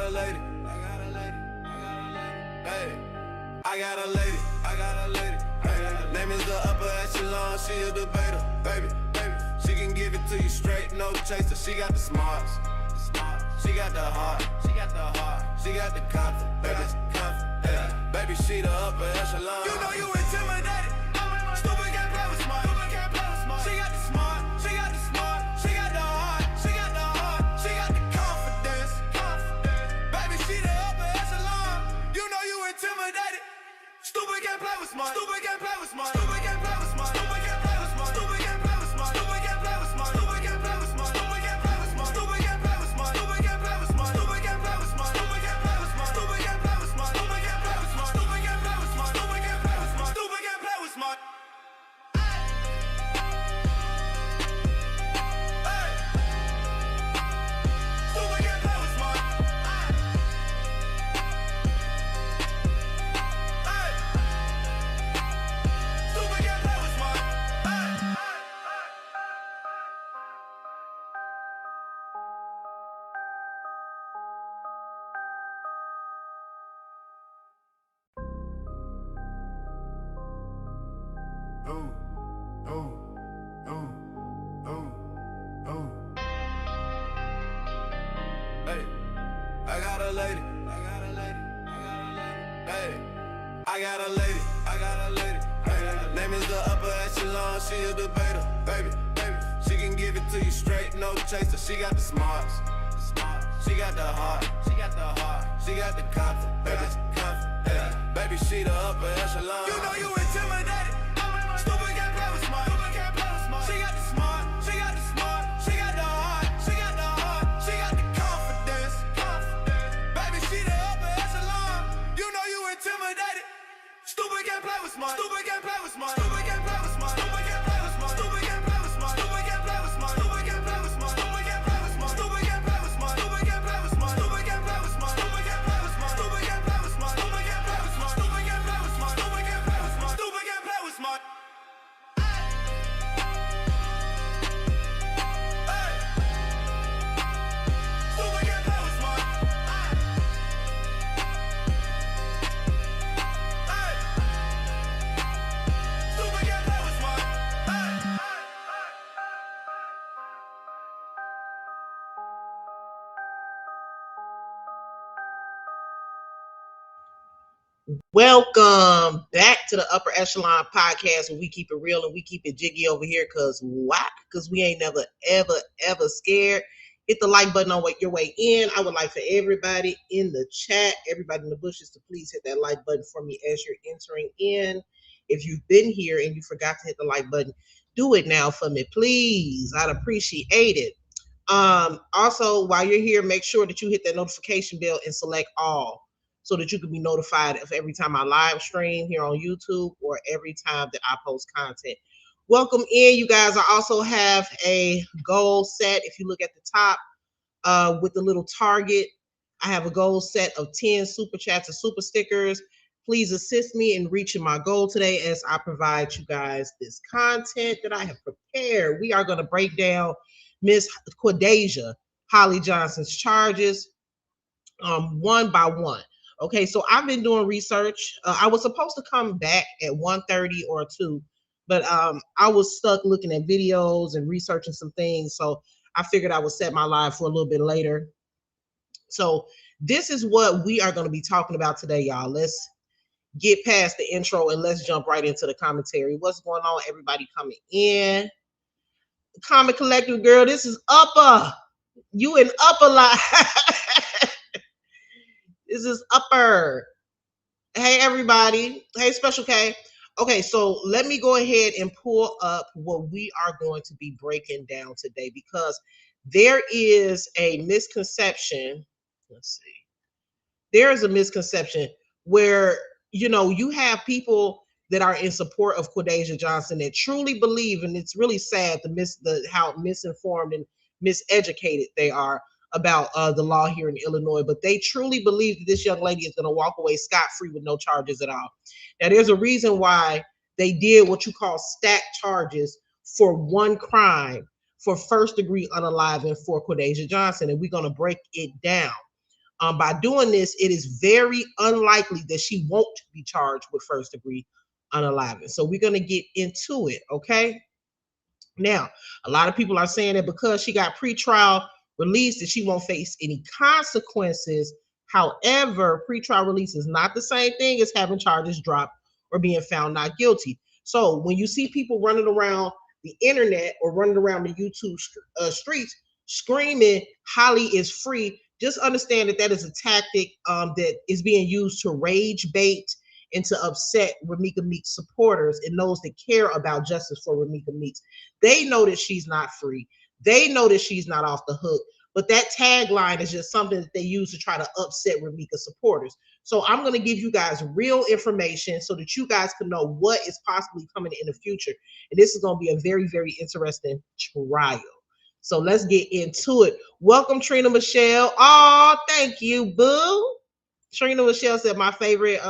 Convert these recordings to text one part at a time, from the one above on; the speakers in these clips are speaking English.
a lady. Hey, I got a lady. Hey, name is the upper echelon, she a debater. Baby, she can give it to you straight, no chaser. She got the smarts, she got the heart, she got the confidence. Baby, she the upper echelon. You know you intimidated. Stupid can't play with smart. She got the smart, she got the heart, she got the confidence. Baby, she the upper echelon. You know you intimidated. Stupid can't play with smart. Stupid can't play with smart. Stupid can't play with smart. Stupid can't play with smart. Stupid can't play with smart. Stupid can't play with smart. Stupid can't play with smart. Stupid can't play with smart. Stupid can't play with smart. Stupid can't play with smart. Stupid can't play with smart. Stupid can't play with smart. Stupid can't play with smart. Stupid can't play with smart. Stupid can't play with smart. Stupid can't play with smart. Stupid can't play with smart. Hey, I got a lady. Hey, I got a lady. Hey, name is the upper echelon, she a debater. Baby, she can give it to you straight, no chaser. She got the smarts, she got the heart, she got the confidence. Baby, she the upper echelon. You know you intimidated. Stupid can't play with smart. She got the smart, she got the heart, she got the confidence. Baby, she the upper echelon. You know you intimidated. Stupid can't play with smart. Stupid can't play with smart. Stupid can't play with smart. Stupid can't play with smart. Stupid can't play with smart. Stupid can't play with smart. Stupid can't play with smart. Stupid can't play with smart. Stupid can't play with smart. Stupid can't play with smart. Stupid can't play with smart. Stupid can't play with smart. Stupid can't play with smart. Stupid can't play with smart. Stupid can't play with smart. Stupid can't play with smart. Stupid can't play with smart. Welcome back to the Upper Echelon Podcast, where we keep it real and we keep it jiggy over here. Because why? Because we ain't never, ever scared. Hit the like button on your way in. I would like for everybody in the chat, everybody in the bushes, to please hit that like button for me as you're entering in. If you've been here and you forgot to hit the like button, do it now for me, please. I'd appreciate it. Also, while you're here, make sure that you hit that notification bell and select all, so that you can be notified of every time I live stream here on YouTube or every time that I post content. Welcome in, you guys. I also have a goal set. If you look at the top with the little target, I have a goal set of 10 super chats and super stickers. Please assist me in reaching my goal today as I provide you guys this content that I have prepared. We are going to break down Miss Quadajah Johnson's charges one by one. Okay, so I've been doing research. I was supposed to come back at 1:30 or 2, but I was stuck looking at videos and researching some things. So I figured I would set my live for a little bit later. So this is what we are going to be talking about today, y'all. Let's get past the intro and let's jump right into the commentary. What's going on, everybody coming in? Comic Collective girl, this is Upper. You in Upper line. This is Upper. Hey, everybody. Hey, Special K. Okay, so let me go ahead and pull up what we are going to be breaking down today, because there is a misconception. Let's see. There is a misconception where, you have people that are in support of Quadajah Johnson that truly believe, and it's really sad how misinformed and miseducated they are about the law here in Illinois, but they truly believe that this young lady is going to walk away scot-free with no charges at all. Now, there's a reason why they did what you call stacked charges for one crime, for first-degree unaliving for Quadajah Johnson, and we're going to break it down. By doing this, it is very unlikely that she won't be charged with first degree unaliving. So we're going to get into it, okay? Now, a lot of people are saying that because she got pretrial release that she won't face any consequences. However, pretrial release is not the same thing as having charges dropped or being found not guilty. So when you see people running around the internet or running around the YouTube streets screaming Holly is free, just understand that that is a tactic that is being used to rage bait and to upset Ramika Meeks supporters and those that care about justice for Ramika Meeks. They know that she's not free. They know that she's not off the hook. But that tagline is just something that they use to try to upset Ramika supporters. So I'm going to give you guys real information so that you guys can know what is possibly coming in the future. And this is going to be a very, very interesting trial. So let's get into it. Welcome, Trina Michelle. Oh, thank you, boo. Trina Michelle said my favorite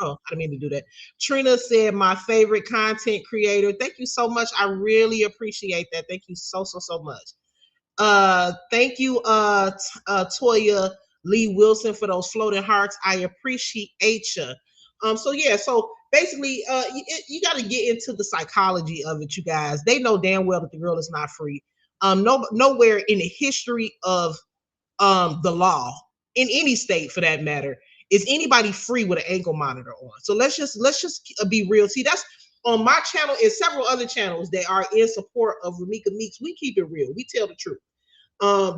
Oh, I didn't mean to do that. Trina said, my favorite content creator. Thank you so much. I really appreciate that. Thank you so, so, so much. Thank you, Toya Lee Wilson, for those floating hearts. I appreciate you. So yeah, so basically, you got to get into the psychology of it, you guys. They know damn well that the girl is not free. Nowhere in the history of the law in any state, for that matter, is anybody free with an ankle monitor on. So let's just be real. See, that's on my channel and several other channels that are in support of Ramika Meeks. We keep it real. We tell the truth.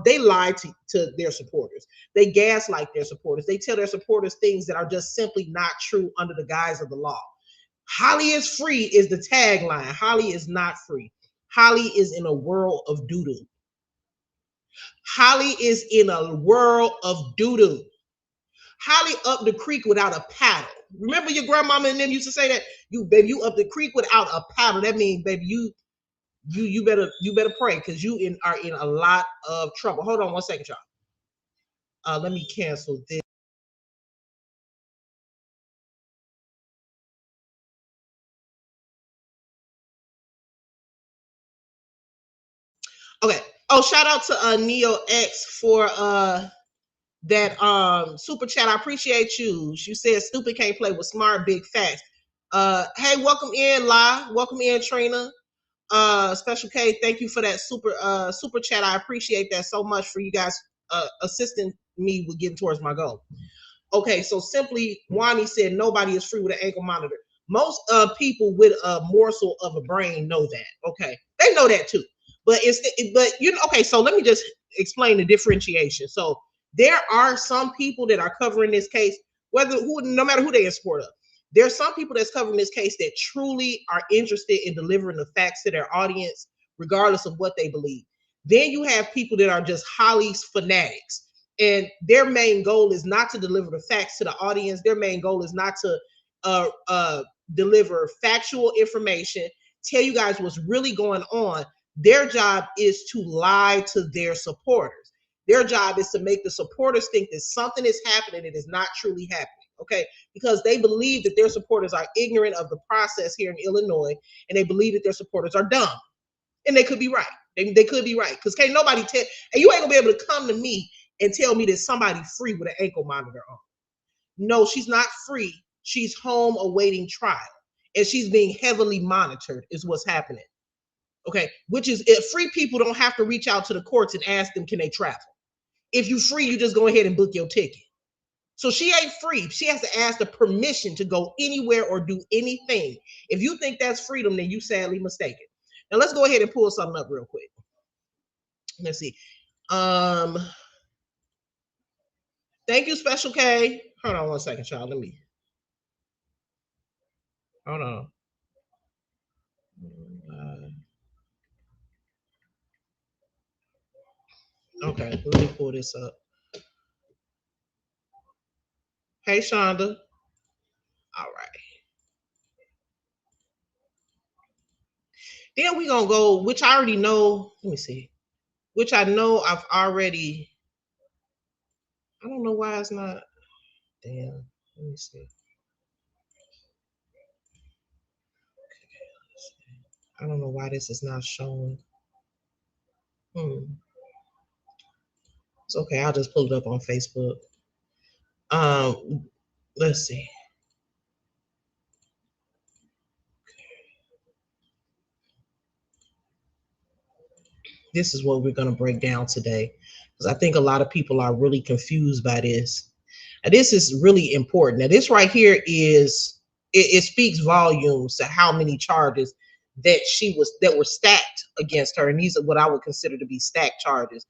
They lie to their supporters. They gaslight their supporters. They tell their supporters things that are just simply not true under the guise of the law. Holly is free is the tagline. Holly is not free. Holly is in a world of doo-doo. Holly is in a world of doo-doo. Holly up the creek without a paddle. Remember your grandmama and them used to say that? You up the creek without a paddle. That means, baby, you better pray because you are in a lot of trouble. Hold on one second, y'all. Let me cancel this. Okay. Oh, shout out to Neo X for that super chat. I appreciate you. You said stupid can't play with smart, big facts. Hey, welcome in, La. Welcome in, Trina. Special K, thank you for that super chat. I appreciate that so much for you guys assisting me with getting towards my goal. Okay, so simply, Wani said nobody is free with an ankle monitor. Most people with a morsel of a brain know that. Okay, they know that too. But okay. So let me just explain the differentiation. So there are some people that are covering this case, no matter who they in support of. There are some people that's covering this case that truly are interested in delivering the facts to their audience, regardless of what they believe. Then you have people that are just Holly's fanatics, and their main goal is not to deliver the facts to the audience. Their main goal is not to deliver factual information, tell you guys what's really going on. Their job is to lie to their supporters. Their job is to make the supporters think that something is happening that is not truly happening. Okay, because they believe that their supporters are ignorant of the process here in Illinois, and they believe that their supporters are dumb, and they could be right. They could be right because can't nobody tell, and you ain't gonna be able to come to me and tell me that somebody's free with an ankle monitor on. No, she's not free. She's home awaiting trial, and she's being heavily monitored. Is what's happening. Okay, which is if free people don't have to reach out to the courts and ask them can they travel. If you free, you just go ahead and book your ticket. So she ain't free. She has to ask the permission to go anywhere or do anything. If you think that's freedom, then you sadly mistaken. Now let's go ahead and pull something up real quick. Let's see. Um, Thank you, Special K. Hold on one second, y'all. Let me. Hold on. Okay, let me pull this up. Hey, Shonda. All right. Then we gonna go, which I already know. Let me see. Which I know I've already. I don't know why it's not. Damn. Let me see. I don't know why this is not showing. It's okay. I'll just pull it up on Facebook. Let's see. This is what we're going to break down today because I think a lot of people are really confused by this. And this is really important. Now, this right here is it speaks volumes to how many charges that were stacked against her, and these are what I would consider to be stacked charges.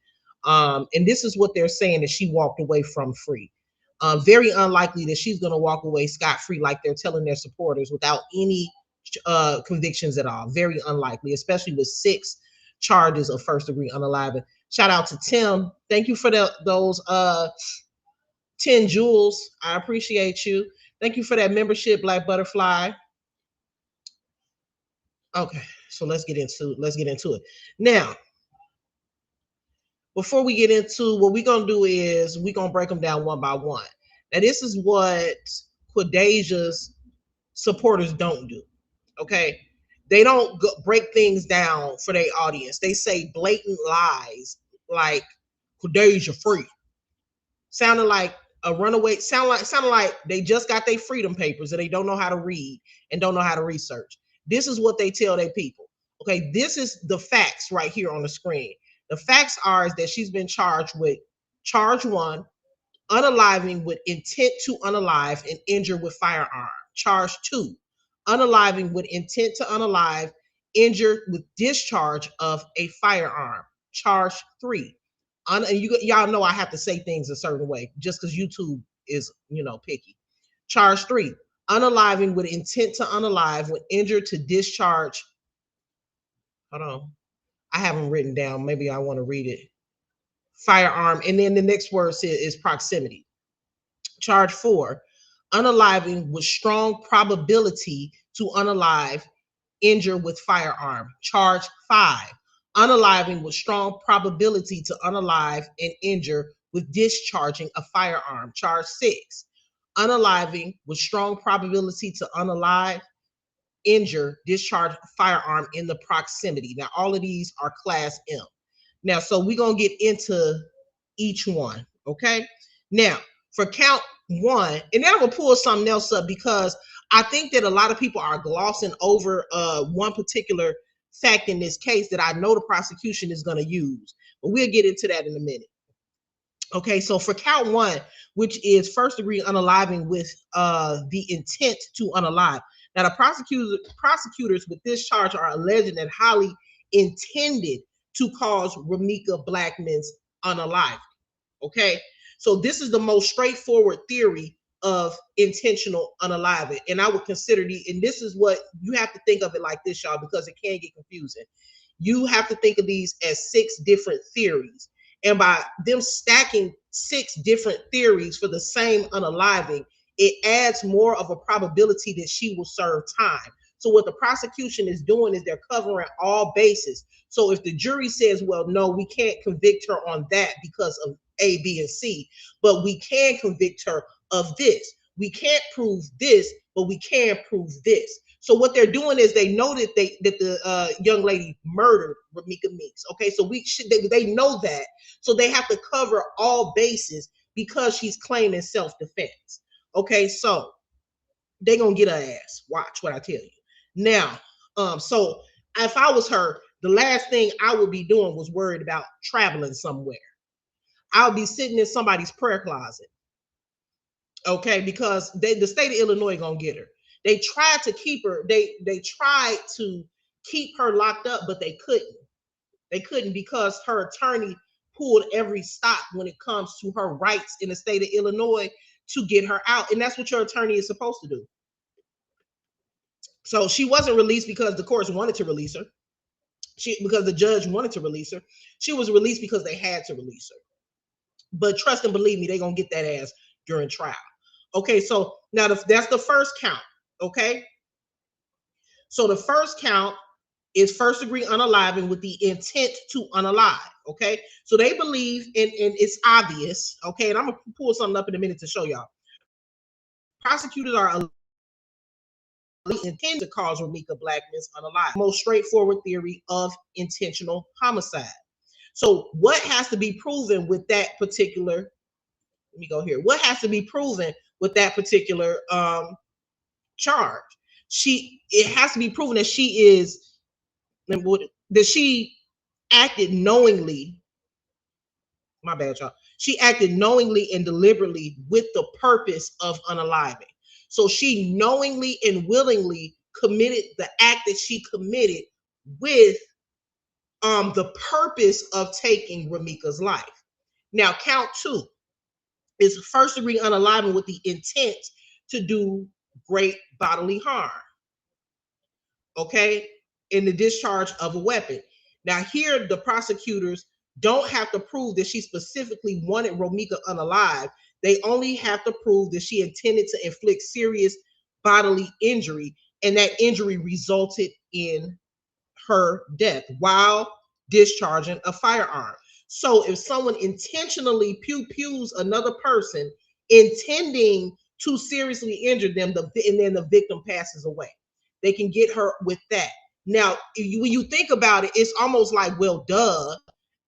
And this is what they're saying that she walked away from free. Very unlikely that she's going to walk away scot free like they're telling their supporters without any convictions at all. Very unlikely, especially with 6 charges of first degree unaliving. Shout out to Tim. Thank you for those 10 jewels. I appreciate you. Thank you for that membership, Black Butterfly. Okay, so let's get into it. Now, before we get into what we're gonna do is we're gonna break them down one by one. Now, this is what Quadajah's supporters don't do. Okay, they don't break things down for their audience. They say blatant lies like Quadajah free, sounding like a runaway. Sounding like they just got their freedom papers and they don't know how to read and don't know how to research. This is what they tell their people. Okay, this is the facts right here on the screen. The facts are is that she's been charged with charge 1, unaliving with intent to unalive and injure with firearm. Charge 2, unaliving with intent to unalive, injured with discharge of a firearm. Charge 3, and y'all know I have to say things a certain way just because YouTube is, picky. Charge 3, unaliving with intent to unalive when injured to discharge. Hold on. I have them written down. Maybe I want to read it. Firearm. And then the next word is proximity. Charge 4, unaliving with strong probability to unalive, injure with firearm. Charge 5, unaliving with strong probability to unalive and injure with discharging a firearm. Charge 6, unaliving with strong probability to unalive, injure, discharge a firearm in the proximity. Now, all of these are class M. Now, so we're going to get into each one, okay? Now, for count 1, and then I'm going to pull something else up because I think that a lot of people are glossing over one particular fact in this case that I know the prosecution is going to use, but we'll get into that in a minute. Okay, so for count 1, which is first degree unaliving with the intent to unalive. Now, the prosecutors with this charge are alleging that Holly intended to cause Ramika Blackman's unaliving. Okay, so this is the most straightforward theory of intentional unaliving, and I would consider and this is what you have to think of it like this, y'all, because it can get confusing. You have to think of these as 6 different theories, and by them stacking 6 different theories for the same unaliving, it adds more of a probability that she will serve time. So what the prosecution is doing is they're covering all bases. So if the jury says, well, no, we can't convict her on that because of A, B, and C, but we can convict her of this. We can't prove this, but we can prove this. So what they're doing is they know that the young lady murdered Ramika Meeks. Okay, so they know that, so they have to cover all bases because she's claiming self-defense. Okay, so they're gonna get her ass. Watch what I tell you. Now, so if I was her, the last thing I would be doing was worried about traveling somewhere. I'll be sitting in somebody's prayer closet. Okay, because the state of Illinois gonna get her. They tried to keep her, they tried to keep her locked up, but they couldn't. They couldn't because her attorney pulled every stop when it comes to her rights in the state of Illinois to get her out. And that's what your attorney is supposed to do. So she wasn't released because the courts wanted to release her. Because the judge wanted to release her. She was released because they had to release her. But trust and believe me, they're going to get that ass during trial. Okay, so now that's the first count. Okay. So the first count is first degree unaliving with the intent to unalive. Okay. So they believe, and it's obvious. Okay. And I'm going to pull something up in a minute to show y'all. Prosecutors are intend to cause Ramika Blackman's unalive. Most straightforward theory of intentional homicide. So what has to be proven with that particular, let me go here. What has to be proven with that particular charge? It has to be proven that that she acted knowingly. My bad, y'all. She acted knowingly and deliberately with the purpose of unaliving. So she knowingly and willingly committed the act that she committed with the purpose of taking Ramika's life. Now, count two is first degree unaliving with the intent to do great bodily harm. Okay, in the discharge of a weapon. Now, here the prosecutors don't have to prove that she specifically wanted Romika unalive. They only have to prove that she intended to inflict serious bodily injury, and that injury resulted in her death while discharging a firearm. So if someone intentionally pews another person, intending to seriously injure them, and then the victim passes away, they can get her with that. Now, when you think about it, it's almost like, well, duh.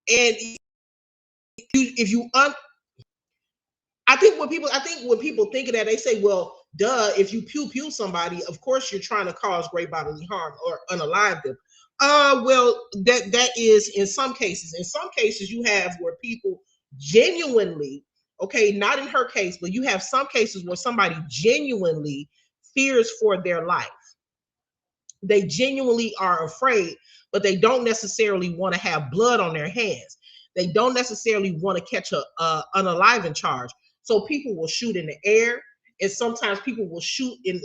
And if you I think when people think of that, they say, well, duh, if you pew somebody, of course you're trying to cause great bodily harm or unalive them. Well, that is in some cases. In some cases, you have where people genuinely, okay, not in her case, but you have some cases where somebody genuinely fears for their life. They genuinely are afraid, but they don't necessarily want to have blood on their hands. They don't necessarily want to catch a unaliving charge. So people will shoot in the air, and sometimes people will shoot in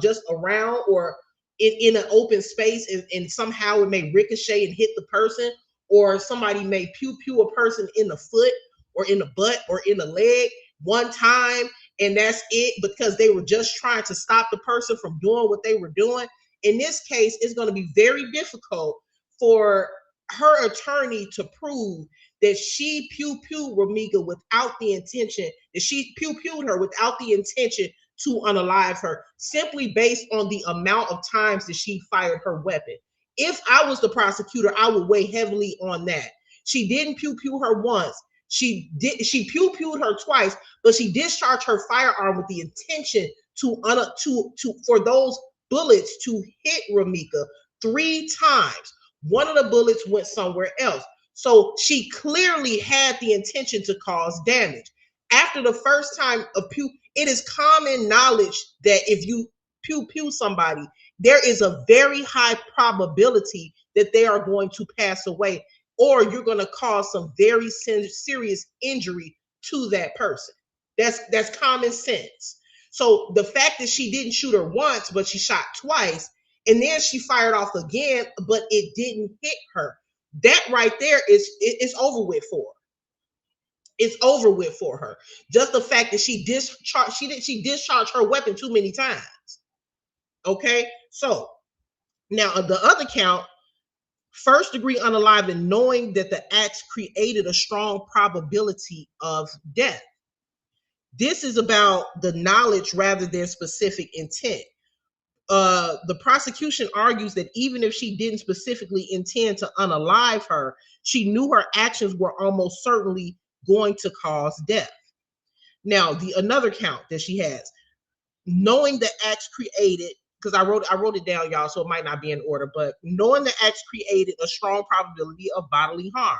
just around or in an open space, and somehow it may ricochet and hit the person, or somebody may pew a person in the foot or in the butt or in the leg one time, and that's it, because they were just trying to stop the person from doing what they were doing. In this case, it's going to be very difficult for her attorney to prove that she pewed Ramika without the intention, that she pewed her without the intention to unalive her, simply based on the amount of times that she fired her weapon. If I was the prosecutor, I would weigh heavily on that. She didn't pew her once. She pew her twice, but she discharged her firearm with the intention for those bullets to hit Ramika 3 times. One of the bullets went somewhere else. So she clearly had the intention to cause damage. After the first time of pew, it is common knowledge that if you pew somebody, there is a very high probability that they are going to pass away, or you're going to cause some very serious injury to that person. That's common sense. So the fact that she didn't shoot her once, but she shot twice, and then she fired off again, but it didn't hit her, that right there is over with for her. It's over with for her. Just the fact that she discharged her weapon too many times. Okay, so now the other count, first degree unaliving, knowing that the acts created a strong probability of death. This is about the knowledge rather than specific intent. The prosecution argues that even if she didn't specifically intend to unalive her, she knew her actions were almost certainly going to cause death. Now, another count that she has, knowing the acts created, because I wrote it down, y'all, so it might not be in order, but knowing the acts created a strong probability of bodily harm.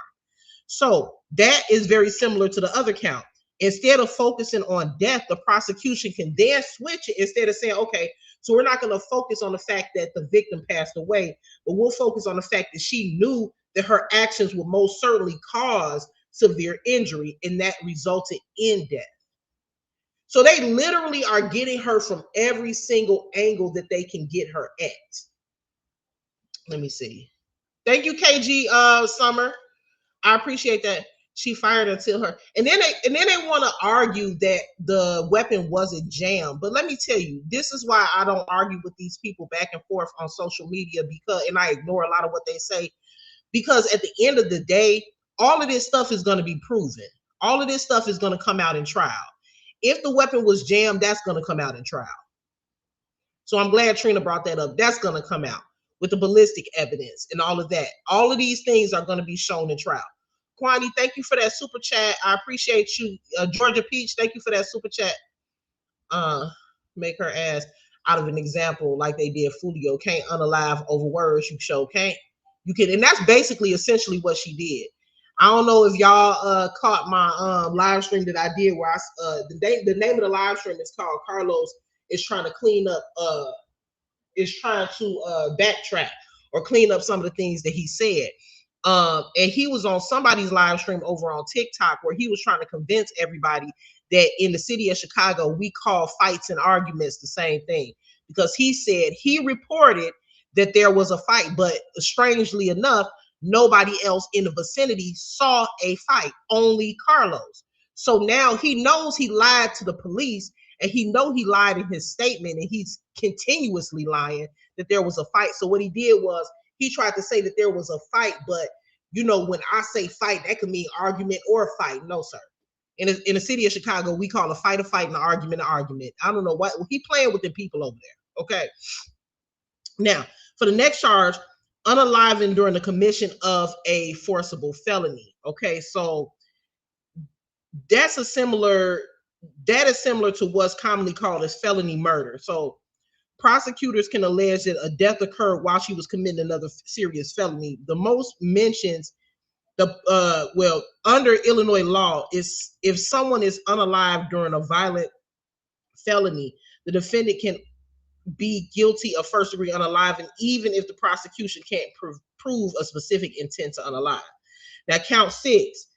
So that is very similar to the other count. Instead of focusing on death, the prosecution can then switch it. Instead of saying, okay, so we're not going to focus on the fact that the victim passed away, but we'll focus on the fact that she knew that her actions would most certainly cause severe injury, and that resulted in death. So they literally are getting her from every single angle that they can get her at. Let me see. Thank you, KG Summer. I appreciate that. She fired until her, and then they want to argue that the weapon wasn't jammed. But let me tell you, this is why I don't argue with these people back and forth on social media, and I ignore a lot of what they say, because at the end of the day, all of this stuff is going to be proven. All of this stuff is going to come out in trial. If the weapon was jammed, that's going to come out in trial. So I'm glad Trina brought that up. That's going to come out with the ballistic evidence and all of that. All of these things are going to be shown in trial. Kwani, thank you for that super chat. I appreciate you. Georgia Peach, thank you for that super chat. Make her ass out of an example like they did Fulio. Can't unalive over words. You show can't. You can, and that's basically essentially what she did. I don't know if y'all caught my live stream that I did where I the name of the live stream is called Carlos is trying to clean up is trying to backtrack or clean up some of the things that he said. And he was on somebody's live stream over on TikTok where he was trying to convince everybody that in the city of Chicago, we call fights and arguments the same thing. Because he said he reported that there was a fight, but strangely enough, nobody else in the vicinity saw a fight, only Carlos. So now he knows he lied to the police, and he know he lied in his statement, and he's continuously lying that there was a fight. So what he did was he tried to say that there was a fight, but you know, when I say fight, that could mean argument or fight. No, sir. In the city of Chicago, we call a fight, and an argument, an argument. I don't know what he playing with the people over there. Okay. Now, for the next charge, unaliving during the commission of a forcible felony. Okay, so that is similar to what's commonly called as felony murder. So prosecutors can allege that a death occurred while she was committing another serious felony. The most mentions under Illinois law is if someone is unalive during a violent felony, the defendant can be guilty of first degree unaliving, even if the prosecution can't prove a specific intent to unalive. Now, count 6,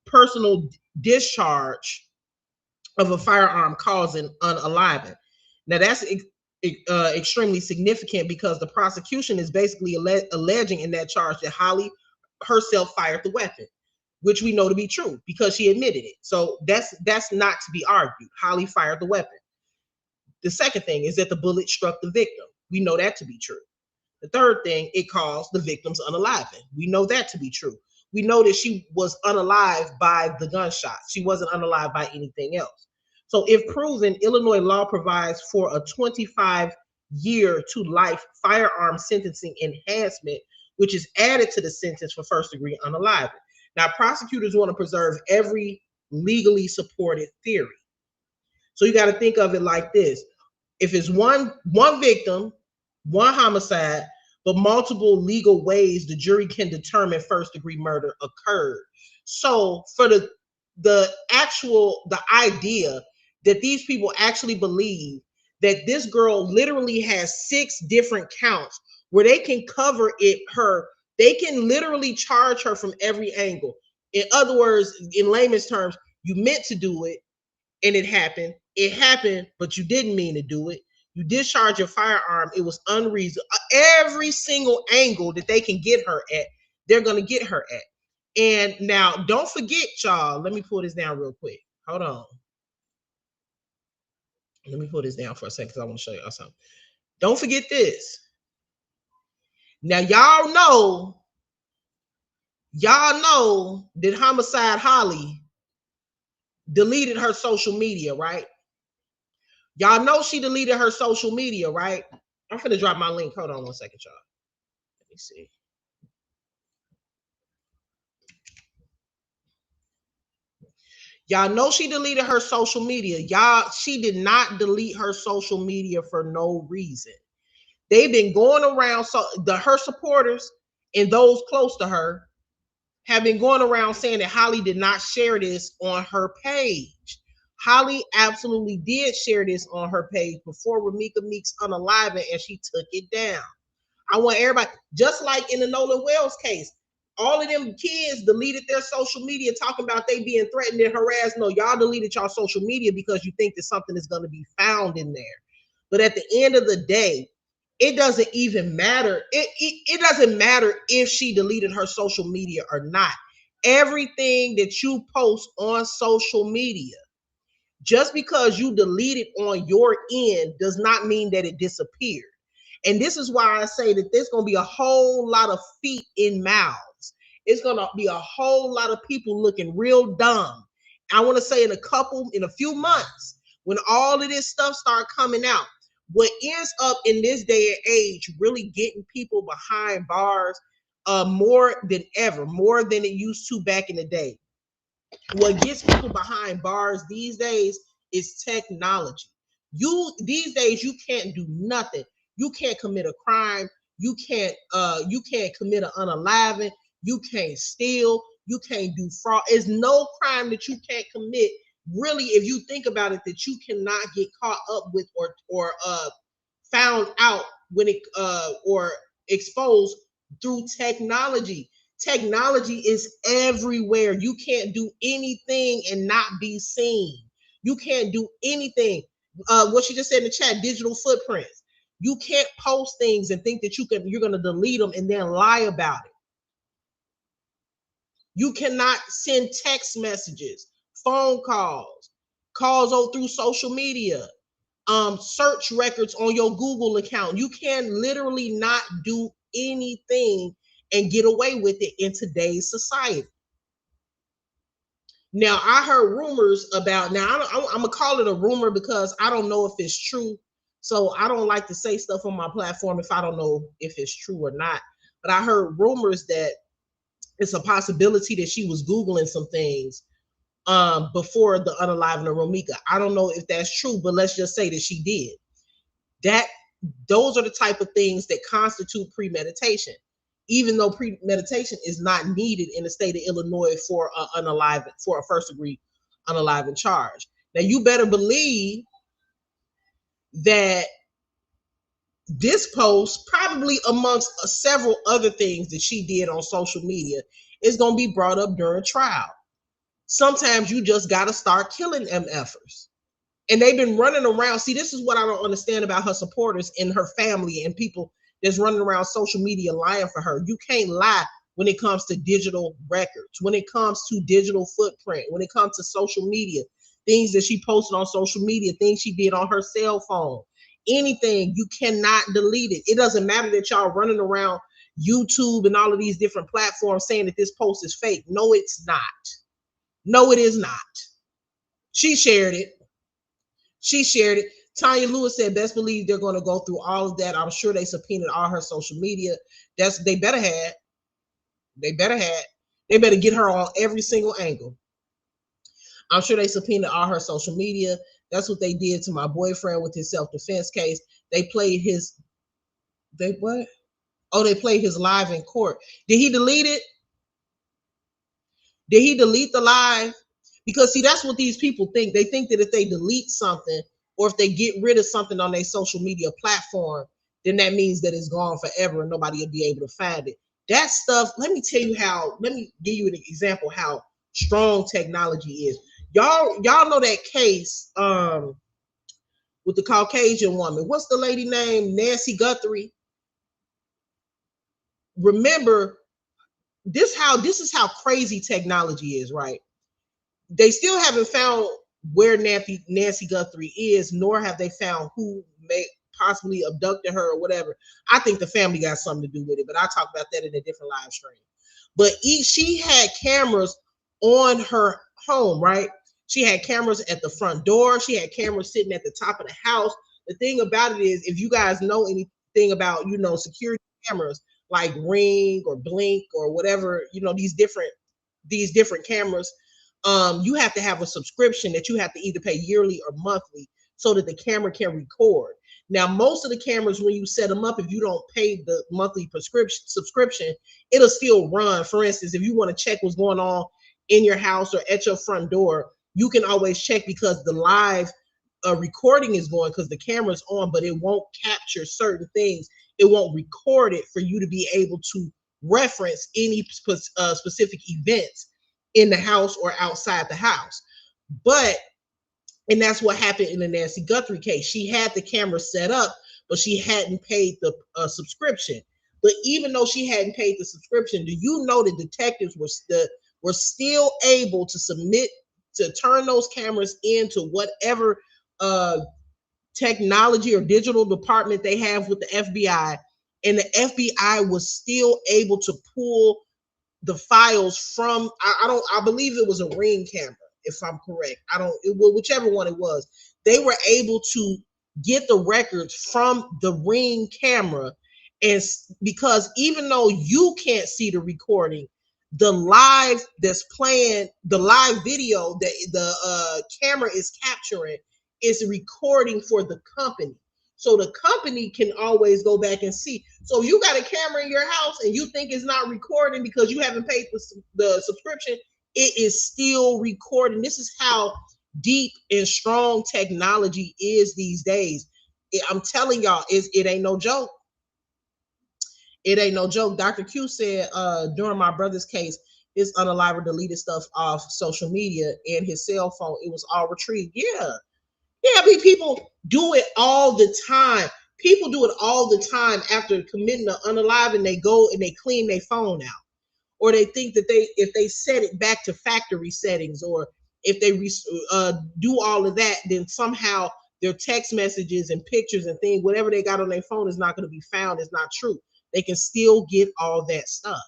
personal discharge of a firearm causing unaliving. Now, that's extremely significant because the prosecution is basically alleging in that charge that Holly herself fired the weapon, which we know to be true because she admitted it. So that's not to be argued. Holly fired the weapon. The second thing is that the bullet struck the victim. We know that to be true. The third thing, it caused the victim's unaliving. We know that to be true. We know that she was unalive by the gunshot. She wasn't unalive by anything else. So if proven, Illinois law provides for a 25-year to life firearm sentencing enhancement, which is added to the sentence for first-degree unaliving. Now, prosecutors want to preserve every legally supported theory. So you got to think of it like this. If it's one victim, one homicide, but multiple legal ways the jury can determine first-degree murder occurred. So for the idea that these people actually believe that this girl literally has 6 different counts where they can cover they can literally charge her from every angle. In other words, in layman's terms, you meant to do it and it happened. It happened, but you didn't mean to do it. You discharged your firearm. It was unreasonable. Every single angle that they can get her at, they're going to get her at. And now, don't forget, y'all. Let me pull this down real quick. Hold on. Let me pull this down for a second because I want to show y'all something. Don't forget this. Now, y'all know that Homicide Holly deleted her social media, right? Y'all know she deleted her social media, right? I'm finna drop my link. Hold on one second, y'all. Let me see. Y'all know she deleted her social media. She did not delete her social media for no reason. They've been going around, so her supporters and those close to her have been going around saying that Holly did not share this on her page. Holly absolutely did share this on her page before Ramika Meeks unaliving, and she took it down. I want everybody, just like in the Nolan Wells case, all of them kids deleted their social media talking about they being threatened and harassed. No, y'all deleted y'all social media because you think that something is going to be found in there. But at the end of the day, it doesn't even matter. It doesn't matter if she deleted her social media or not. Everything that you post on social media, just because you delete it on your end does not mean that it disappeared. And this is why I say that there's going to be a whole lot of feet in mouths. It's going to be a whole lot of people looking real dumb. I want to say in a few months, when all of this stuff start coming out, what ends up in this day and age really getting people behind bars more than ever, more than it used to back in the day. What gets people behind bars these days is technology. These days you can't do nothing. You can't commit a crime. You can't commit an unaliving. You can't steal. You can't do fraud. There's no crime that you can't commit. Really, if you think about it, that you cannot get caught up with or found out when it or exposed through technology. Technology is everywhere. You can't do anything and not be seen. You can't do anything. What she just said in the chat, digital footprints. You can't post things and think that you're going to delete them and then lie about it. You cannot send text messages, phone calls, through social media, search records on your Google account. You can literally not do anything and get away with it in today's society. Now, I heard rumors about, I'm gonna call it a rumor because I don't know if it's true. So I don't like to say stuff on my platform if I don't know if it's true or not. But I heard rumors that it's a possibility that she was Googling some things before the unaliving of Romika. I don't know if that's true, but let's just say that she did. Those are the type of things that constitute premeditation, even though premeditation is not needed in the state of Illinois for a first degree unaliving charge. Now you better believe that this post, probably amongst several other things that she did on social media, is going to be brought up during trial. Sometimes you just got to start killing MFers. And they've been running around. See, this is what I don't understand about her supporters and her family and people that's running around social media lying for her. You can't lie when it comes to digital records, when it comes to digital footprint, when it comes to social media, things that she posted on social media, things she did on her cell phone, anything, you cannot delete it. It doesn't matter that y'all running around YouTube and all of these different platforms saying that this post is fake. No, it's not. No, it is not. She shared it. Tanya Lewis said, best believe they're going to go through all of that. I'm sure they subpoenaed all her social media. They better have. They better get her on every single angle. I'm sure they subpoenaed all her social media. That's what they did to my boyfriend with his self-defense case. They played his live in court. Did he delete it? Did he delete the live? Because see, that's what these people think. They think that if they delete something or if they get rid of something on their social media platform, then that means that it's gone forever and nobody will be able to find it. That stuff, let me give you an example how strong technology is. Y'all know that case with the Caucasian woman. What's the lady name? Nancy Guthrie. Remember, this is how crazy technology is, right? They still haven't found where Nancy Guthrie is, nor have they found who may possibly abducted her or whatever. I think the family got something to do with it, but I'll talk about that in a different live stream. But she had cameras on her home, right? She had cameras at the front door. She had cameras sitting at the top of the house. The thing about it is, if you guys know anything about, security cameras like Ring or Blink or whatever, these different cameras, you have to have a subscription that you have to either pay yearly or monthly so that the camera can record. Now, most of the cameras, when you set them up, if you don't pay the monthly subscription, it'll still run. For instance, if you want to check what's going on in your house or at your front door, you can always check because the live recording is going because the camera's on, but it won't capture certain things. It won't record it for you to be able to reference any specific events in the house or outside the house. And that's what happened in the Nancy Guthrie case. She had the camera set up, but she hadn't paid the subscription. But even though she hadn't paid the subscription, do you know the detectives were still able to turn those cameras into whatever technology or digital department they have with the FBI, and the FBI was still able to pull the files from, I believe it was a Ring camera, if I'm correct. Whichever one it was, they were able to get the records from the Ring camera And because even though you can't see the recording, the live that's playing, the live video that the camera is capturing is recording for the company. So the company can always go back and see. So you got a camera in your house and you think it's not recording because you haven't paid the subscription, it is still recording. This is how deep and strong technology is these days. I'm telling y'all, it ain't no joke. It ain't no joke. Dr. Q said during my brother's case, his unaliver deleted stuff off social media and his cell phone. It was all retrieved. Yeah. Yeah, I mean, people do it all the time. People do it all the time after committing an unalive, and they go and they clean their phone out. Or they think that if they set it back to factory settings, or if they do all of that, then somehow their text messages and pictures and things, whatever they got on their phone is not going to be found. It's not true. They can still get all that stuff.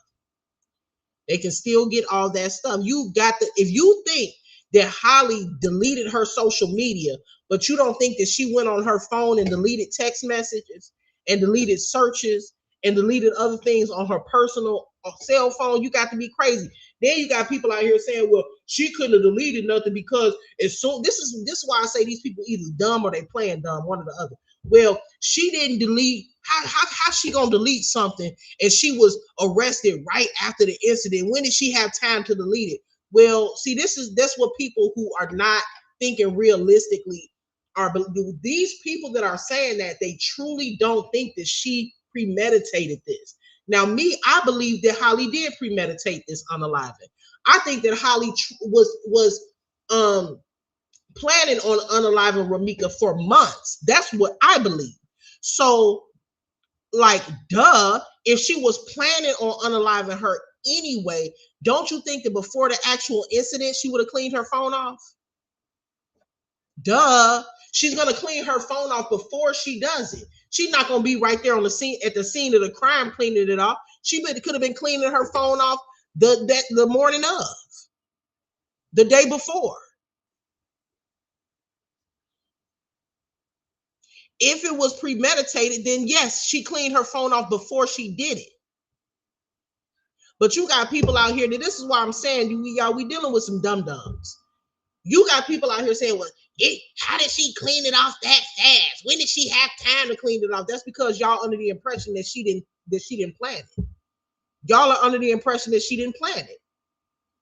They can still get all that stuff. If you think that Holly deleted her social media, but you don't think that she went on her phone and deleted text messages and deleted searches and deleted other things on her personal cell phone, you got to be crazy. Then you got people out here saying, well, she couldn't have deleted nothing because this is why I say these people either dumb or they playing dumb, one or the other. Well, she didn't delete. How she gonna delete something and she was arrested right after the incident? When did she have time to delete it? Well, see, that's what people who are not thinking realistically are. These people that are saying that, they truly don't think that she premeditated this. Now, me, I believe that Holly did premeditate this unaliving. I think that Holly was planning on unaliving Ramika for months. That's what I believe. So, like, duh, if she was planning on unaliving her anyway, don't you think that before the actual incident, she would have cleaned her phone off? Duh. She's going to clean her phone off before she does it. She's not going to be right there on the scene, at the scene of the crime, cleaning it off. She could have been cleaning her phone off the morning of, the day before. If it was premeditated, then yes, she cleaned her phone off before she did it. But you got people out here, this is why I'm saying, y'all, we dealing with some dum-dums. You got people out here saying, well, how did she clean it off that fast? When did she have time to clean it off? That's because y'all under the impression that she didn't plan it. Y'all are under the impression that she didn't plan it.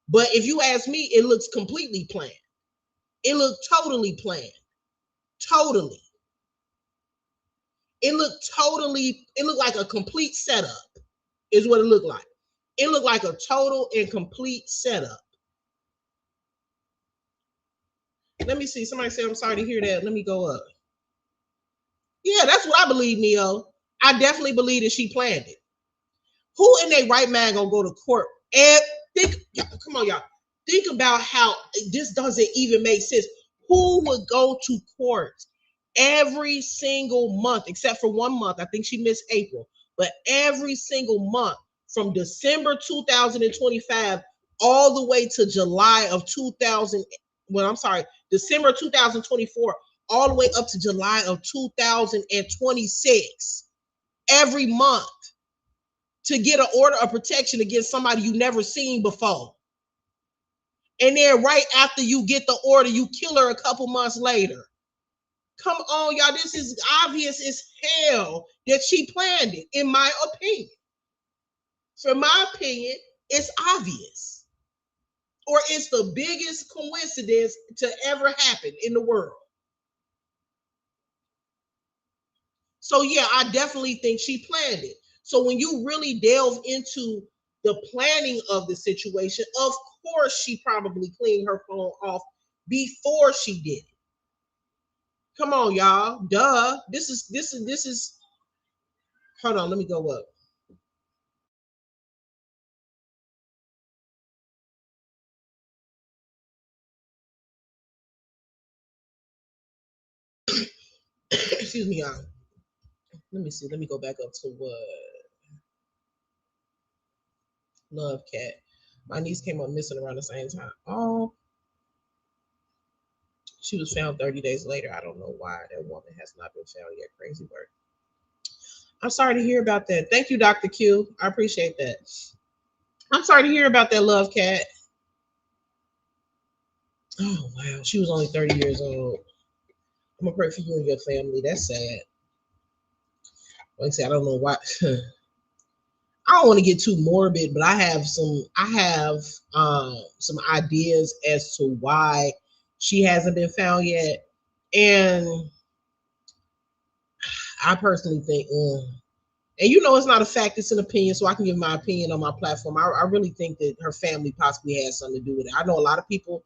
But if you ask me, it looks completely planned. It looked totally planned. Totally. It looked like a complete setup is what it looked like. It looked like a total and complete setup. Let me see. Somebody said, I'm sorry to hear that. Let me go up. Yeah, that's what I believe, Neo. I definitely believe that she planned it. Who in their right mind gonna go to court? And come on, y'all. Think about how this doesn't even make sense. Who would go to court every single month, except for 1 month? I think she missed April, but every single month from December 2025 all the way to July of 2000. Well, I'm sorry, December 2024 all the way up to July of 2026. Every month to get an order of protection against somebody you never seen before. And then right after you get the order, you kill her a couple months later. Come on, y'all. This is obvious as hell that she planned it, in my opinion. For my opinion, it's obvious. Or it's the biggest coincidence to ever happen in the world. So yeah, I definitely think she planned it. So when you really delve into the planning of the situation, of course she probably cleaned her phone off before she did it. Come on, y'all. Duh. This is hold on, let me go up. Excuse me, y'all. Let me see. Let me go back up to Love Cat. My niece came up missing around the same time. Oh, she was found 30 days later. I don't know why that woman has not been found yet. Crazy work. I'm sorry to hear about that. Thank you, Dr. Q. I appreciate that. I'm sorry to hear about that, Love Cat. Oh wow, she was only 30 years old. I'm gonna pray for you and your family. That's sad. Like I said, I don't know why. I don't want to get too morbid, but I have some ideas as to why she hasn't been found yet. And I personally think, and you know, it's not a fact, it's an opinion, so I can give my opinion on my platform. I really think that her family possibly has something to do with it. I know a lot of people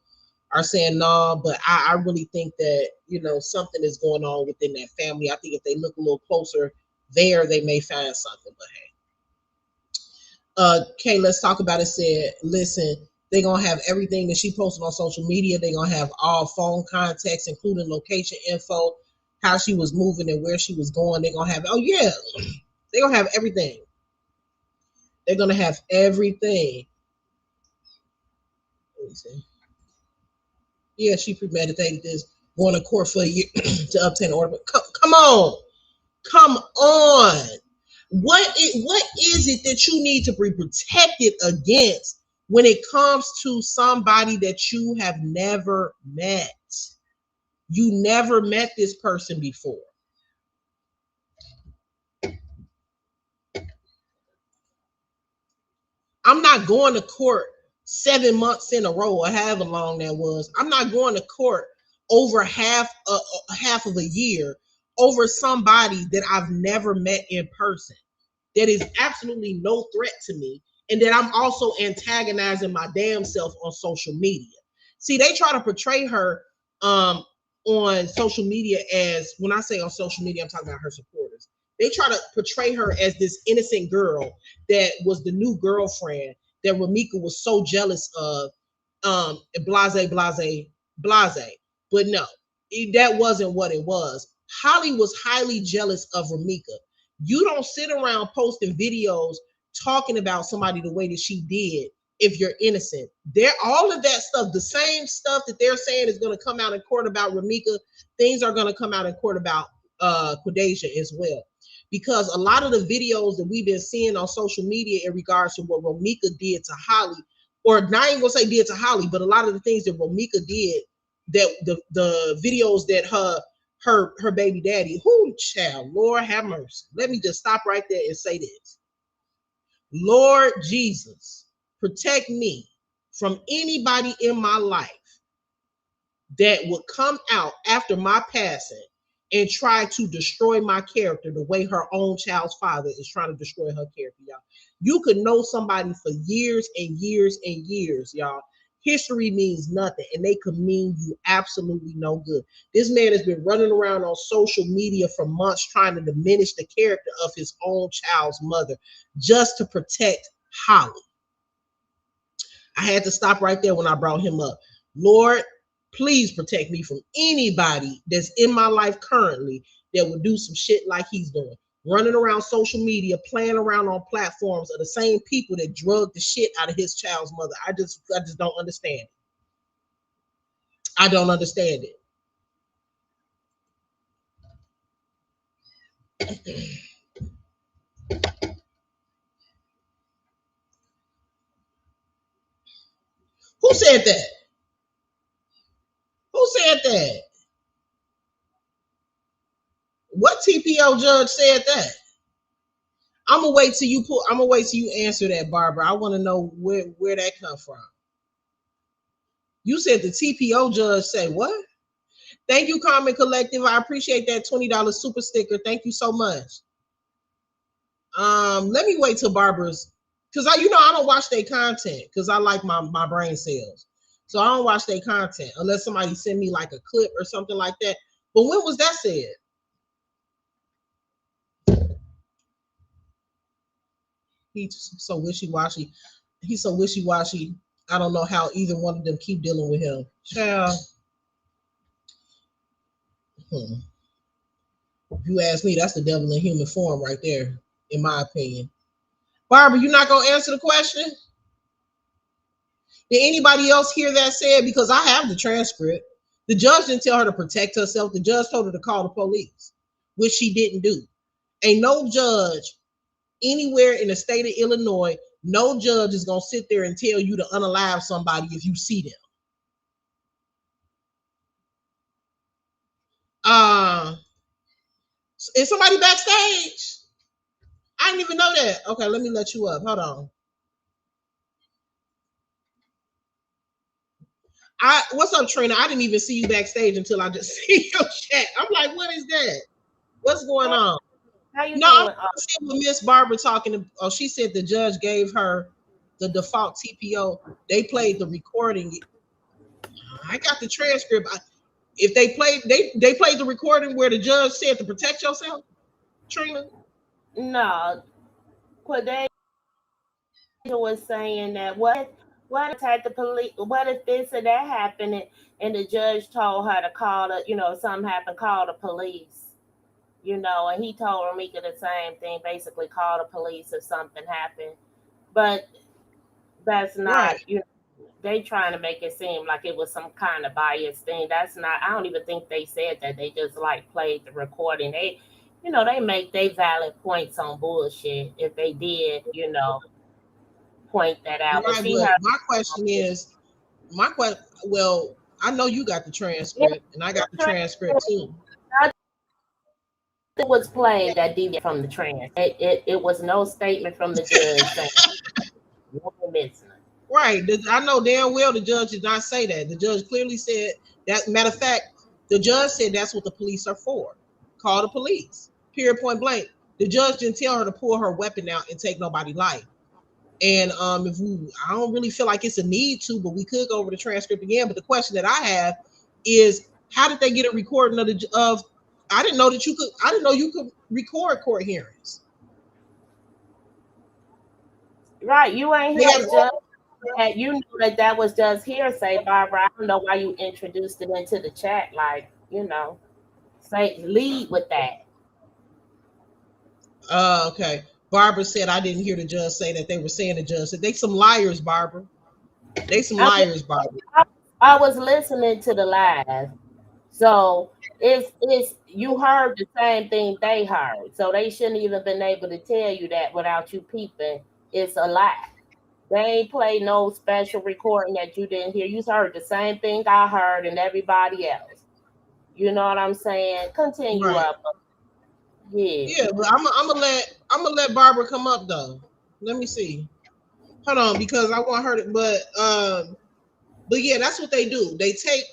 are saying no, but I really think that, you know, something is going on within that family. I think if they look a little closer there, they may find something. But hey. Okay, let's talk about it. Said, listen, they're gonna have everything that she posted on social media. They're gonna have all phone contacts, including location info, how she was moving and where she was going. They're gonna have, oh yeah, they're gonna have everything. They're gonna have everything. Let me see. Yeah, she premeditated this, going to court for a year to obtain an order. But come on, come on. What is it that you need to be protected against when it comes to somebody that you have never met? You never met this person before. I'm not going to court 7 months in a row or however long that was. I'm not going to court over half of a year over somebody that I've never met in person. That is absolutely no threat to me, and that I'm also antagonizing my damn self on social media. See, they try to portray her on social media as, when I say on social media, I'm talking about her supporters. They try to portray her as this innocent girl that was the new girlfriend that Ramika was so jealous of, blase, blase, blase. But no, that wasn't what it was. Holly was highly jealous of Ramika. You don't sit around posting videos talking about somebody the way that she did if you're innocent. They're all of that stuff, the same stuff that they're saying is going to come out in court about Ramika, things are going to come out in court about Quadajah as well. Because a lot of the videos that we've been seeing on social media in regards to what Ramika did to Holly, or not even gonna say did to Holly, but a lot of the things that Ramika did, that the videos that her baby daddy, who child, Lord have mercy. Let me just stop right there and say this. Lord Jesus, protect me from anybody in my life that would come out after my passing and try to destroy my character the way her own child's father is trying to destroy her character, y'all. You could know somebody for years and years and years, y'all. History means nothing, and they could mean you absolutely no good. This man has been running around on social media for months trying to diminish the character of his own child's mother just to protect Holly. I had to stop right there when I brought him up. Lord, please protect me from anybody that's in my life currently that would do some shit like he's doing. Running around social media, playing around on platforms of the same people that drug the shit out of his child's mother. I just don't understand it. I don't understand it. Who said that? Who said that? What TPO judge said that? I'm gonna wait till you answer that, Barbara. I want to know where that come from. You said the TPO judge say what? Thank you, Common Collective. I appreciate that $20 super sticker. Thank you so much. Let me wait till Barbara's, because I don't watch their content because I like my brain cells. So I don't watch their content unless somebody send me like a clip or something like that. But when was that said? He's so wishy-washy. He's so wishy-washy. I don't know how either one of them keep dealing with him. Child. If you ask me, that's the devil in human form right there, in my opinion. Barbara, you not gonna answer the question? Did anybody else hear that said? Because I have the transcript. The judge didn't tell her to protect herself. The judge told her to call the police, which she didn't do. Ain't no judge anywhere in the state of Illinois, no judge is gonna sit there and tell you to unalive somebody if you see them. Is somebody backstage? I didn't even know that. Okay, let me let you up. Hold on. What's up, Trina? I didn't even see you backstage until I just see your chat. I'm like, what is that? What's going on? How you No, I'm doing? seeing with Miss Barbara talking. Oh, she said the judge gave her the default TPO. They played the recording. I got the transcript. If they played the recording where the judge said to protect yourself, Trina. No, Quadajah was saying that what if had the police? What if this or that happened and the judge told her to call the something happened, call the police. And he told Ramika the same thing, basically call the police if something happened. But that's not, Right. They trying to make it seem like it was some kind of biased thing. That's not. I don't even think they said that. They just like played the recording. They make they valid points on bullshit if they did, point that out. But Right, she but heard my question is, well, I know you got the transcript, and I got the transcript too. it was played that deviated from the trans. It was no statement from the judge saying no missing. Right. I know damn well the judge did not say that. The judge clearly said that. Matter of fact, the judge said that's what the police are for. Call the police. Period. Point blank. The judge didn't tell her to pull her weapon out and take nobody's life. And I don't really feel like it's a need to, but we could go over the transcript again. But the question that I have is, how did they get a recording of? I didn't know that you could. I didn't know you could record court hearings. Right, you ain't They hear got the judge. You knew that was just hearsay, Barbara. I don't know why you introduced it into the chat. Like, say lead with that. Okay. Barbara said I didn't hear the judge say that. They were saying the judge said they some liars, Barbara. They some liars, Barbara. I was listening to the live, so it's you heard the same thing they heard, so they shouldn't even been able to tell you that without you peeping. It's a lie. They ain't play no special recording that you didn't hear. You heard the same thing I heard and everybody else. You know what I'm saying? Continue Right. up. Yeah. Yeah, but I'm gonna let Barbara come up though. Let me see. Hold on, because I want her to. But yeah, that's what they do. They take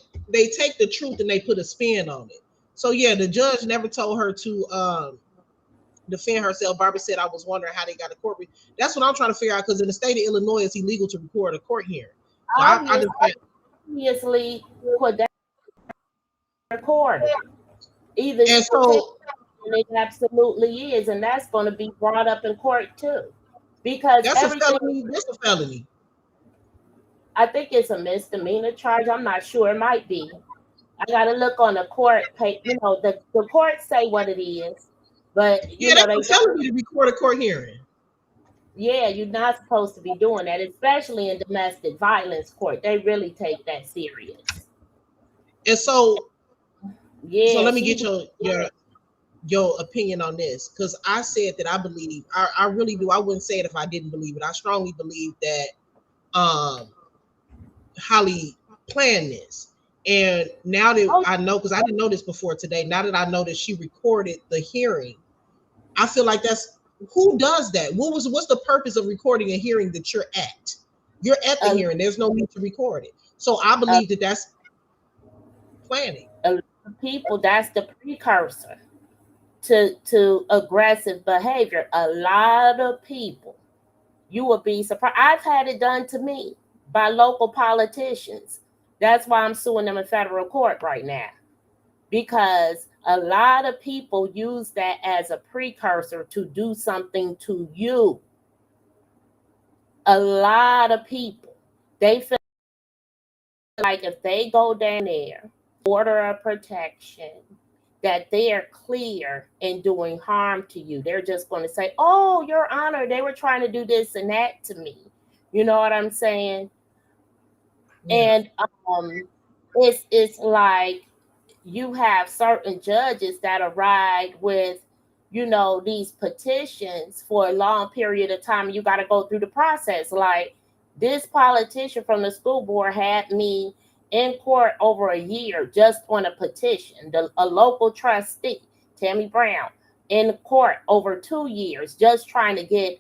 the truth and they put a spin on it. So yeah, the judge never told her to defend herself. Barbara said, I was wondering how they got a court. That's what I'm trying to figure out, because in the state of Illinois, it's illegal to record a court hearing. So Obviously, Quadajah recorded. Either and so it absolutely is, and that's going to be brought up in court too, because that's a felony. That's a felony. I think it's a misdemeanor charge. I'm not sure. It might be. I got to look on the court page. The courts say what it is, but Yeah, that's a felony to record a court hearing. Yeah, you're not supposed to be doing that, especially in domestic violence court. They really take that serious. And so, yeah. So let me get your opinion on this, because I said that I believe. I really do. I wouldn't say it if I didn't believe it. I strongly believe that Holly planned this. And now that I know, because I didn't know this before today, now that I know that she recorded the hearing, I feel like that's who does that. What's the purpose of recording a hearing that you're at? You're at the hearing. There's no need to record it. So I believe that that's planning. People, that's the precursor to aggressive behavior. A lot of people, you will be surprised. I've had it done to me by local politicians. That's why I'm suing them in federal court right now, because a lot of people use that as a precursor to do something to you. A lot of people, they feel like if they go down there, order of protection, that they are clear in doing harm to you. They're just going to say, oh, Your Honor, they were trying to do this and that to me. You know what I'm saying? Yeah. And it's like you have certain judges that arrive with, these petitions for a long period of time. You got to go through the process. Like this politician from the school board had me in court over a year just on a petition. A local trustee, Tammy Brown, in court over 2 years just trying to get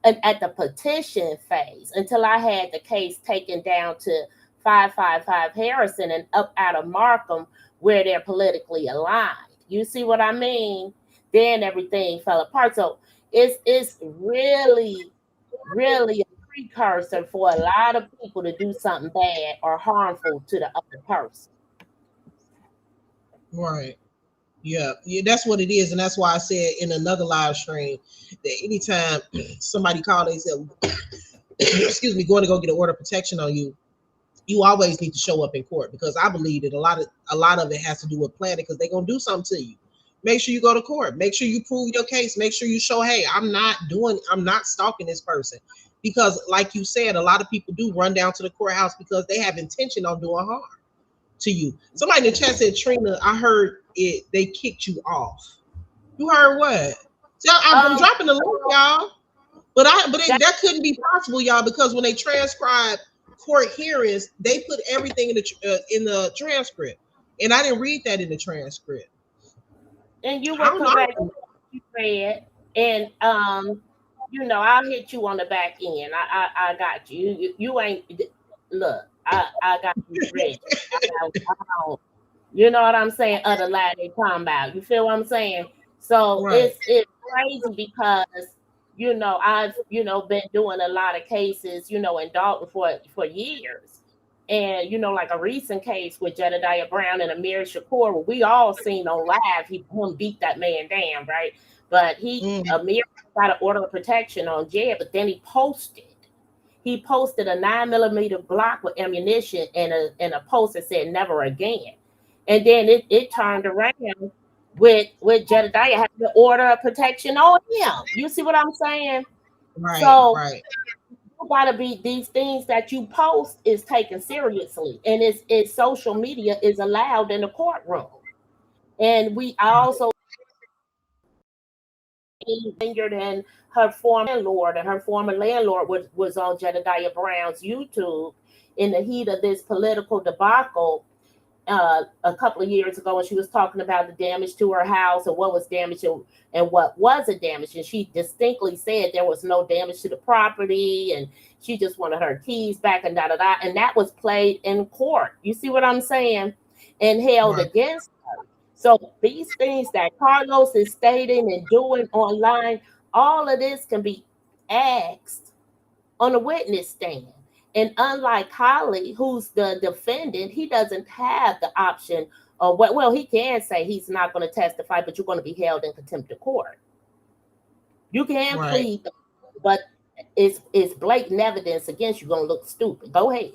at the petition phase until I had the case taken down to 555 Harrison and up out of Markham where they're politically aligned. You see what I mean? Then everything fell apart. So it's really, really a precursor for a lot of people to do something bad or harmful to the other person. Right. Yeah, that's what it is, and that's why I said in another live stream that anytime somebody call themselves, excuse me, going to go get an order of protection on you, you always need to show up in court, because I believe that a lot of it has to do with planning, because they're gonna do something to you. Make sure you go to court. Make sure you prove your case. Make sure you show, hey, I'm not stalking this person, because like you said, a lot of people do run down to the courthouse because they have intention on doing harm to you. Somebody in the chat said, Trina, I heard they kicked you off. You heard what? So I'm dropping the link, y'all. But that couldn't be possible, y'all, because when they transcribe court hearings, they put everything in the transcript, and I didn't read that in the transcript. And you were correct. You read, and I'll hit you on the back end. I got you. You ain't look. I got you ready. You know what I'm saying? Other lie they talking about. You feel what I'm saying? So right. It's crazy because I've been doing a lot of cases in Dalton for years, and like a recent case with Jedediah Brown and Amir Shakur, we all seen on live him beat that man down, right? But Amir got an order of protection on Jed, but then he posted a 9mm Glock with ammunition and a post that said "never again," and then it turned around with Jedediah having the order of protection on him. You see what I'm saying? Right. So right. You gotta be, these things that you post is taken seriously, and it's social media is allowed in the courtroom, and I also injured in her former landlord was on Jedediah Brown's YouTube in the heat of this political debacle a couple of years ago, and she was talking about the damage to her house and what was damaged and what wasn't damaged, and she distinctly said there was no damage to the property and she just wanted her keys back and da-da-da, and that was played in court. You see what I'm saying? And held right. against her. So these things that Carlos is stating and doing online, all of this can be asked on a witness stand. And unlike Holly, who's the defendant, he doesn't have the option of he can say he's not going to testify, but you're going to be held in contempt of court. You can right. plead, but it's blatant evidence against you. Going to look stupid. Go ahead.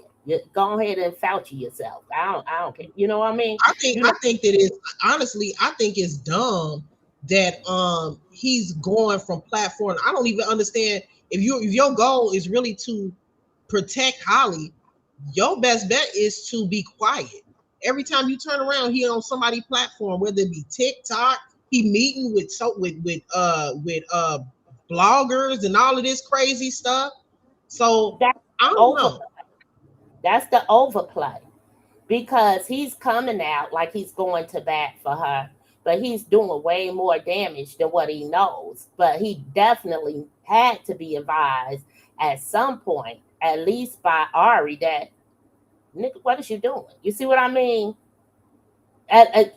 Go ahead and Fauci yourself. I don't care. You know what I mean? I think that honestly, I think it's dumb that he's going from platform. I don't even understand if your goal is really to protect Holly, your best bet is to be quiet. Every time you turn around, he on somebody's platform, whether it be TikTok, he meeting with bloggers and all of this crazy stuff. So I don't know. That's the overplay, because he's coming out like he's going to bat for her, but he's doing way more damage than what he knows. But he definitely had to be advised at some point, at least by Ari, that, nigga, what is you doing? You see what I mean? Right.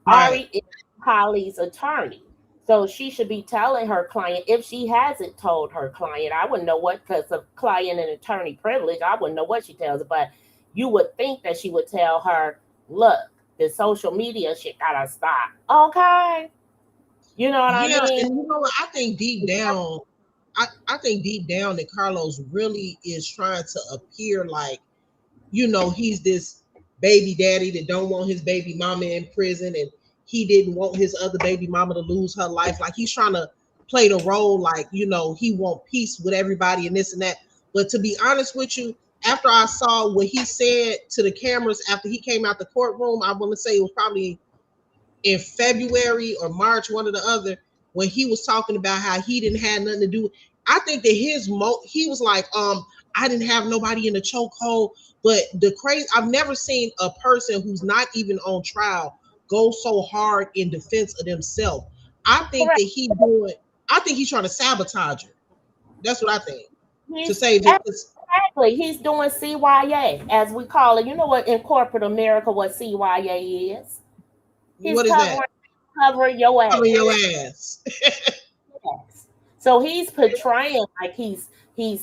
Ari is Holly's attorney, so she should be telling her client. If she hasn't told her client, I wouldn't know what, because of client and attorney privilege, I wouldn't know what she tells her, but you would think that she would tell her, look, the social media shit gotta stop. Okay. You know what I mean? And you know what? I think deep down, that Carlos really is trying to appear like, he's this baby daddy that don't want his baby mama in prison, and he didn't want his other baby mama to lose her life. Like, he's trying to play the role like, he want peace with everybody and this and that. But to be honest with you, after I saw what he said to the cameras after he came out the courtroom, I want to say it was probably in February or March, one or the other, when he was talking about how he didn't have nothing to do. I think that he was like, I didn't have nobody in the chokehold. But the crazy, I've never seen a person who's not even on trial go so hard in defense of themselves. I think Correct. that I think he's trying to sabotage her. That's what I think. To He's say that this, exactly he's doing CYA as we call it. You know what in corporate America what CYA is? He's what is that? covering your Covering ass. your ass. Yes. So he's portraying like he's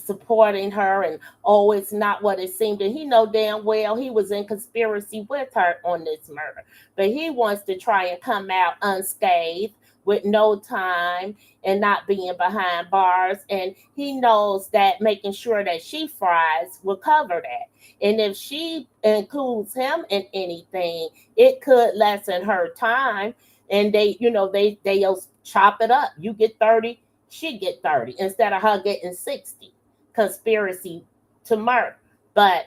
supporting her and oh it's not what it seemed and he know damn well he was in conspiracy with her on this murder. But he wants to try and come out unscathed with no time and not being behind bars and he knows that making sure that she fries will cover that. And if she includes him in anything, it could lessen her time and they'll chop it up. You get 30, she get 30 instead of her getting 60. Conspiracy to murder. But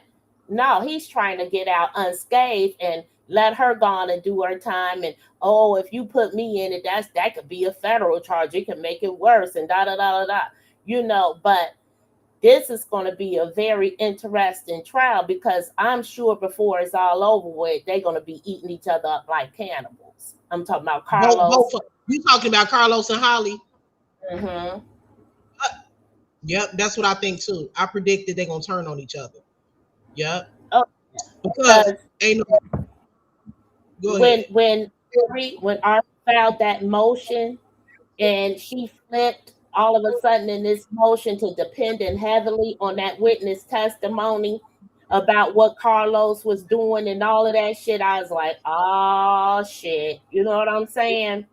no, he's trying to get out unscathed and let her go on and do her time. And oh, if you put me in it, that could be a federal charge. It can make it worse and da da da da da. But this is going to be a very interesting trial because I'm sure before it's all over with, they're going to be eating each other up like cannibals. I'm talking about Carlos. You talking about Carlos and Holly? Mm-hmm. Yep, that's what I think too. I predicted they're gonna turn on each other. Yep, Oh, because ain't no. Go ahead. When Ari filed that motion and she flipped all of a sudden in this motion to depending heavily on that witness testimony about what Carlos was doing and all of that shit, I was like, oh shit. You know what I'm saying?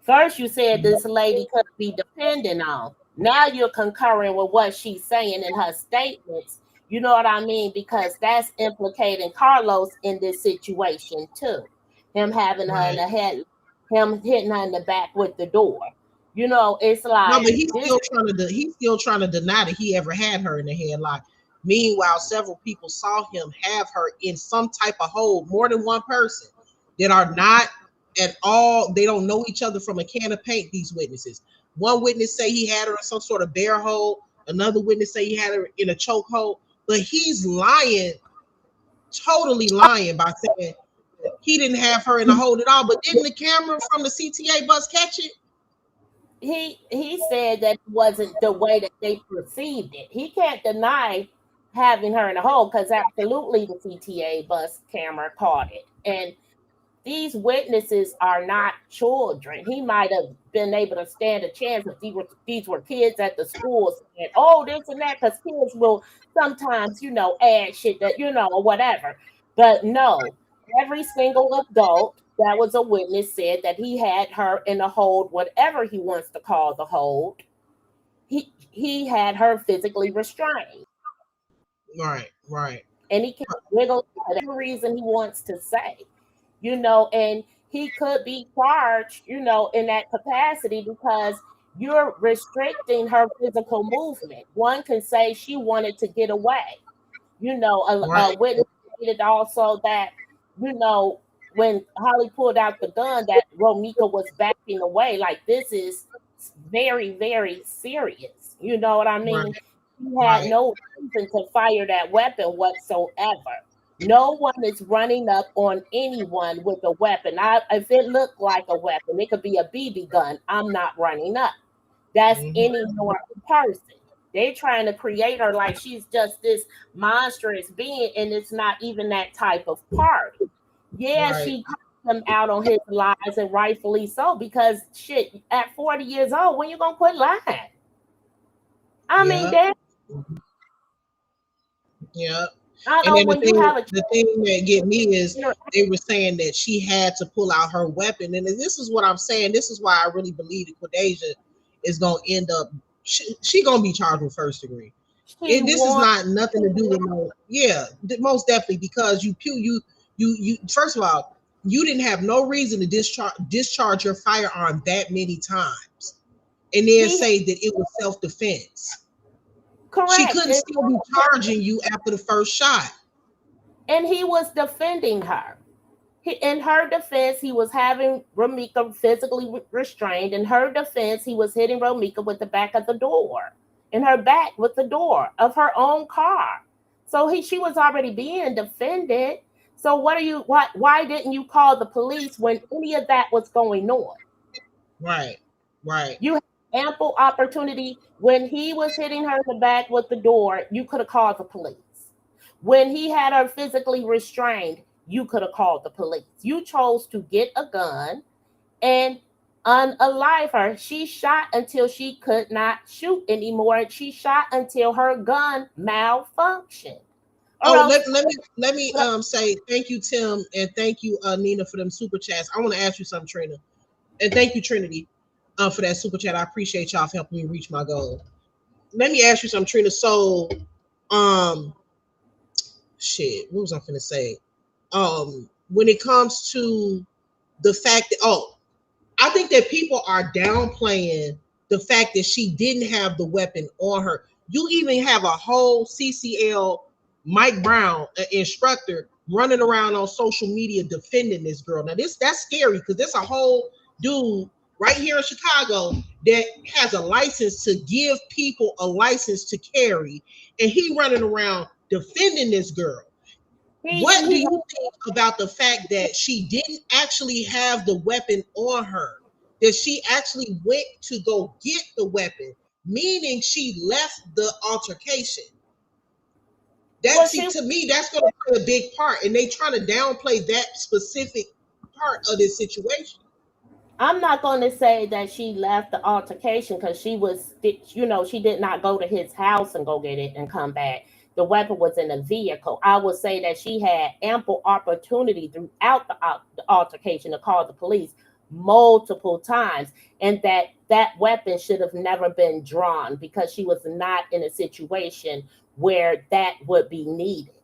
First you said this lady could be dependent on. Now you're concurring with what she's saying in her statements. You know what I mean? Because that's implicating Carlos in this situation too. Him having her in the head, him hitting her in the back with the door. It's like No, but he's still trying to deny that he ever had her in the headlock. Meanwhile, several people saw him have her in some type of hold, more than one person that are not at all. They don't know each other from a can of paint. These witnesses. One witness say he had her in some sort of bear hold. Another witness say he had her in a choke hold. But he's lying, totally lying by saying he didn't have her in a hold at all. But didn't the camera from the CTA bus catch it? He said that it wasn't the way that they perceived it. He can't deny having her in a hole because absolutely the CTA bus camera caught it. And these witnesses are not children. He might have been able to stand a chance if these were kids at the school saying, oh, this and that, because kids will sometimes, add shit that, or whatever. But no, every single adult that was a witness said that he had her in a hold, whatever he wants to call the hold. He had her physically restrained. Right. And he can wiggle for whatever reason he wants to say. And he could be charged, in that capacity because you're restricting her physical movement. One can say she wanted to get away. A witness stated also that, when Holly pulled out the gun, that Romika was backing away. Like, this is very, very serious. You know what I mean? He had no reason to fire that weapon whatsoever. No one is running up on anyone with a weapon. If it looked like a weapon, it could be a BB gun. I'm not running up. That's any normal person. They're trying to create her like she's just this monstrous being, and it's not even that type of party. Yeah, she called him out on his lies, and rightfully so, because shit, at 40 years old, when you gonna quit lying? I mean, that. Yeah. And then the thing that get me is they were saying that she had to pull out her weapon. And this is what I'm saying. This is why I really believe that Quadajah is going to end up, she going to be charged with first degree. This is not nothing to do with most definitely, because you first of all, you didn't have no reason to discharge your firearm that many times and then say that it was self-defense. Correct. She couldn't still be charging you after the first shot. And he was defending her. In her defense, he was having Romika physically restrained. In her defense, he was hitting Romika with the back of the door, in her back with the door of her own car. So she was already being defended. So why didn't you call the police when any of that was going on? Right. You had ample opportunity. When he was hitting her in the back with the door, you could have called the police. When he had her physically restrained, you could have called the police. You chose to get a gun and unalive her. She shot until she could not shoot anymore. She shot until her gun malfunctioned. Let me say thank you, Tim, and thank you, Nina, for them super chats. I want to ask you something, Trina, and thank you, Trinity, for that super chat. I appreciate y'all for helping me reach my goal. Let me ask you something, Trina. So, shit, what was I finna say? When it comes to the fact that I think that people are downplaying the fact that she didn't have the weapon on her. You even have a whole CCL Mike Brown, an instructor, running around on social media defending this girl. Now that's scary because there's a whole dude right here in Chicago that has a license to give people a license to carry, and he running around defending this girl. What do you think about the fact that she didn't actually have the weapon on her? That she actually went to go get the weapon, meaning she left the altercation. To me, that's going to play a big part, and they trying to downplay that specific part of this situation. I'm not going to say that she left the altercation because she did not go to his house and go get it and come back. The weapon was in a vehicle. I would say that she had ample opportunity throughout the altercation to call the police multiple times, and that weapon should have never been drawn because she was not in a situation where that would be needed.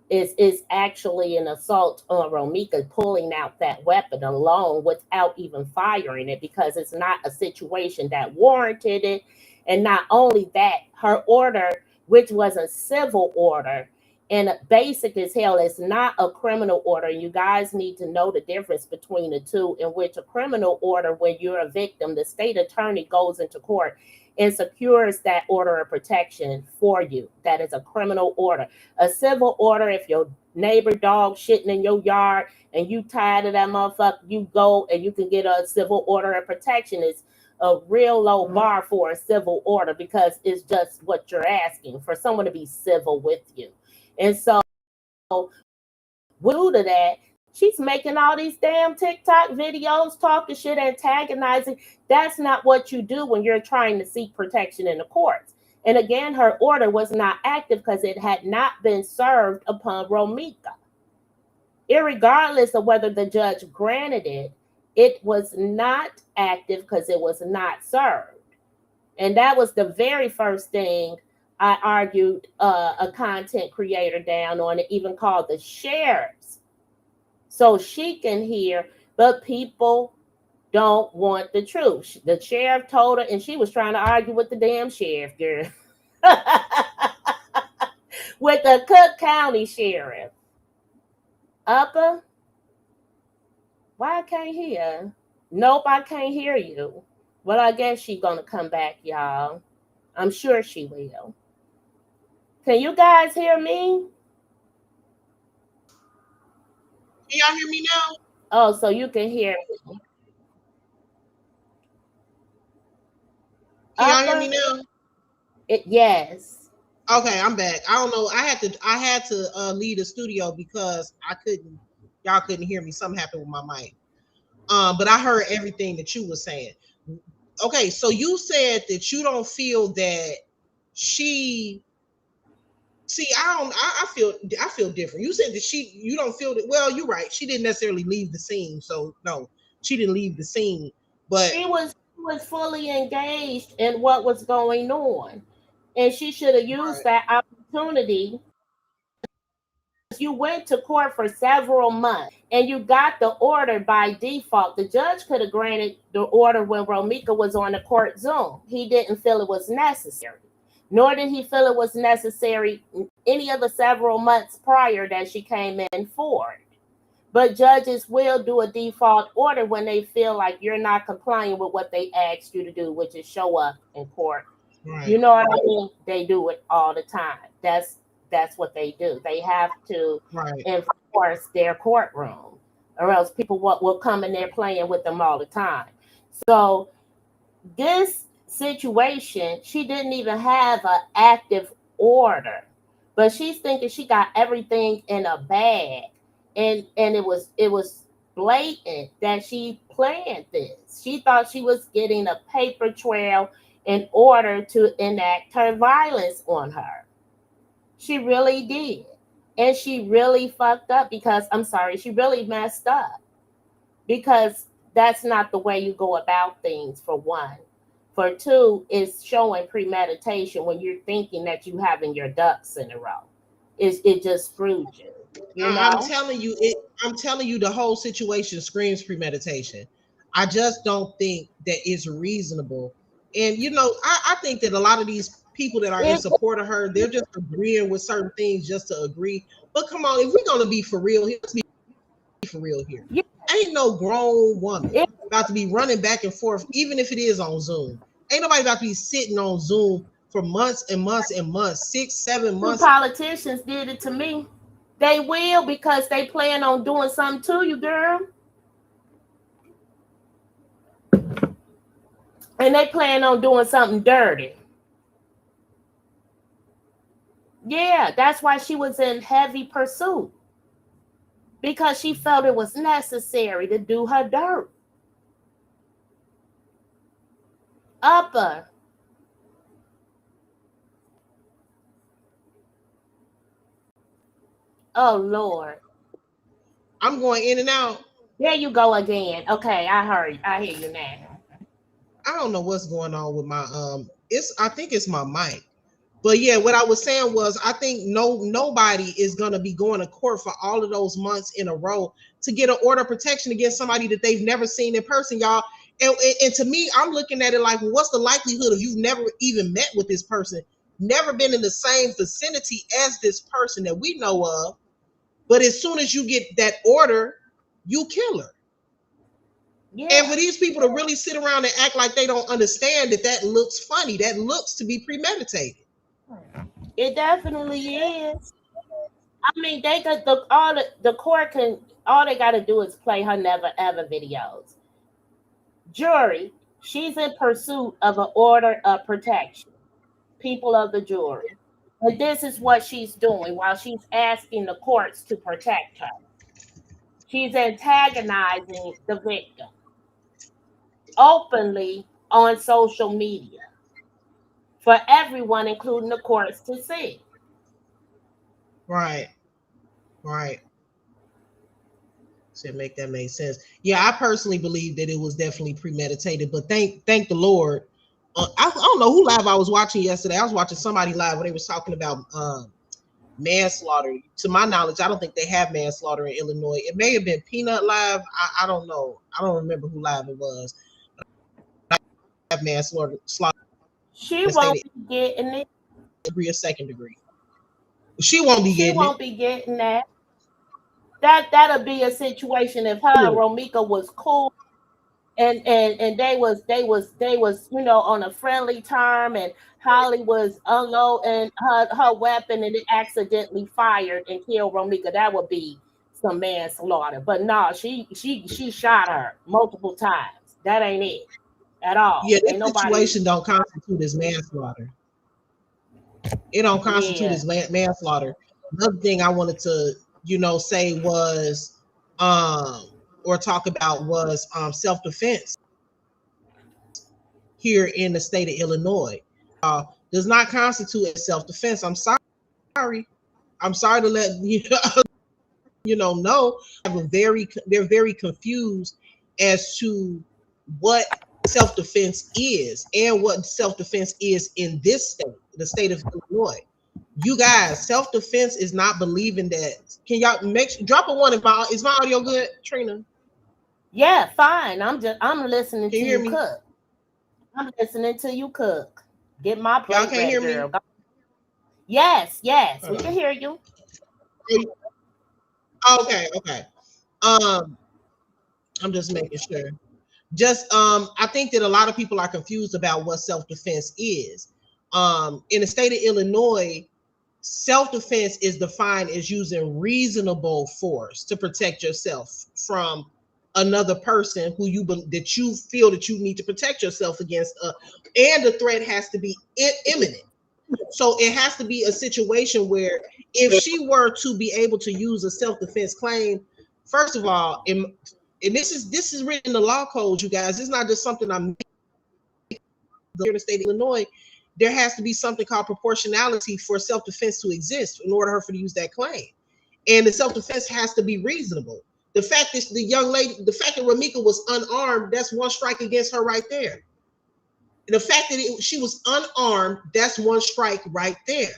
Is actually an assault on Romika pulling out that weapon alone without even firing it because it's not a situation that warranted it. And not only that, her order, which was a civil order and basic as hell, is not a criminal order. You guys need to know the difference between the two, in which a criminal order, when you're a victim, the state attorney goes into court and secures that order of protection for you. That is a criminal order. A civil order, if your neighbor dog shitting in your yard and you tired of that motherfucker, you go and you can get a civil order of protection. It's a real low bar for a civil order because it's just what you're asking, for someone to be civil with you. And so, due to that, she's making all these damn TikTok videos, talking shit, antagonizing. That's not what you do when you're trying to seek protection in the courts. And again, her order was not active because it had not been served upon Romika. Irregardless of whether the judge granted it, it was not active because it was not served. And that was the very first thing I argued a content creator down on. It even called the sheriffs, so she can hear, but people don't want the truth. The sheriff told her, and she was trying to argue with the damn sheriff, girl. With the Cook County sheriff. Upper? Why I can't hear? Nope, I can't hear you. Well, I guess she's going to come back, y'all. I'm sure she will. Can you guys hear me? Can y'all hear me now? Oh, so you can hear me. Can y'all hear me now? Yes. Okay, I'm back. I don't know. I had to leave the studio because y'all couldn't hear me. Something happened with my mic. But I heard everything that you were saying. Okay, so you said that you don't feel that she. See, I feel different. You said that you don't feel that. Well, you're right. She didn't necessarily leave the scene. So no, she didn't leave the scene. But she was fully engaged in what was going on, and she should have used that opportunity. You went to court for several months and you got the order by default. The judge could have granted the order when Romika was on the court Zoom. He didn't feel it was necessary, nor did he feel it was necessary any of the several months prior that she came in for it. But judges will do a default order when they feel like you're not complying with what they asked you to do, which is show up in court. Right. You know what I mean? They do it all the time. That's what they do. They have to enforce their courtroom, or else people will come in there playing with them all the time. So this situation, she didn't even have an active order, but she's thinking she got everything in a bag, and it was blatant that she planned this. She thought she was getting a paper trail in order to enact her violence on her. She really did. And she really fucked up because, she really messed up. Because that's not the way you go about things, for one. For two, it's showing premeditation when you're thinking that you having your ducks in a row. It just screwed you. You know? I'm telling you, the whole situation screams premeditation. I just don't think that it's reasonable. And I think that a lot of these people that are in support of her, they're just agreeing with certain things just to agree. But come on, if we're gonna be for real, let's be for real here. Yeah. Ain't no grown woman about to be running back and forth, even if it is on Zoom. Ain't nobody about to be sitting on Zoom for months and months and months, 6, 7 months. Politicians did it to me. They will, because they plan on doing something to you, girl. And they plan on doing something dirty. Yeah, that's why she was in heavy pursuit. Because she felt it was necessary to do her dirt. Upper. Oh, Lord. I'm going in and out. There you go again. Okay, I hear you now. I don't know what's going on with my I think it's my mic. But yeah, what I was saying was, I think nobody is gonna be going to court for all of those months in a row to get an order of protection against somebody that they've never seen in person, y'all. And to me, I'm looking at it like, well, what's the likelihood of you've never even met with this person, never been in the same vicinity as this person that we know of, but as soon as you get that order, you kill her. Yeah. And for these people to really sit around and act like they don't understand that looks funny, that looks to be premeditated. It definitely is. I mean, they got the court can, all they got to do is play her never ever videos. Jury, she's in pursuit of an order of protection. People of the jury. And this is what she's doing while she's asking the courts to protect her. She's antagonizing the victim openly on social media for everyone, including the courts, to see. Right. So make that make sense. Yeah, I personally believe that it was definitely premeditated, but thank the Lord. I don't know who live I was watching yesterday. I was watching somebody live where they was talking about manslaughter. To my knowledge, I don't think they have manslaughter in Illinois. It may have been Peanut Live. I don't know. I don't remember who live it was. Have manslaughter. She won't be getting it. Degree or second degree. She won't be getting it. She won't be getting that. That'll be a situation if her and Romika was cool. And they was on a friendly term, and Holly was unloading her weapon and it accidentally fired and killed Romika. That would be some manslaughter. But no, she shot her multiple times. That ain't it at all. Yeah, this situation don't constitute as manslaughter. It don't constitute as manslaughter. Another thing I wanted to say was or talk about was self-defense here in the state of Illinois. Does not constitute as self-defense. I'm sorry to let know. They're very confused as to what self-defense is and what self-defense is in this state, the state of Illinois. You guys, self-defense is not believing that. Can y'all drop a one? Is my audio good, Trina? Yeah, fine. I'm listening to you cook. I'm listening to you cook. Get my plate. Y'all can't hear me? Yes, we can hear you. Okay. Um, I'm just making sure. Just I think that a lot of people are confused about what self-defense is. In the state of Illinois, self-defense is defined as using reasonable force to protect yourself from another person who that you feel that you need to protect yourself against, and the threat has to be imminent. So it has to be a situation where if she were to be able to use a self-defense claim, first of all, and this is written in the law code, you guys. It's not just something I'm here in the state of Illinois. There has to be something called proportionality for self-defense to exist in order for her to use that claim. And the self-defense has to be reasonable. The fact that the fact that Ramika was unarmed, that's one strike against her right there. The fact that she was unarmed, that's one strike right there.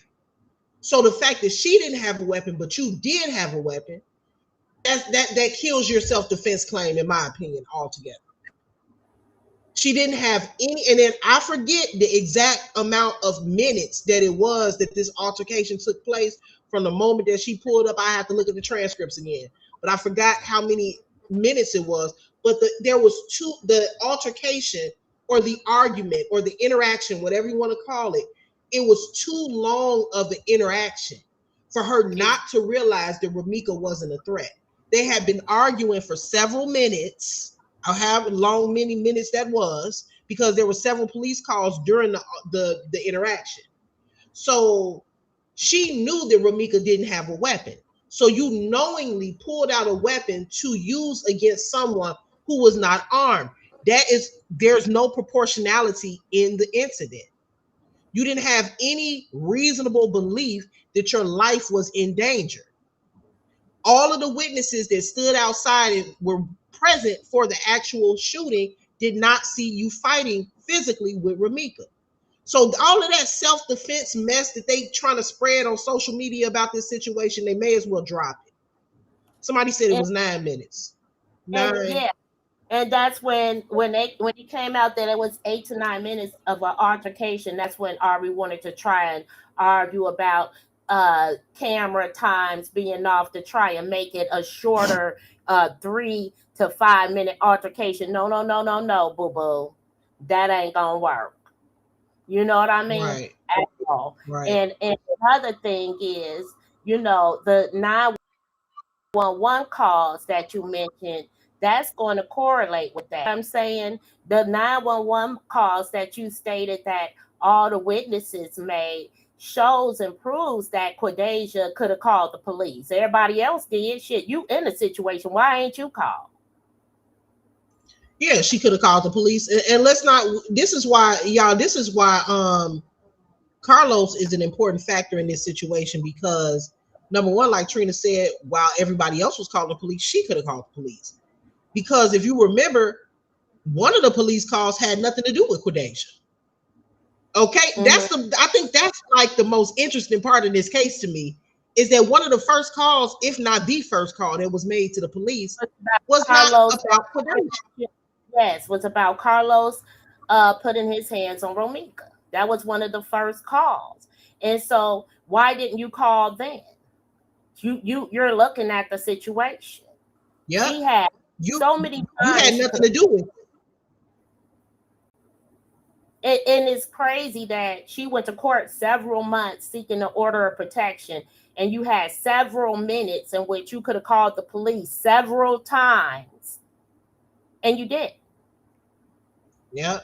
So the fact that she didn't have a weapon, but you did have a weapon, that kills your self-defense claim, in my opinion, altogether. She didn't have any, and then I forget the exact amount of minutes that it was that this altercation took place from the moment that she pulled up. I have to look at the transcripts again, but I forgot how many minutes it was. But there was the altercation or the argument or the interaction, whatever you want to call it, it was too long of an interaction for her not to realize that Ramika wasn't a threat. They had been arguing for several minutes. I'll have long many minutes that was, because there were several police calls during the interaction. So she knew that Ramika didn't have a weapon. So you knowingly pulled out a weapon to use against someone who was not armed. There's no proportionality in the incident. You didn't have any reasonable belief that your life was in danger. All of the witnesses that stood outside and were present for the actual shooting did not see you fighting physically with Ramika. So all of that self-defense mess that they trying to spread on social media about this situation, they may as well drop it. Somebody said it was 9 minutes. 9. Yeah. And that's when it came out that it was 8 to 9 minutes of an altercation. That's when Ari wanted to try and argue about camera times being off to try and make it a shorter 3 to 5 minute altercation. No, boo boo, that ain't gonna work. You know what I mean? Right. At all. Right. And another thing is, the 911 calls that you mentioned, that's going to correlate with that. I'm saying the 911 calls that you stated that all the witnesses made shows and proves that Quadajah could have called the police. Everybody else did. Shit, you in a situation. Why ain't you called? Yeah, she could have called the police. And let's not, this is why Carlos is an important factor in this situation, because number one, like Trina said, while everybody else was calling the police, she could have called the police. Because if you remember, one of the police calls had nothing to do with Quadajah. Okay, I think that's like the most interesting part of this case to me, is that one of the first calls, if not the first call that was made to the police, was Carlos, not about Quadajah. Yes, was about Carlos putting his hands on Ramika. That was one of the first calls. And so why didn't you call then? You're looking at the situation. Yeah. She had so many times. You had nothing to do with it. And it's crazy that she went to court several months seeking an order of protection, and you had several minutes in which you could have called the police several times, and you did. Yeah,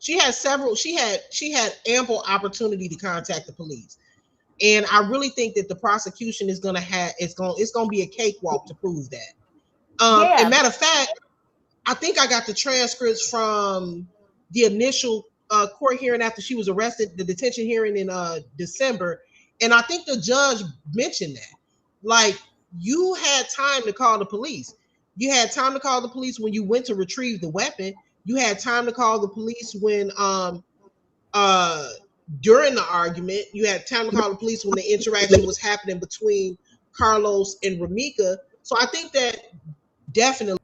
she had ample opportunity to contact the police, and I really think that the prosecution is gonna be a cakewalk to prove that. As a matter of fact, I think I got the transcripts from the initial court hearing after she was arrested, the detention hearing in December, and I think the judge mentioned that, like, you had time to call the police. You had time to call the police when you went to retrieve the weapon. You had time to call the police when during the argument. You had time to call the police when the interaction was happening between Carlos and Ramika. So I think that definitely.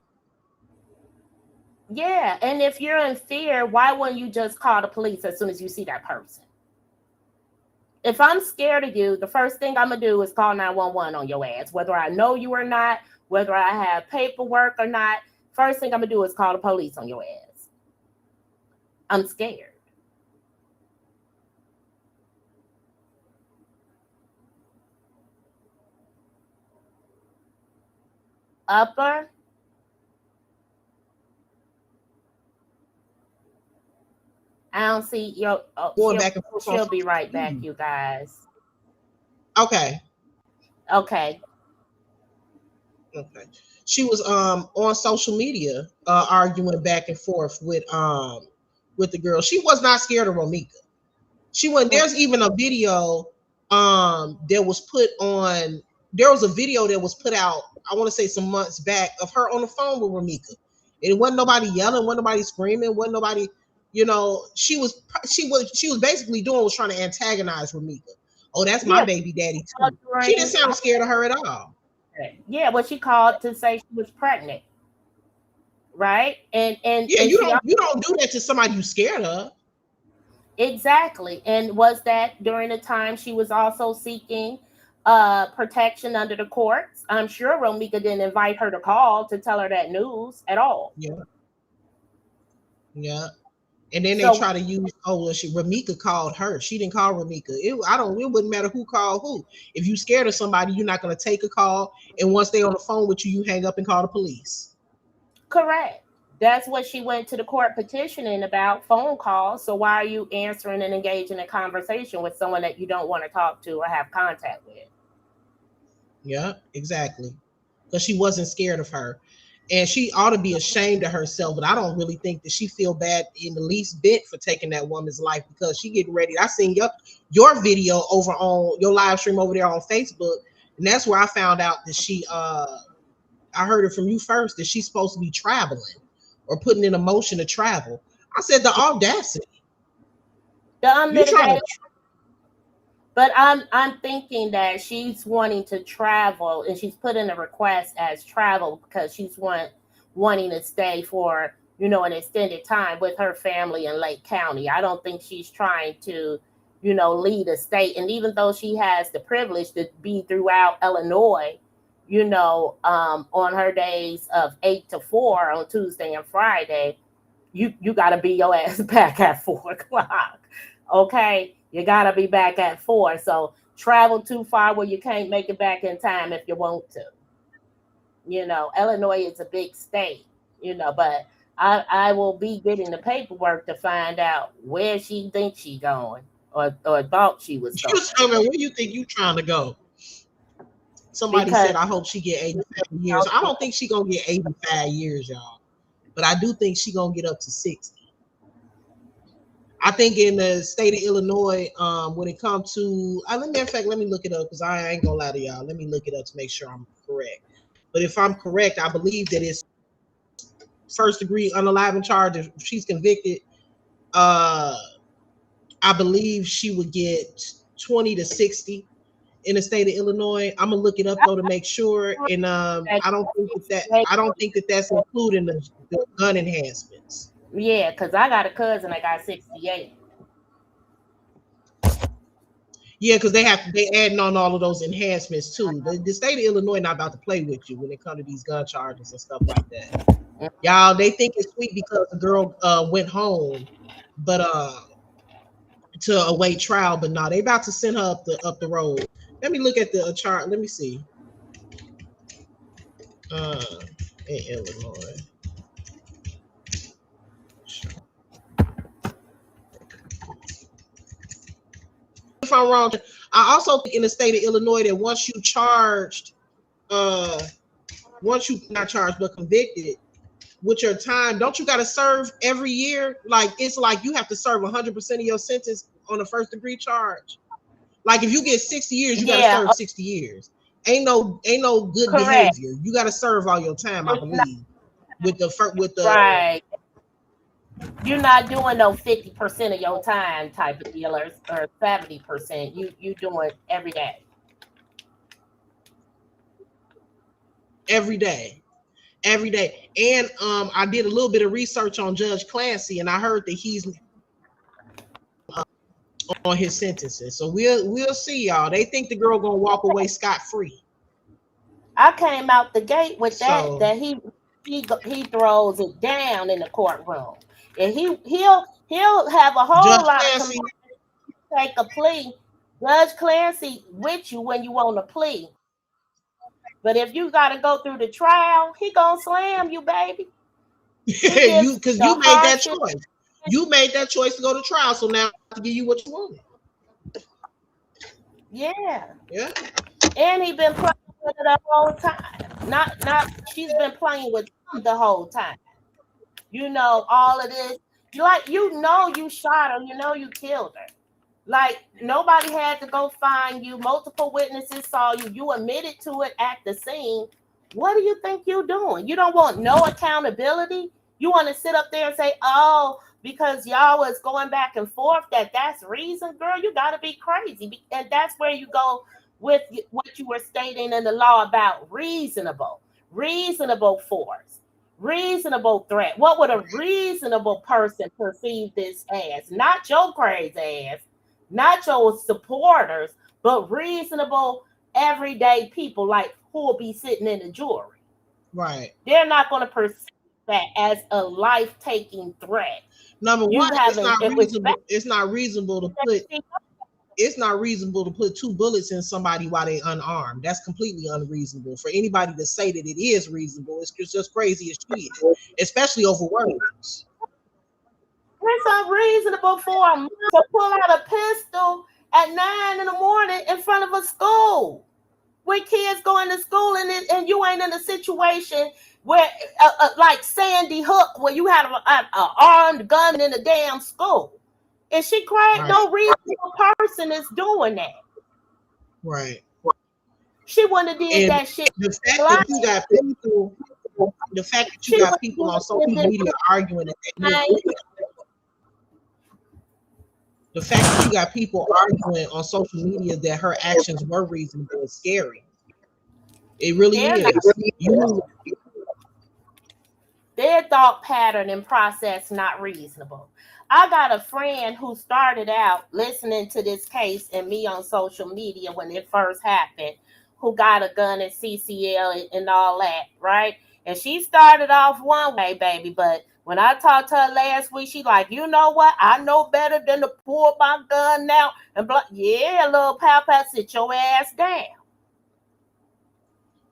Yeah, and if you're in fear, why wouldn't you just call the police as soon as you see that person? If I'm scared of you, the first thing I'm going to do is call 911 on your ass, whether I know you or not, whether I have paperwork or not. First thing I'm gonna do is call the police on your ass. I'm scared. Upper. I don't see your. Oh, Going back and forth. she'll be right back, you guys. Okay. Okay. Okay. She was on social media arguing back and forth with the girl. She was not scared of Romika. She went. There's even a video that was put on. There was a video that was put out, I want to say some months back, of her on the phone with Romika. It wasn't nobody yelling, wasn't nobody screaming, wasn't nobody, she was basically doing was trying to antagonize Romika. Oh, that's my baby daddy too. She didn't sound scared of her at all. Yeah, well, she called to say she was pregnant, right? And yeah, you don't do that to somebody you scared of. Exactly. And was that during the time she was also seeking protection under the courts? I'm sure Romika didn't invite her to call to tell her that news at all. Yeah. Yeah. And then they try to use, Romika called her. She didn't call Romika. It wouldn't matter who called who. If you scared of somebody, you're not going to take a call. And once they're on the phone with you, you hang up and call the police. Correct. That's what she went to the court petitioning about, phone calls. So why are you answering and engaging in a conversation with someone that you don't want to talk to or have contact with? Yeah, exactly. Because she wasn't scared of her. And she ought to be ashamed of herself, but I don't really think that she feel bad in the least bit for taking that woman's life, because she getting ready. I seen your video over on your live stream over there on Facebook, and that's where I found out that she I heard it from you first, that she's supposed to be traveling or putting in a motion to travel. I said the audacity. The unmitigated. But I'm thinking that she's wanting to travel, and she's put in a request as travel because she's wanting to stay for, an extended time with her family in Lake County. I don't think she's trying to, lead a state. And even though she has the privilege to be throughout Illinois, on her days of 8 to 4 on Tuesday and Friday, you got to be your ass back at 4 o'clock. Okay. You got to be back at 4. So travel too far where you can't make it back in time if you want to. Illinois is a big state, but I will be getting the paperwork to find out where she thinks she's going or thought she was going. Where do you think you trying to go? Somebody said, I hope she get 85 years. I don't think she going to get 85 years, y'all. But I do think she going to get up to 60. I think in the state of Illinois, when it comes to, let me look it up, because I ain't gonna lie to y'all. Let me look it up to make sure I'm correct. But if I'm correct, I believe that it's first degree unaliving charge. If she's convicted, I believe she would get 20 to 60 in the state of Illinois. I'm gonna look it up though to make sure. And I don't think that that's including the gun enhancements. Yeah, because I got a cousin that got 68. Yeah, because they adding on all of those enhancements too. The state of Illinois not about to play with you when it comes to these gun charges and stuff like that. Y'all, they think it's sweet because the girl went home, but to await trial, but no, they about to send her up the road. Let me look at the chart. Let me see. In Illinois. If I'm wrong, I also think in the state of Illinois that once you not charged but convicted with your time, don't you got to serve every year? Like it's like you have to serve 100% of your sentence on a first degree charge. Like if you get 60 years, you got to serve 60 years. Ain't no good behavior. You got to serve all your time, I believe. With the right. You're not doing no 50% of your time type of deal or 70%. You doing every day. Every day. And I did a little bit of research on Judge Clancy, and I heard that he's on his sentences. So we'll see, y'all. They think the girl gonna walk away scot-free. I came out the gate with So that he throws it down in the courtroom, and he'll have a Judge whole lot of Clancy, conviction, take a plea. Judge Clancy with you when you want a plea, but if you got to go through the trial, he gonna slam you, baby. He gives because the you made that harshest. choice. You made that choice to go to trial. So now to give you what you wanted. Yeah, Yeah. and he been playing with her the whole time. Not she's been playing with him the whole time. You know all of this. You shot her. You know you killed her. Like nobody had to go find you. Multiple witnesses saw you. You admitted to it at the scene. What do you think you're doing? You don't want no accountability. You want to sit up there and say, "Oh, because y'all was going back and forth, that's reason, girl." You got to be crazy, and that's where you go with what you were stating in the law about reasonable force, reasonable threat. What would a reasonable person perceive this as? Not your crazy ass, not your supporters, but reasonable everyday people like who will be sitting in the jury. Right. They're not going to perceive that as a life-taking threat. Number one, You it's haven't not reasonable. It's not reasonable to put. It's not reasonable to put 2 bullets in somebody while they unarmed. That's completely unreasonable. For anybody to say that it is reasonable, it's just crazy as she is, especially over words. It's unreasonable for a mom to pull out a pistol at 9 in the morning in front of a school with kids going to school, and you ain't in a situation where like Sandy Hook, where you had an armed gun in a damn school. And she cried, Right. no reasonable person is doing that. Right. She wouldn't have did And that shit. the fact that you got people, the fact that you She got wouldn't people on have social did media arguing that they that. the fact that you got people arguing on social media that her actions were reasonable is scary. It really They're not. is. You Their thought pattern and process not reasonable. I got a friend who started out listening to this case and me on social media when it first happened, who got a gun at CCL and all that, right? And she started off one way, baby, but when I talked to her last week, she like, you know what? I know better than to pull my gun now. And yeah, little papa, sit your ass down.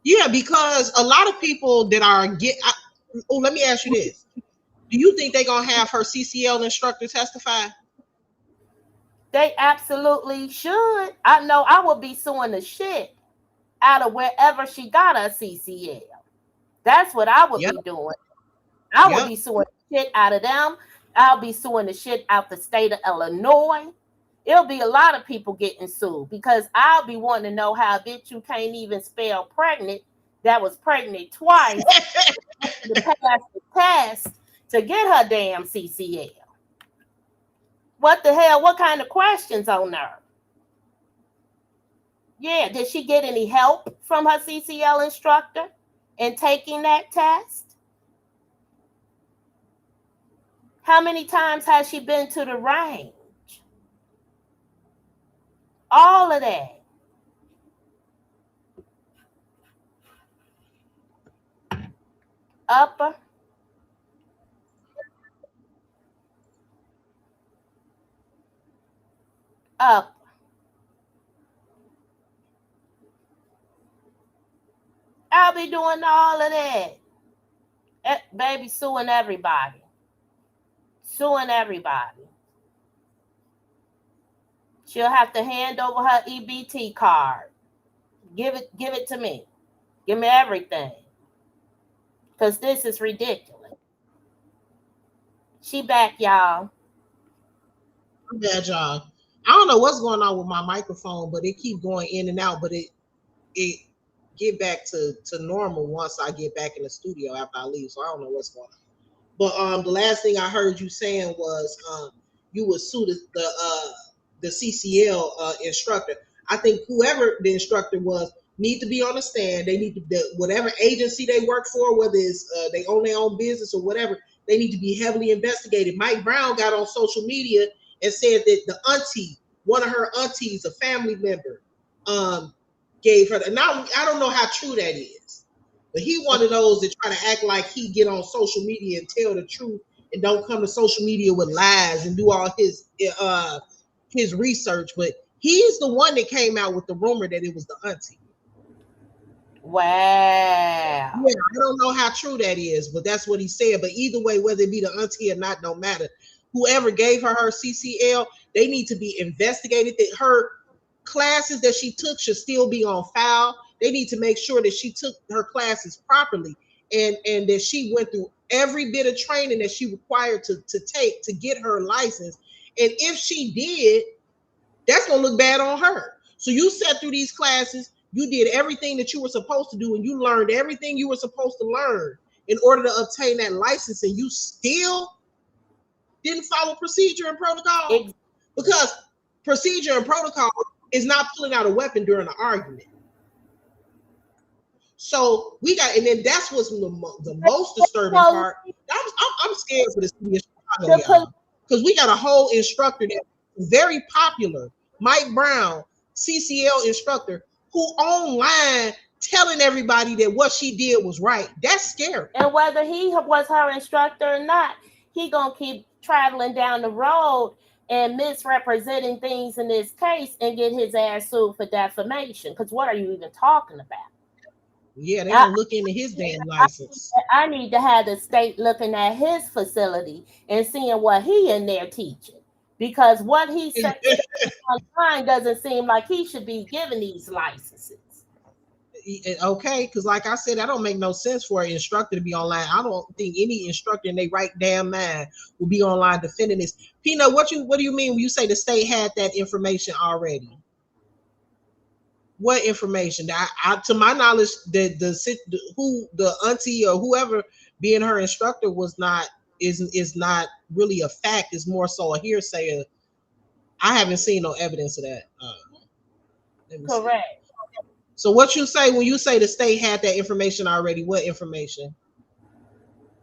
Yeah, because a lot of people that are let me ask you this. Do you think they're gonna have her CCL instructor testify? They absolutely should. I know I would be suing the shit out of wherever she got her CCL. That's what I would Yep. be doing. I would Yep. be suing the shit out of them. I'll be suing the shit out the state of Illinois. It'll be a lot of people getting sued because I'll be wanting to know how a bitch you can't even spell pregnant, that was pregnant twice, to pass the test to get her damn CCL. What the hell? What kind of questions on her? Yeah, did she get any help from her CCL instructor in taking that test? How many times has she been to the range? All of that. Upper. Up. I'll be doing all of that. Baby, suing everybody. Suing everybody. She'll have to hand over her EBT card. Give it to me. Give me everything. Because this is ridiculous. She back, y'all. I'm bad, y'all. I don't know what's going on with my microphone, but it keep going in and out. But it get back to normal once I get back in the studio after I leave. So I don't know what's going on. But the last thing I heard you saying was you would sue the CCL instructor. I think whoever the instructor was need to be on the stand. They need to whatever agency they work for, whether it's they own their own business or whatever. They need to be heavily investigated. Mike Brown got on social media and said that the auntie, one of her aunties, a family member, gave her. Now I don't know how true that is. But he one of those that try to act like he get on social media and tell the truth and don't come to social media with lies and do all his research. But he's the one that came out with the rumor that it was the auntie. Wow. Yeah, I don't know how true that is, but that's what he said. But either way, whether it be the auntie or not, don't matter. Whoever gave her CCL, they need to be investigated. That her classes that she took should still be on file. They need to make sure that she took her classes properly and that she went through every bit of training that she required to take to get her license. And if she did, that's gonna look bad on her. So you sat through these classes, you did everything that you were supposed to do, and you learned everything you were supposed to learn in order to obtain that license, and you still didn't follow procedure and protocol. Because procedure and protocol is not pulling out a weapon during an argument. So we got, and then that's what's the most disturbing part. I'm scared for the city of Chicago, y'all, because we got a whole instructor that's very popular, Mike Brown, CCL instructor, who online telling everybody that what she did was right. That's scary. And whether he was her instructor or not, he gonna keep traveling down the road and misrepresenting things in this case and get his ass sued for defamation. Because what are you even talking about? Yeah, they don't look into his damn license. I need to have the state looking at his facility and seeing what he in there teaching. Because what he said online doesn't seem like he should be giving these licenses. Okay, because like I said, that don't make no sense for an instructor to be online. I don't think any instructor in their right damn mind will be online defending this. Peanut, what do you mean when you say the state had that information already? What information? To my knowledge, the auntie or whoever being her instructor is not really a fact. It's more so a hearsay. I haven't seen no evidence of that. Correct. So what you say when you say the state had that information already? What information?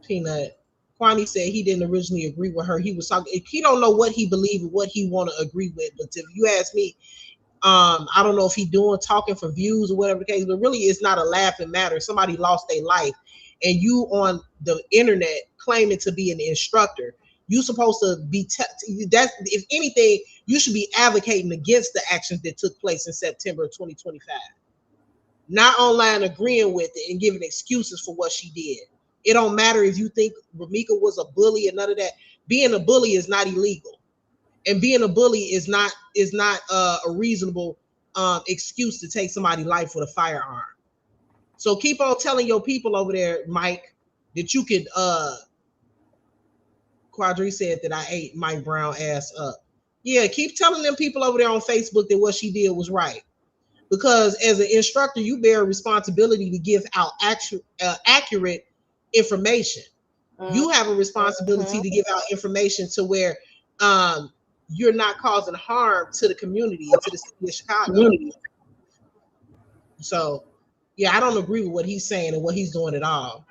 Peanut. Kwani said he didn't originally agree with her. He was talking. He don't know what he believed, what he want to agree with. But if you ask me, I don't know if he talking for views or whatever the case. But really, it's not a laughing matter. Somebody lost their life, and you on the internet claiming to be an instructor. You supposed to be that's if anything, you should be advocating against the actions that took place in September of 2025. Not online agreeing with it and giving excuses for what she did. It don't matter if you think Ramika was a bully or none of that. Being a bully is not illegal, and being a bully is not a reasonable excuse to take somebody's life with a firearm. So keep on telling your people over there, Mike, that you could. Quadri said that I ate Mike Brown ass up. Yeah, keep telling them people over there on Facebook that what she did was right. Because as an instructor, you bear a responsibility to give out accurate information. You have a responsibility to give out information to where you're not causing harm to the community and to the city of Chicago. So, yeah, I don't agree with what he's saying and what he's doing at all.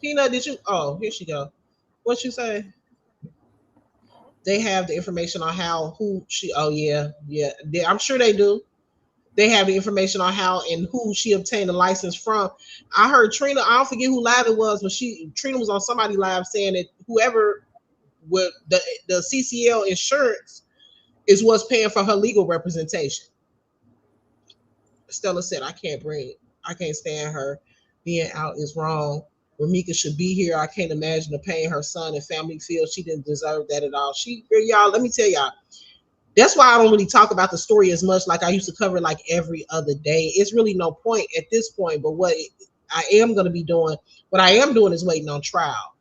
Peanut, did you? Oh, here she go. What you say? They have the information on oh yeah, I'm sure they do. They have the information on how and who she obtained a license from. I heard Trina, I don't forget who live it was, but Trina was on somebody live saying that whoever with the CCL insurance is what's paying for her legal representation. Stella said, I can't stand her. Being out is wrong. Ramika should be here. I can't imagine the pain her son and family feel. She didn't deserve that at all. Y'all, let me tell y'all, that's why I don't really talk about the story as much like I used to cover like every other day. It's really no point at this point, but what I am going to be doing, what I am doing is waiting on trial.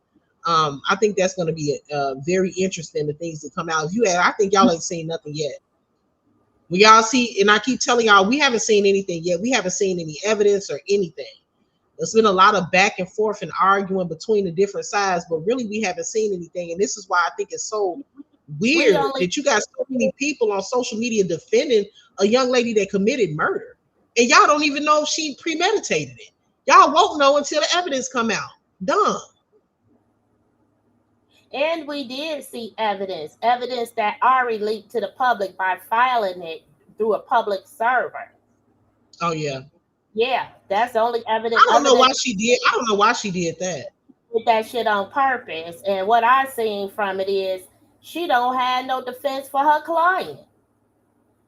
I think that's going to be very interesting, the things that come out. I think y'all ain't seen nothing yet. When y'all see, and I keep telling y'all, we haven't seen anything yet. We haven't seen any evidence or anything. There's been a lot of back and forth and arguing between the different sides, but really we haven't seen anything. And this is why I think it's so weird that you got so many people on social media defending a young lady that committed murder. And y'all don't even know if she premeditated it. Y'all won't know until the evidence come out. Dumb. And we did see evidence that already leaked to the public by filing it through a public server. Oh, yeah. Yeah, that's the only evidence I don't other know than why she did. I don't know why she did that. did that shit on purpose. And what I seen from it is she don't have no defense for her client.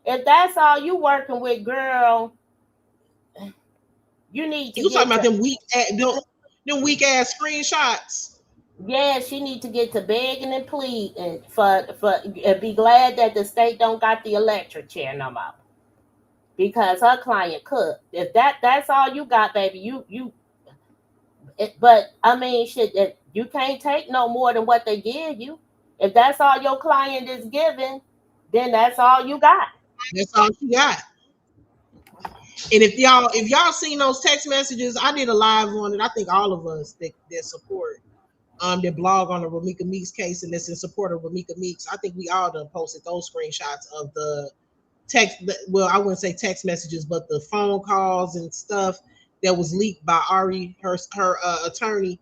If that's all you working with, girl, you need to You talking get about to them weak ass screenshots? yeah, she need to get to begging and pleading for and be glad that the state don't got the electric chair no more because her client could. If that's all you got, baby, but I mean, shit, that you can't take no more than what they give you. If that's all your client is giving, then that's all you got. That's all she got. And if y'all seen those text messages, I did a live on it. I think all of us that support that blog on the Ramika Meeks case and that's in support of Ramika Meeks. I think we all done posted those screenshots of the text. Well, I wouldn't say text messages, but the phone calls and stuff that was leaked by Ari, her attorney.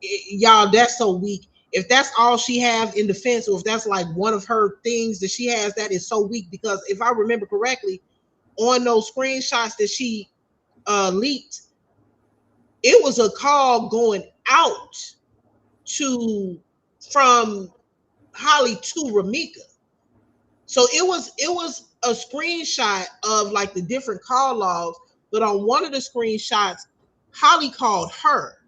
Y'all, that's so weak. If that's all she has in defense, or if that's like one of her things that she has, that is so weak. Because if I remember correctly, on those screenshots that she leaked, it was a call going out to from Holly to Ramika. So it was a screenshot of like the different call logs, but on one of the screenshots, Holly called her.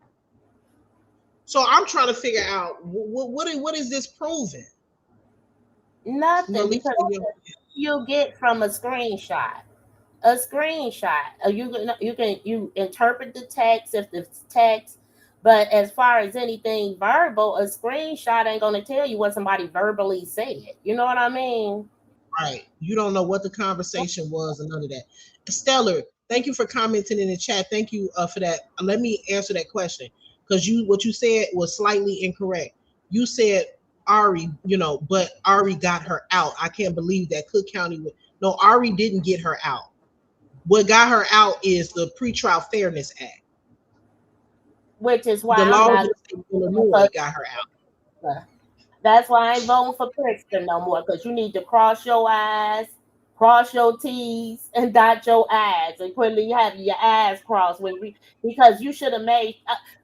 So I'm trying to figure out what is this proving? Nothing Malika, because you get from a screenshot. A screenshot. You interpret the text if it's text, but as far as anything verbal, a screenshot ain't gonna tell you what somebody verbally said. You know what I mean? right. You don't know what the conversation was and none of that. Stellar, thank you for commenting in the chat. Thank you for that. Let me answer that question because what you said was slightly incorrect. You said Ari, but Ari got her out. I can't believe that Cook County would. No, Ari didn't get her out. What got her out is the Pretrial Fairness Act. Which is why The I'm laws not of the state of Illinois got her out. That's why I ain't voting for Princeton no more because you need to cross your eyes, cross your T's, and dot your I's, and clearly have your eyes crossed because you should have made.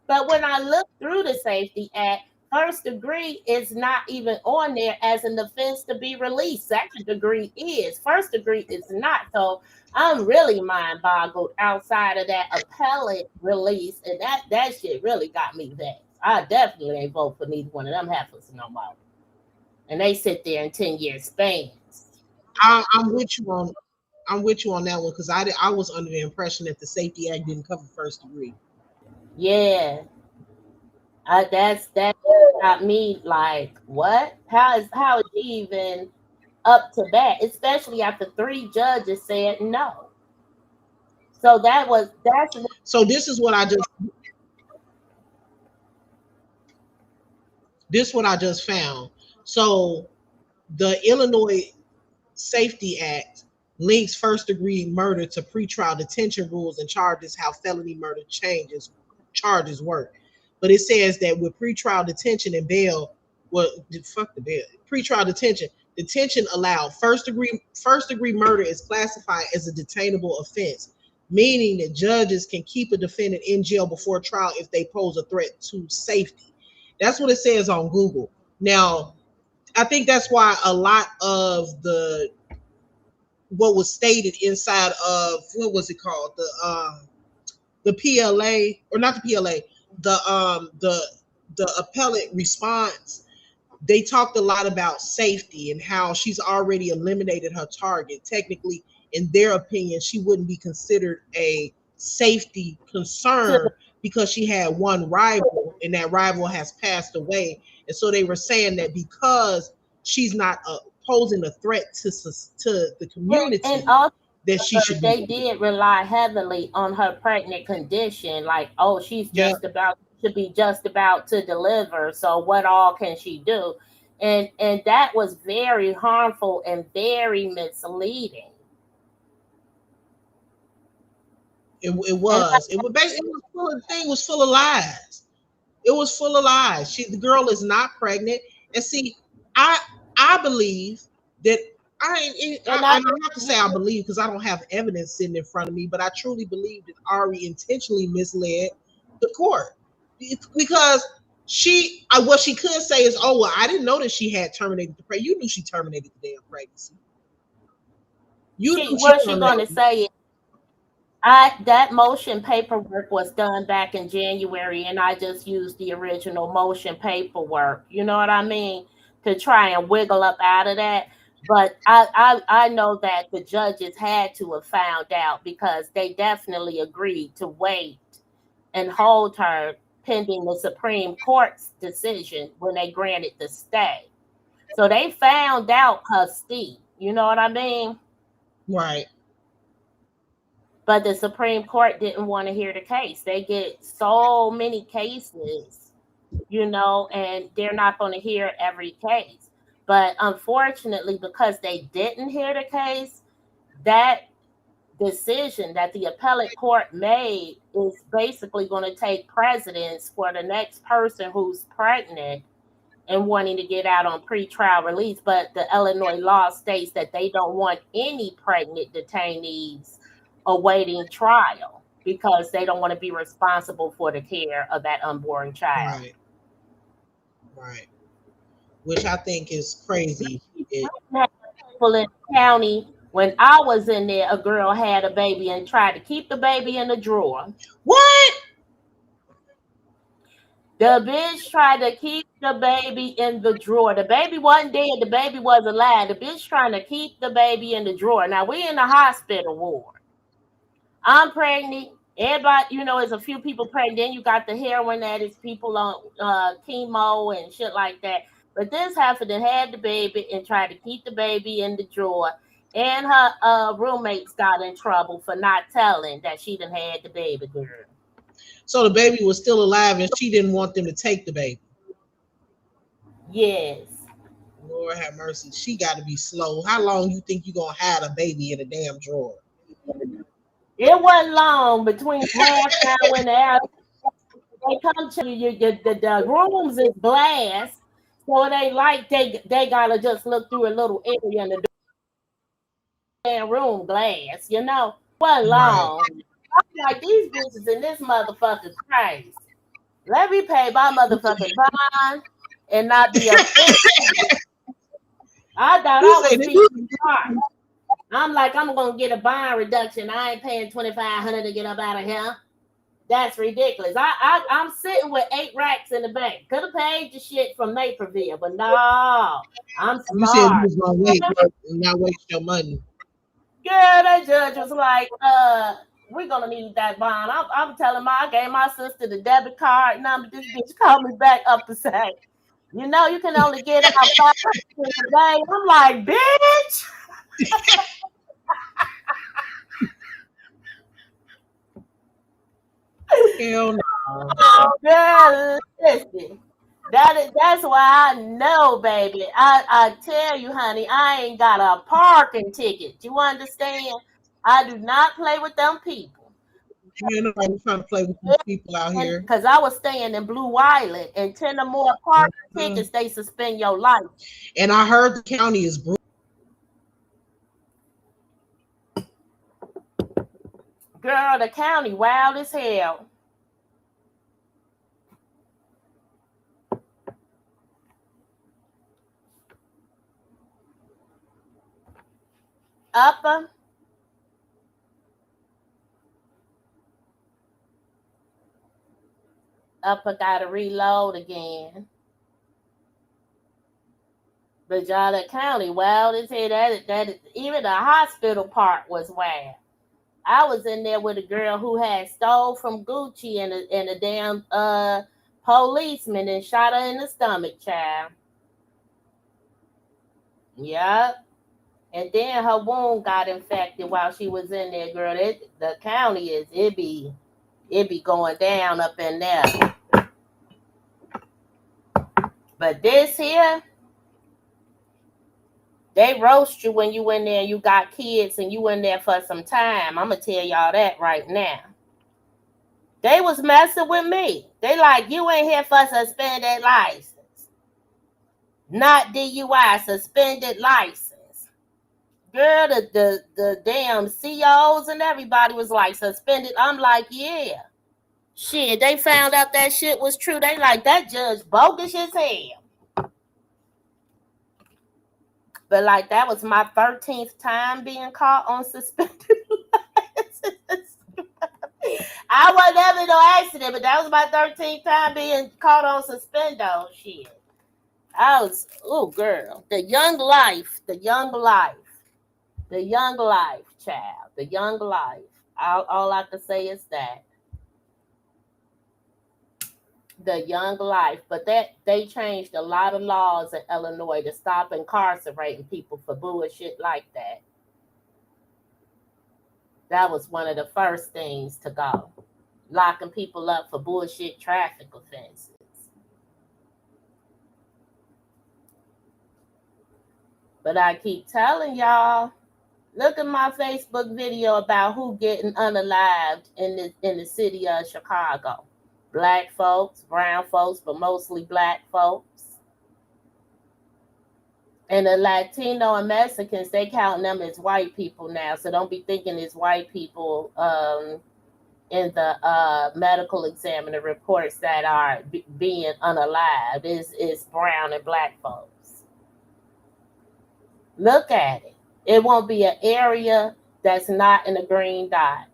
But when I look through the Safety Act, first degree is not even on there as an offense to be released. Second degree is. First degree is not. So I'm really mind boggled outside of that appellate release, and that shit really got me vexed. I definitely ain't vote for neither one of them heifers no more. And they sit there in 10-year spans. I'm with you on. I'm with you on that one because I was under the impression that the Safety Act didn't cover first degree. Yeah, that got me like, what? How is he even up to bat? Especially after three judges said no. So that's So this what I just found. So the Illinois Safety Act links first degree murder to pretrial detention rules and charges how felony murder charges work. But it says that with pretrial detention and bail, well, fuck the bail, pretrial detention allowed. First degree murder is classified as a detainable offense, meaning that judges can keep a defendant in jail before trial if they pose a threat to safety. That's what it says on Google. Now, I think that's why a lot of what was stated inside of what was it called, the PLA, or not the PLA, the appellate response. They talked a lot about safety and how she's already eliminated her target. Technically, in their opinion, she wouldn't be considered a safety concern because she had one rival and that rival has passed away. And so they were saying that because she's not posing a threat to the community, and also that she should they be. did rely heavily on her pregnant condition. Like, oh, she's Yeah, just about to deliver. So what all can she do? And that was very harmful and very misleading. it And was. It was basically, it was full of, the thing was full of lies. It was full of lies. The girl is not pregnant. And see, I I believe that I And I'm not to say I believe because I don't have evidence sitting in front of me, but I truly believe that Ari intentionally misled the court because what she could say is, oh well, I didn't know that she had terminated the pregnancy. You knew she terminated the damn pregnancy. You knew she what she gonna terminated. say is, that motion paperwork was done back in January, and I just used the original motion paperwork. You know what I mean? To try and wiggle up out of that. But I know that the judges had to have found out because they definitely agreed to wait and hold her pending the Supreme Court's decision when they granted the stay. So they found out her steep. You know what I mean? Right. But the Supreme Court didn't want to hear the case. They get so many cases, and they're not going to hear every case. But unfortunately, because they didn't hear the case, that decision that the appellate court made is basically going to take precedence for the next person who's pregnant and wanting to get out on pretrial release. But the Illinois law states that they don't want any pregnant detainees awaiting trial because they don't want to be responsible for the care of that unborn child. Right. Which I think is crazy. People in the county, when I was in there, a girl had a baby and tried to keep the baby in the drawer. What? The bitch tried to keep the baby in the drawer. The baby wasn't dead. The baby was alive. The bitch trying to keep the baby in the drawer. Now, we in the hospital ward. I'm pregnant. Everybody, there's a few people pregnant. Then you got the heroin addicts, people on chemo and shit like that. But this happened and had the baby and tried to keep the baby in the drawer. And her roommates got in trouble for not telling that she done had the baby girl. So the baby was still alive and she didn't want them to take the baby. Yes. Lord have mercy. She got to be slow. How long you think you going to hide a baby in a damn drawer? It wasn't long between half hour and an hour. They come to you, the rooms is glass, so it ain't like they gotta just look through a little area in the damn room glass, Wasn't long. Right. I'm like, these bitches in this motherfucking crazy. Let me pay my motherfucking bond and not be offended. I thought I was cheap. I'm like, I'm gonna get a bond reduction. I ain't paying $2,500 to get up out of here. That's ridiculous. I'm sitting with 8 racks in the bank. Could have paid the shit from Naperville, but no, I'm smart. You said you was gonna wait and not waste your money. Girl, that judge was like, we're gonna need that bond. I'm telling I gave my sister the debit card number. This bitch called me back up to say, you can only get out $5 a day. I'm like, bitch. Hell no. Oh, girl, listen. That's why I know, baby. I tell you, honey, I ain't got a parking ticket. You understand? I do not play with them people. Ain't nobody trying to play with these people out here. Because I was staying in Blue Island, and 10 or more parking tickets, they suspend your life. And I heard the county is brutal. Girl, the county wild as hell. Upper gotta reload again. But y'all, the county wild as hell. That even the hospital part was wild. I was in there with a girl who had stole from Gucci and a damn policeman and shot her in the stomach, child. Yep. And then her wound got infected while she was in there, girl. The county it be going down up in there. But this here, they roast you when you in there. You got kids and you in there for some time. I'm gonna tell y'all that right now. They was messing with me. They like, you ain't here for suspended license. Not DUI, suspended license. Girl, the damn CEOs and everybody was like suspended. I'm like, yeah. Shit, they found out that shit was true. They like, that judge bogus as hell. But like, that was my 13th time being caught on suspended license. I wasn't having no accident, but that was my 13th time being caught on suspendo shit. I was, oh girl, the young life, child, the young life. All I can say is that. The young life, but that they changed a lot of laws in Illinois to stop incarcerating people for bullshit like that. That was one of the first things to go. Locking people up for bullshit traffic offenses. But I keep telling y'all, look at my Facebook video about who getting unalived in the city of Chicago. Black folks, brown folks, but mostly black folks. And the Latino and Mexicans, they count them as white people now. So don't be thinking it's white people in the medical examiner reports that are being unalived. It's brown and black folks. Look at it. It won't be an area that's not in a green dot.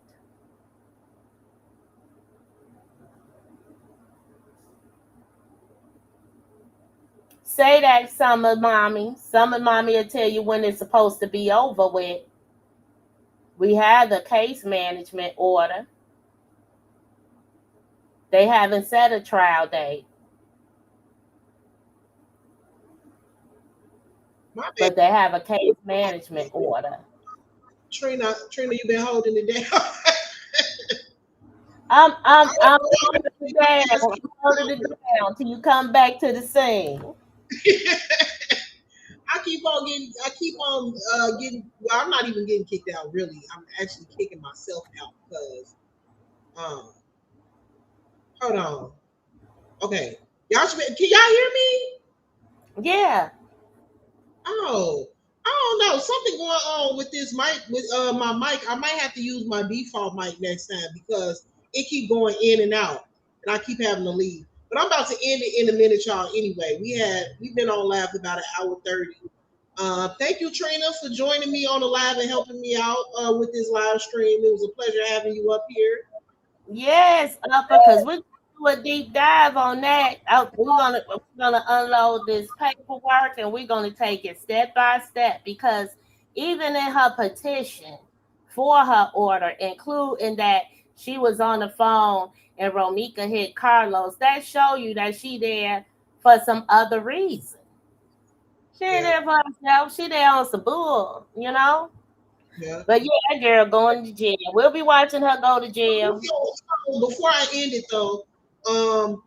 Say that, Summer Mommy. Summer Mommy will tell you when it's supposed to be over with. We have the case management order. They haven't set a trial date. But they have a case management order. Trina, you been holding it down. I'm holding it down till you come back to the scene. I keep on getting. Well, I'm not even getting kicked out. Really, I'm actually kicking myself out because. Hold on. Okay, can y'all hear me? Yeah. Oh, I don't know. Something going on with this mic, with my mic. I might have to use my default mic next time because it keep going in and out, and I keep having to leave. But I'm about to end it in a minute, y'all. Anyway, we've been on live for about an hour 30. Thank you, Trina, for joining me on the live and helping me out with this live stream. It was a pleasure having you up here. Yes, because we're gonna do a deep dive on that. We're gonna unload this paperwork and we're gonna take it step by step because even in her petition for her order, including that she was on the phone and Romika hit Carlos, that show you that she there for some other reason. She ain't there for herself. She there on some bull, you know? Yeah. But yeah, that girl going to jail. We'll be watching her go to jail. Before I end it though,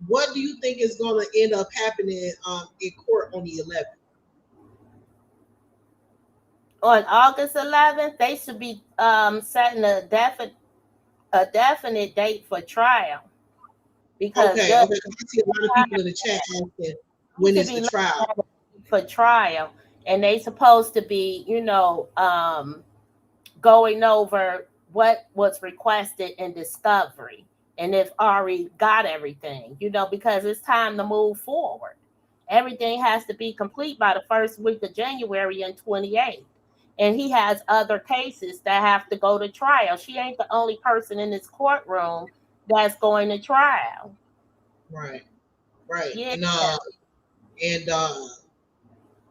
what do you think is going to end up happening in court on the 11th? On August 11th, they should be setting a definite date for trial. Because okay. I see a lot of people in the chat asking when is the trial for trial, and they supposed to be, going over what was requested in discovery and if Ari got everything, because it's time to move forward. Everything has to be complete by the first week of January in 28. And he has other cases that have to go to trial. She ain't the only person in this courtroom that's going to trial. Right. Right. Yeah. And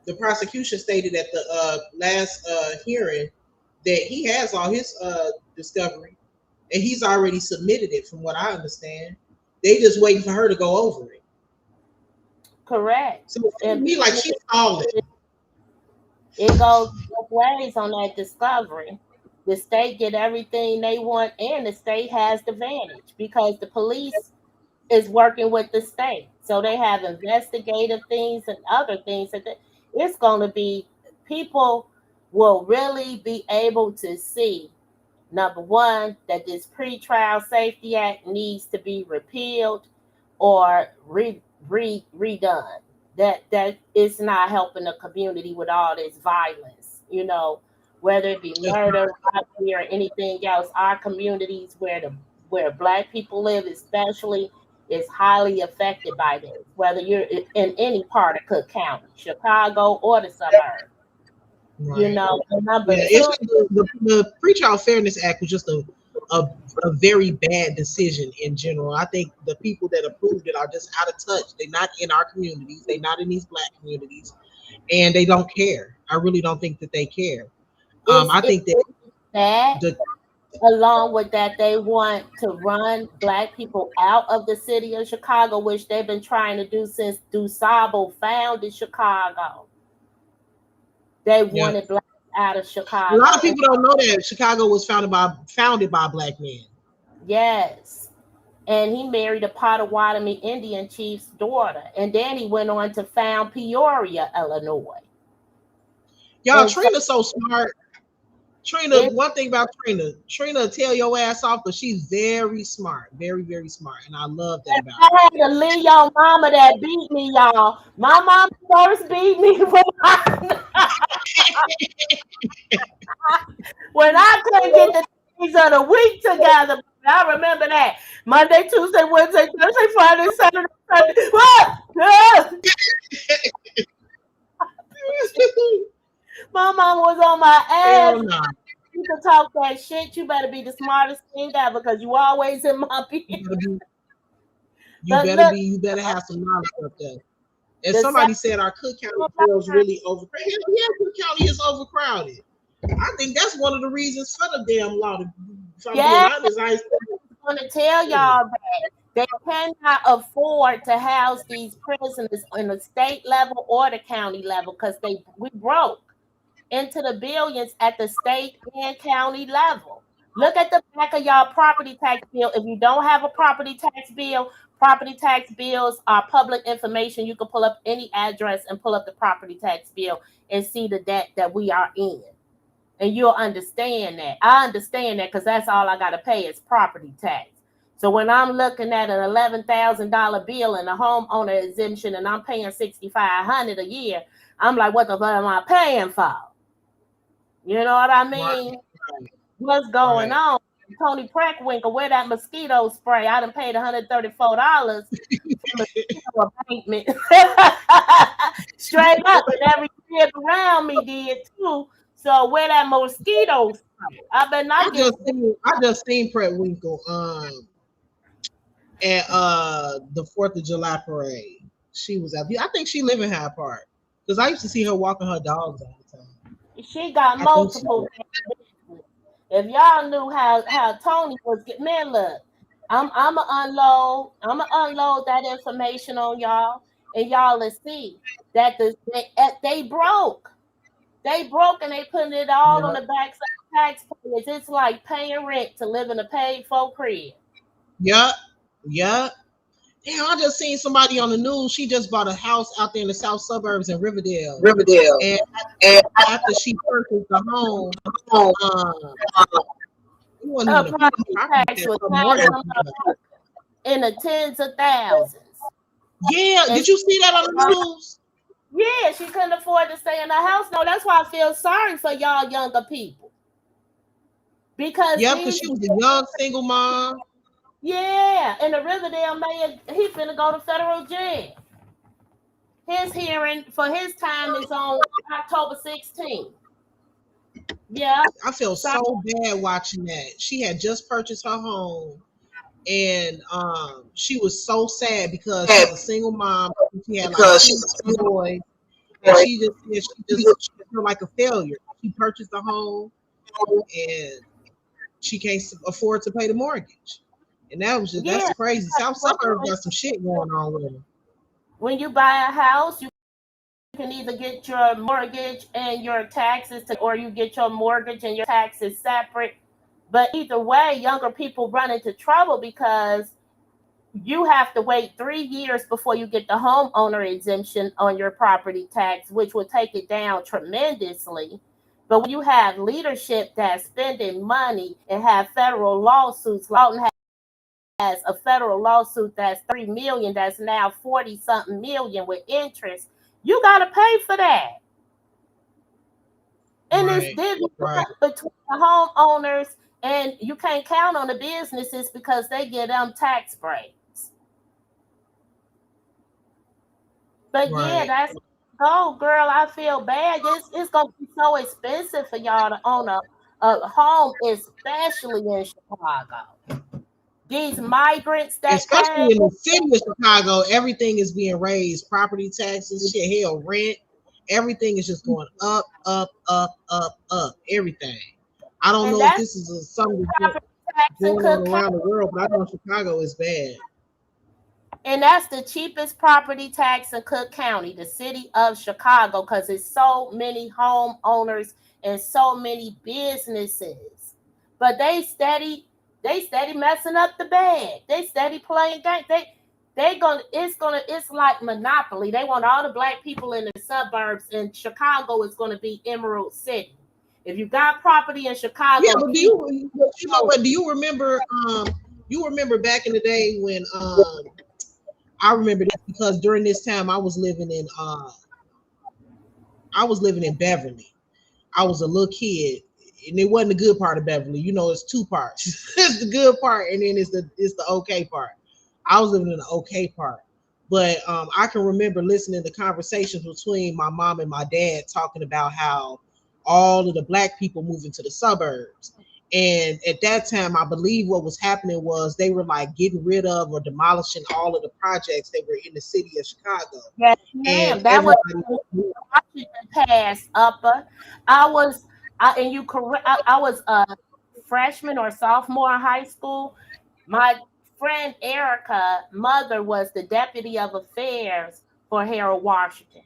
the prosecution stated at the last hearing that he has all his discovery and he's already submitted it from what I understand. They just waiting for her to go over it. Correct. So to me, like she's solid. It goes both ways on that discovery. The state get everything they want and the state has the advantage because the police is working with the state. So they have investigative things and other things that it's going to be, people will really be able to see, number one, that this Pretrial Safety Act needs to be repealed or redone. That is not helping the community with all this violence, whether it be murder, robbery, or anything else. Our communities where Black people live, especially, is highly affected by this. Whether you're in any part of Cook County, Chicago, or the suburbs. Right. And number Yeah, two, the Pretrial Fairness Act was just a a very bad decision in general. I think the people that approved it are just out of touch. They're not in our communities. They're not in these Black communities, and they don't care. I really don't think that they care. is I think that that the along with that, they want to run Black people out of the city of Chicago, which they've been trying to do since DuSable founded Chicago. They yeah, wanted Blacks out of a lot of Chicago. people don't know that Chicago was founded by Black men. Yes. And he married a Potawatomi Indian chief's daughter. And then he went on to found Peoria, Illinois. Y'all, And so Trina's so smart. Trina, it, one thing about Trina tell your ass off, but she's very smart, very, very smart, and I love that about I her. had a Leo mama that beat me, y'all. My mama first beat me when I couldn't get the days of the week together. I remember that. Monday, Tuesday, Wednesday, Thursday, Friday, Saturday, Sunday. What? My mama was on my ass. Hell no. You can talk that shit. You better be the smartest thing ever because you always in my You business. better be, But look, you better have some knowledge up there. And the somebody said our Cook County jail is second really overcrowded. Yeah, Cook County is overcrowded. I think that's one of the reasons for the damn law. If I'm being yeah, honest, I'm going to tell y'all that they cannot afford to house these prisoners in the state level or the county level because we broke into the billions at the state and county level. Look at the back of y'all property tax bill. If you don't have a property tax bills are public information. You can pull up any address and pull up the property tax bill and see the debt that we are in. And you'll understand that. I understand that because that's all I got to pay is property tax. So when I'm looking at an $11,000 bill and a homeowner exemption and I'm paying $6,500 a year, I'm like, what the fuck am I paying for? You know what I mean? Right. What's going Right. on? Tony Preckwinkle, wear that mosquito spray. I done paid $134 for mosquito abatement. Straight up, and every kid around me did too. So wear that mosquito spray. I bet not get I just seen Brett Winkle at the 4th of July parade. She was out. I think she live in Hyde Park because I used to see her walking her dogs all the time. she got I think she multiple. If y'all knew how Tony was getting, man, look, I'ma unload that information on y'all, and y'all will see that they broke. They broke and they putting it all on yeah. the backs of taxpayers. It's like paying rent to live in a paid for crib. Yeah, yeah. Damn, I just seen somebody on the news. She just bought a house out there in the south suburbs in Riverdale. And And after she purchased the home, um, it wasn't her even a property property tax tax, was her now mortgage. in the tens of thousands. Yeah, And did you see that on the news? yeah, she couldn't afford to stay in the house. No, that's why I feel sorry for y'all younger people. Because Yeah, because she was a young single mom. yeah, and the Riverdale mayor, he finna go to federal jail. His hearing for his time is on October 16th. Yeah. I felt So, so bad watching that. She had just purchased her home, and she was so sad because she's a single mom. She had like two boys, and she felt like a failure. She purchased a home, and she can't afford to pay the mortgage, and yeah, that's crazy. South suburbs got some shit going on with them. when you buy a house, you can either get your mortgage and your taxes, or you get your mortgage and your taxes separate. But either way, younger people run into trouble because you have to wait 3 years before you get the homeowner exemption on your property tax, which will take it down tremendously. But when you have leadership that's spending money and have federal lawsuits, Lawton has a federal lawsuit that's $3 million, that's now 40 something million with interest. You got to pay for that. And it's Right. divvied up between the homeowners, and you can't count on the businesses because they get them tax breaks. But yeah, Right. that's go, girl. I feel bad. It's gonna be so expensive for y'all to own a home, especially in Chicago. These migrants that Especially came, in the city of Chicago, everything is being raised. Property taxes, shit, hell, rent, everything is just going up, up, up, up, up. Everything. I don't and know if that's this is something property tax in going on Cook County. around the world, but I know Chicago is bad. And that's the cheapest property tax in Cook County, the city of Chicago, because it's so many homeowners and so many businesses. But they steady messing up the bag. They steady playing games. It's like Monopoly. They want all the black people in the suburbs, and Chicago is gonna be Emerald City. If you got property in Yeah, Chicago, but keep you know what? Do you remember you remember back in the day when I remember this because during this time I was living in Beverly. I was a little kid, and it wasn't the good part of Beverly. You know, it's two parts. It's the good part, and then it's the okay part. I was living in the okay part, but I can remember listening to conversations between my mom and my dad talking about how all of the black people moving to the suburbs. And at that time, I believe what was happening was they were like getting rid of or demolishing all of the projects that were in the city of Chicago. yes, And ma'am. That was everybody, Washington Pass upper. And you correct. I was a freshman or sophomore in high school. My friend Erica, mother was the deputy of affairs for Harold Washington.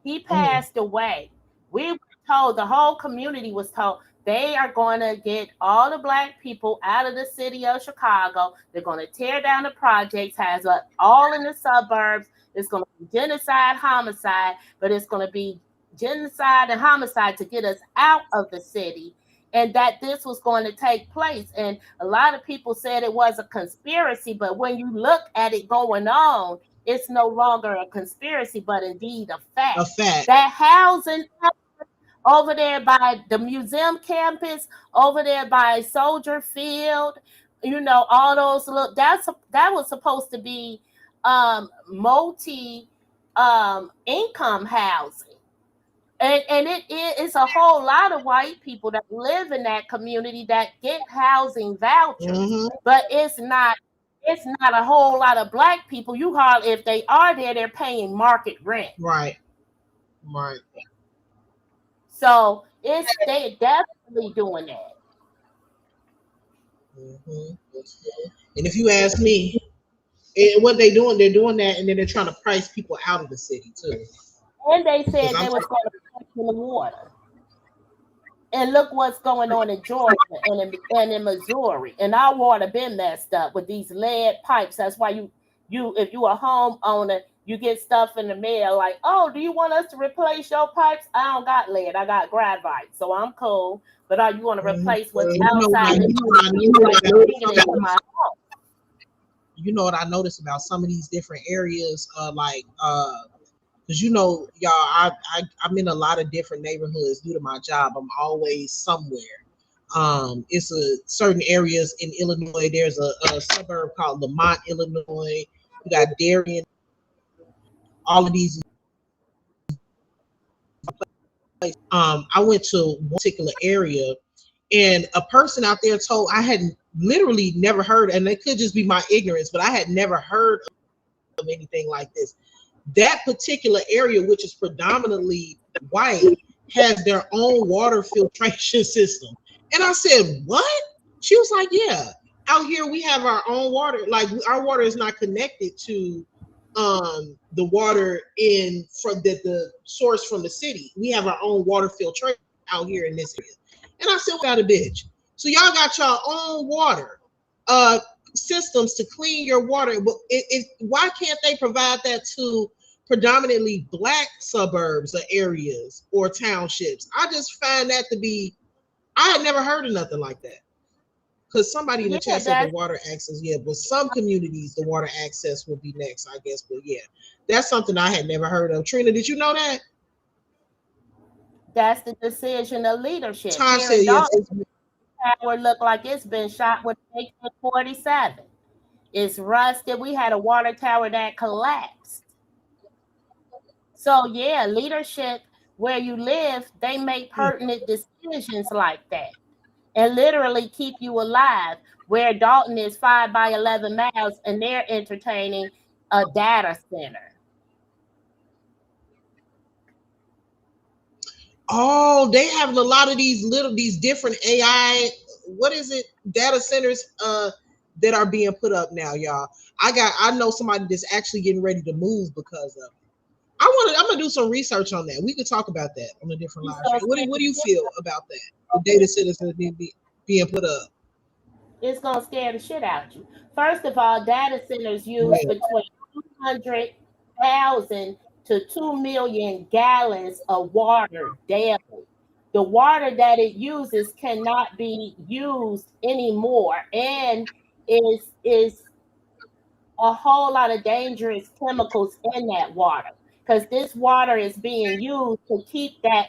He Mhm. passed away. We were told, the whole community was told, they are going to get all the black people out of the city of Chicago. They're going to tear down the projects, has all in the suburbs. It's going to be genocide, homicide, but it's going to be genocide and homicide to get us out of the city, and that this was going to take place. And a lot of people said it was a conspiracy, but when you look at it going on, it's no longer a conspiracy, but indeed a A fact. fact. That housing over there by the museum campus, over there by Soldier Field, all those that was supposed to be multi income housing. And it's a whole lot of white people that live in that community that get housing vouchers, Hmm. but it's not a whole lot of black people. You hardly, if they are there, they're paying market rent. Right. Right. So they're definitely doing that. Hmm. And if you ask me, what they doing, they're doing that, and then they're trying to price people out of the city too. And they Because said they was going to put in the water. And look what's going on in Georgia and in Missouri. And our water been messed up with these lead pipes. That's why you if you a homeowner, you get stuff in the mail like, oh, do you want us to replace your pipes? I don't got lead. I got graphite, so I'm cool. But are you going to replace what's outside the bringing it to my home? You know what I noticed about some of these different areas, because y'all, I'm in a lot of different neighborhoods due to my job. I'm always somewhere. It's a certain areas in Illinois. There's a suburb called Lamont, Illinois. We got Darien. All of these places. I went to one particular area, and a person out there told I had literally never heard, and it could just be my ignorance, but I had never heard of anything like this. That particular area, which is predominantly white, has their own water filtration system. And I said, what? She was like, yeah, out here we have our own water. Like our water is not connected to the water in from the source from the city. We have our own water filtration out here in this area. And I said, got a bitch. So y'all got your own water systems to clean your water. But why can't they provide that to predominantly black suburbs or areas or townships? I just find that to be, I had never heard of nothing like that. Because somebody in the Yeah, chat said the that's water access, yeah, but some communities the water access will be next, I guess. But yeah, that's something I had never heard of. Trina, did you know that? That's the decision of leadership. Here in Tasha, yes, Dalton, Tower look like it's been shot with AK-47. It's rusted. We had a water tower that collapsed. So yeah, leadership where you live, they make pertinent decisions like that and literally keep you alive. Where Dalton is 5 by 11 miles and they're entertaining a data center. oh, they have a lot of these different AI, what is it, data centers that are being put up now, y'all. I know somebody that's actually getting ready to move because of. I'm gonna do some research on that. We could talk about that on a different live stream. What do you feel about that? The data centers that being put up. It's gonna scare the shit out you. First of all, data centers use Yeah. between 200,000 to 2 million gallons of water daily. The water that it uses cannot be used anymore, and is a whole lot of dangerous chemicals in that water because this water is being used to keep that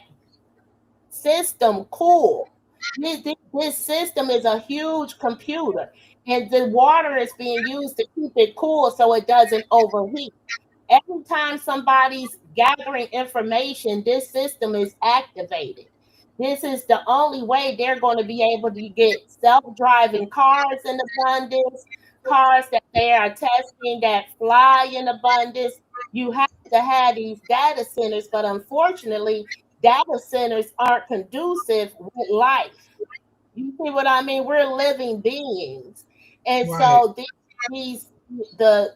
system cool. This system is a huge computer, and the water is being used to keep it cool so it doesn't overheat. Every time somebody's gathering information, this system is activated. This is the only way they're going to be able to get self-driving cars in abundance, cars that they are testing that fly in abundance. You have to have these data centers, but unfortunately, data centers aren't conducive with life. You see what I mean? We're living beings, and Right. so these the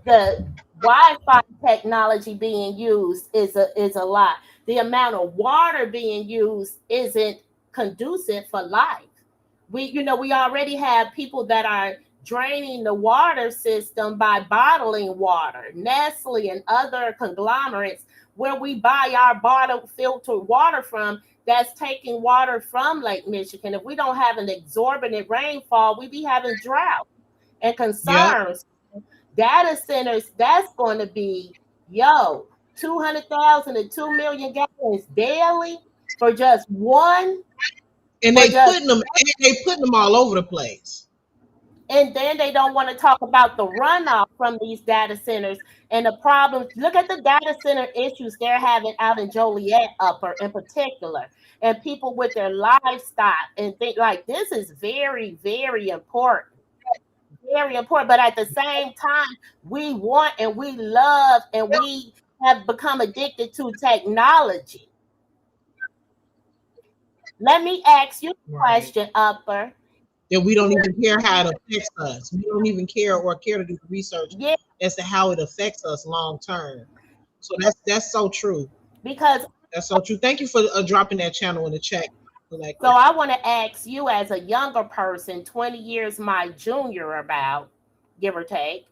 the Wi-Fi technology being used is a lot. The amount of water being used isn't conducive for life. We already have people that are draining the water system by bottling water, Nestle and other conglomerates where we buy our bottled filtered water from that's taking water from Lake Michigan. If we don't have an exorbitant rainfall, we be having drought and Yep. concerns. Data centers, that's going to be, 200,000 to 2 million gallons daily for just one, And for they just, putting them all over the place. and then they don't want to talk about the runoff from these data centers and the problems. Look at the data center issues they're having out in Joliet upper in particular, and people with their livestock and think like this is very, very important. Very important. But at the same time, we want and we love and we have become addicted to technology. Let me ask you a Right. question, Upper. That we don't even care how it affects us. We don't even care to do the research Yeah, as to how it affects us long term. So that's so true. because That's so true. Thank you for dropping that channel in the chat for that so question. I want to ask you as a younger person, 20 years my junior about, give or take,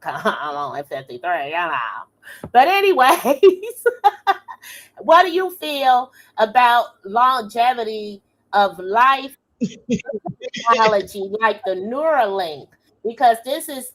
I'm only 53, But anyways, what do you feel about longevity of life technology like the Neuralink, because this is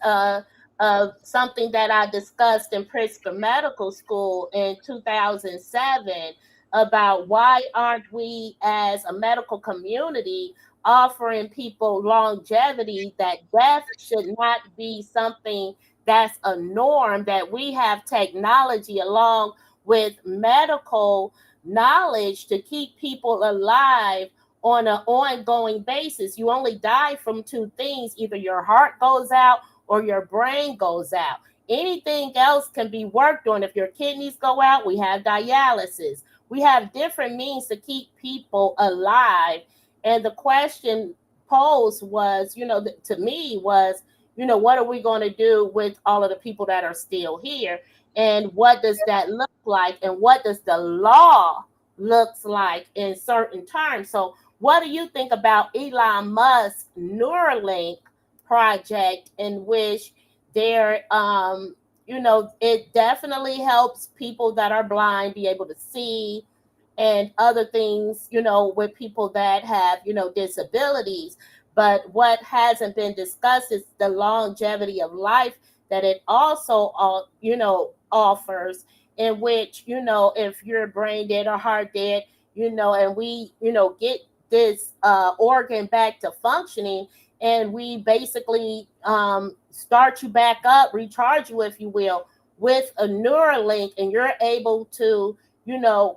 something that I discussed in Pritzker Medical School in 2007 about why aren't we as a medical community offering people longevity, that death should not be something that's a norm, that we have technology along with medical knowledge to keep people alive on an ongoing basis. You only die from two things: either your heart goes out or your brain goes out. Anything else can be worked on. If your kidneys go out, we have dialysis. We have different means to keep people alive. And the question posed was, to me was, what are we going to do with all of the people that are still here? And what does that look like? And what does the law looks like in certain terms? So what do you think about Elon Musk's Neuralink project, in which there, it definitely helps people that are blind be able to see, and other things, with people that have, disabilities. But what hasn't been discussed is the longevity of life that it also, offers in which, if you're brain dead or heart dead, and we, get this organ back to functioning, and we basically start you back up, recharge you, if you will, with a Neuralink, and you're able to,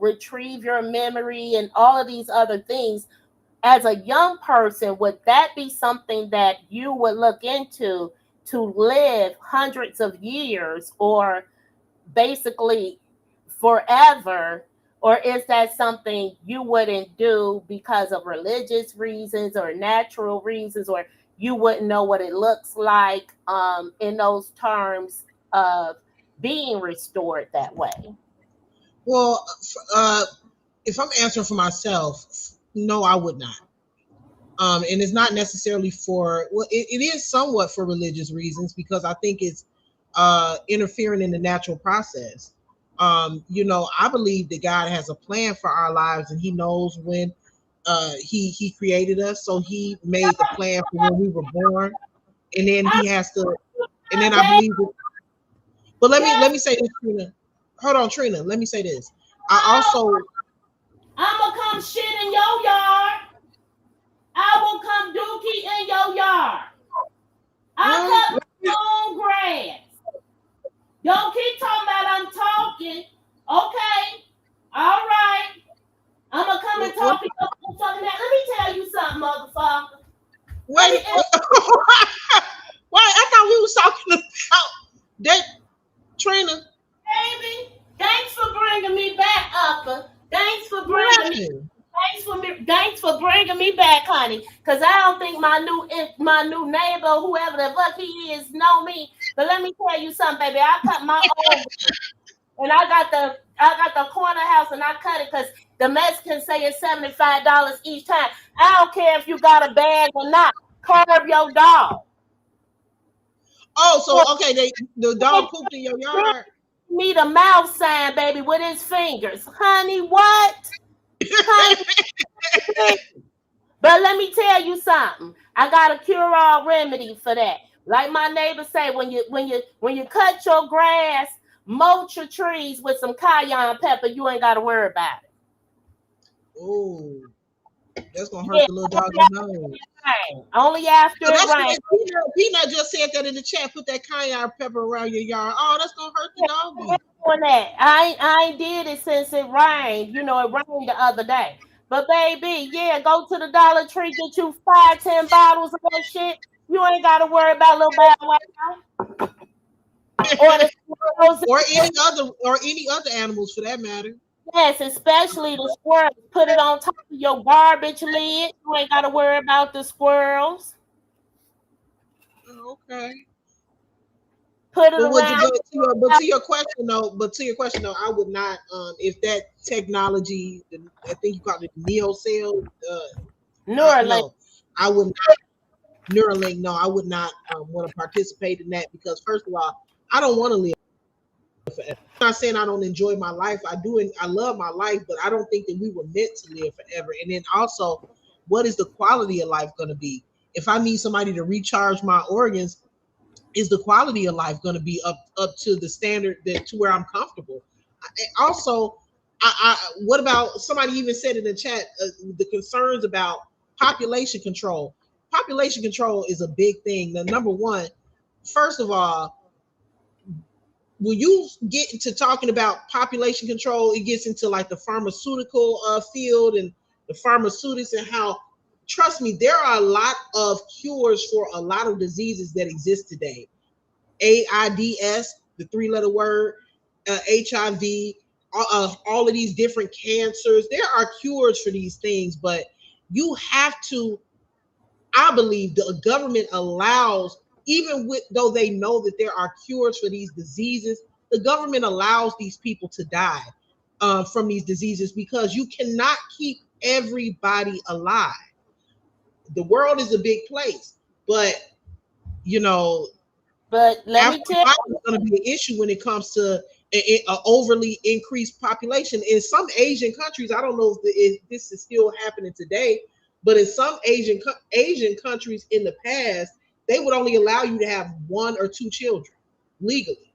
retrieve your memory and all of these other things. As a young person, would that be something that you would look into, to live hundreds of years or basically forever? Or is that something you wouldn't do because of religious reasons or natural reasons, or you wouldn't know what it looks like in those terms of being restored that way? Well, if I'm answering for myself, no, I would not. And it's not necessarily for, well, it is somewhat for religious reasons, because I think it's interfering in the natural process. I believe that God has a plan for our lives, and He knows when He created us. So He made the plan for when we were born, and then He has to. And then I believe that. But let me say this, Trina. Hold on, Trina. Let me say this. I also. I'm gonna come shit in your yard. I will come dookie in your yard. I cut my own grass. Don't keep talking about I'm talking. Okay. All right. I'm going to come and talk to your motherfucking ass. Let me tell you something, motherfucker. Wait. Why? I thought we was talking about that, Trina. Baby, thanks for bringing me back, Upper. Thanks for bringing me. Thanks for bringing me back, honey. Cause I don't think my new neighbor, whoever the fuck he is, know me. But let me tell you something, baby. I cut my own, and I got the corner house, and I cut it because the Mexicans say it's $75 each time. I don't care if you got a bag or not. Curb your dog. Oh, so okay, the dog pooped in your yard. Need a mouth sign, baby, with his fingers, honey. What? But let me tell you something. I got a cure-all remedy for that. Like my neighbor say, when you cut your grass, mulch your trees with some cayenne pepper, you ain't got to worry about it. Oh, that's gonna hurt the little dog's nose. Only after it rains. Peanut just said that in the chat. Put that cayenne pepper around your yard. Oh, that's gonna hurt the doggy. I ain't did it since it rained. It rained the other day. But baby, yeah, go to the Dollar Tree, get you 5-10 bottles of that shit. You ain't got to worry about little bad white or any other animals for that matter. Yes, especially the squirrels. Put it on top of your garbage lid. You ain't got to worry about the squirrels. Okay. Put it around. But to your question though, I would not. If that technology, I think you call it NeoCell, Neuralink. No, I would not. Neuralink. No, I would not want to participate in that, because first of all, I don't want to live forever. I'm not saying I don't enjoy my life. I do, and I love my life, but I don't think that we were meant to live forever. And then also, what is the quality of life going to be? If I need somebody to recharge my organs, is the quality of life going to be up to the standard to where I'm comfortable? Also, what about, somebody even said in the chat, the concerns about population control. Population control is a big thing. Now, number one, first of all, when you get into talking about population control, it gets into like the pharmaceutical field and the pharmaceutics, and how, trust me, there are a lot of cures for a lot of diseases that exist today. AIDS, the 3-letter word, HIV, all of these different cancers. There are cures for these things, but you have to, I believe the government allows, even though they know that there are cures for these diseases, the government allows these people to die from these diseases, because you cannot keep everybody alive. The world is a big place, but but let me tell you, it's going to be an issue when it comes to an overly increased population in some Asian countries. I don't know if this is still happening today, but in some Asian countries in the past, they would only allow you to have 1 or 2 children legally.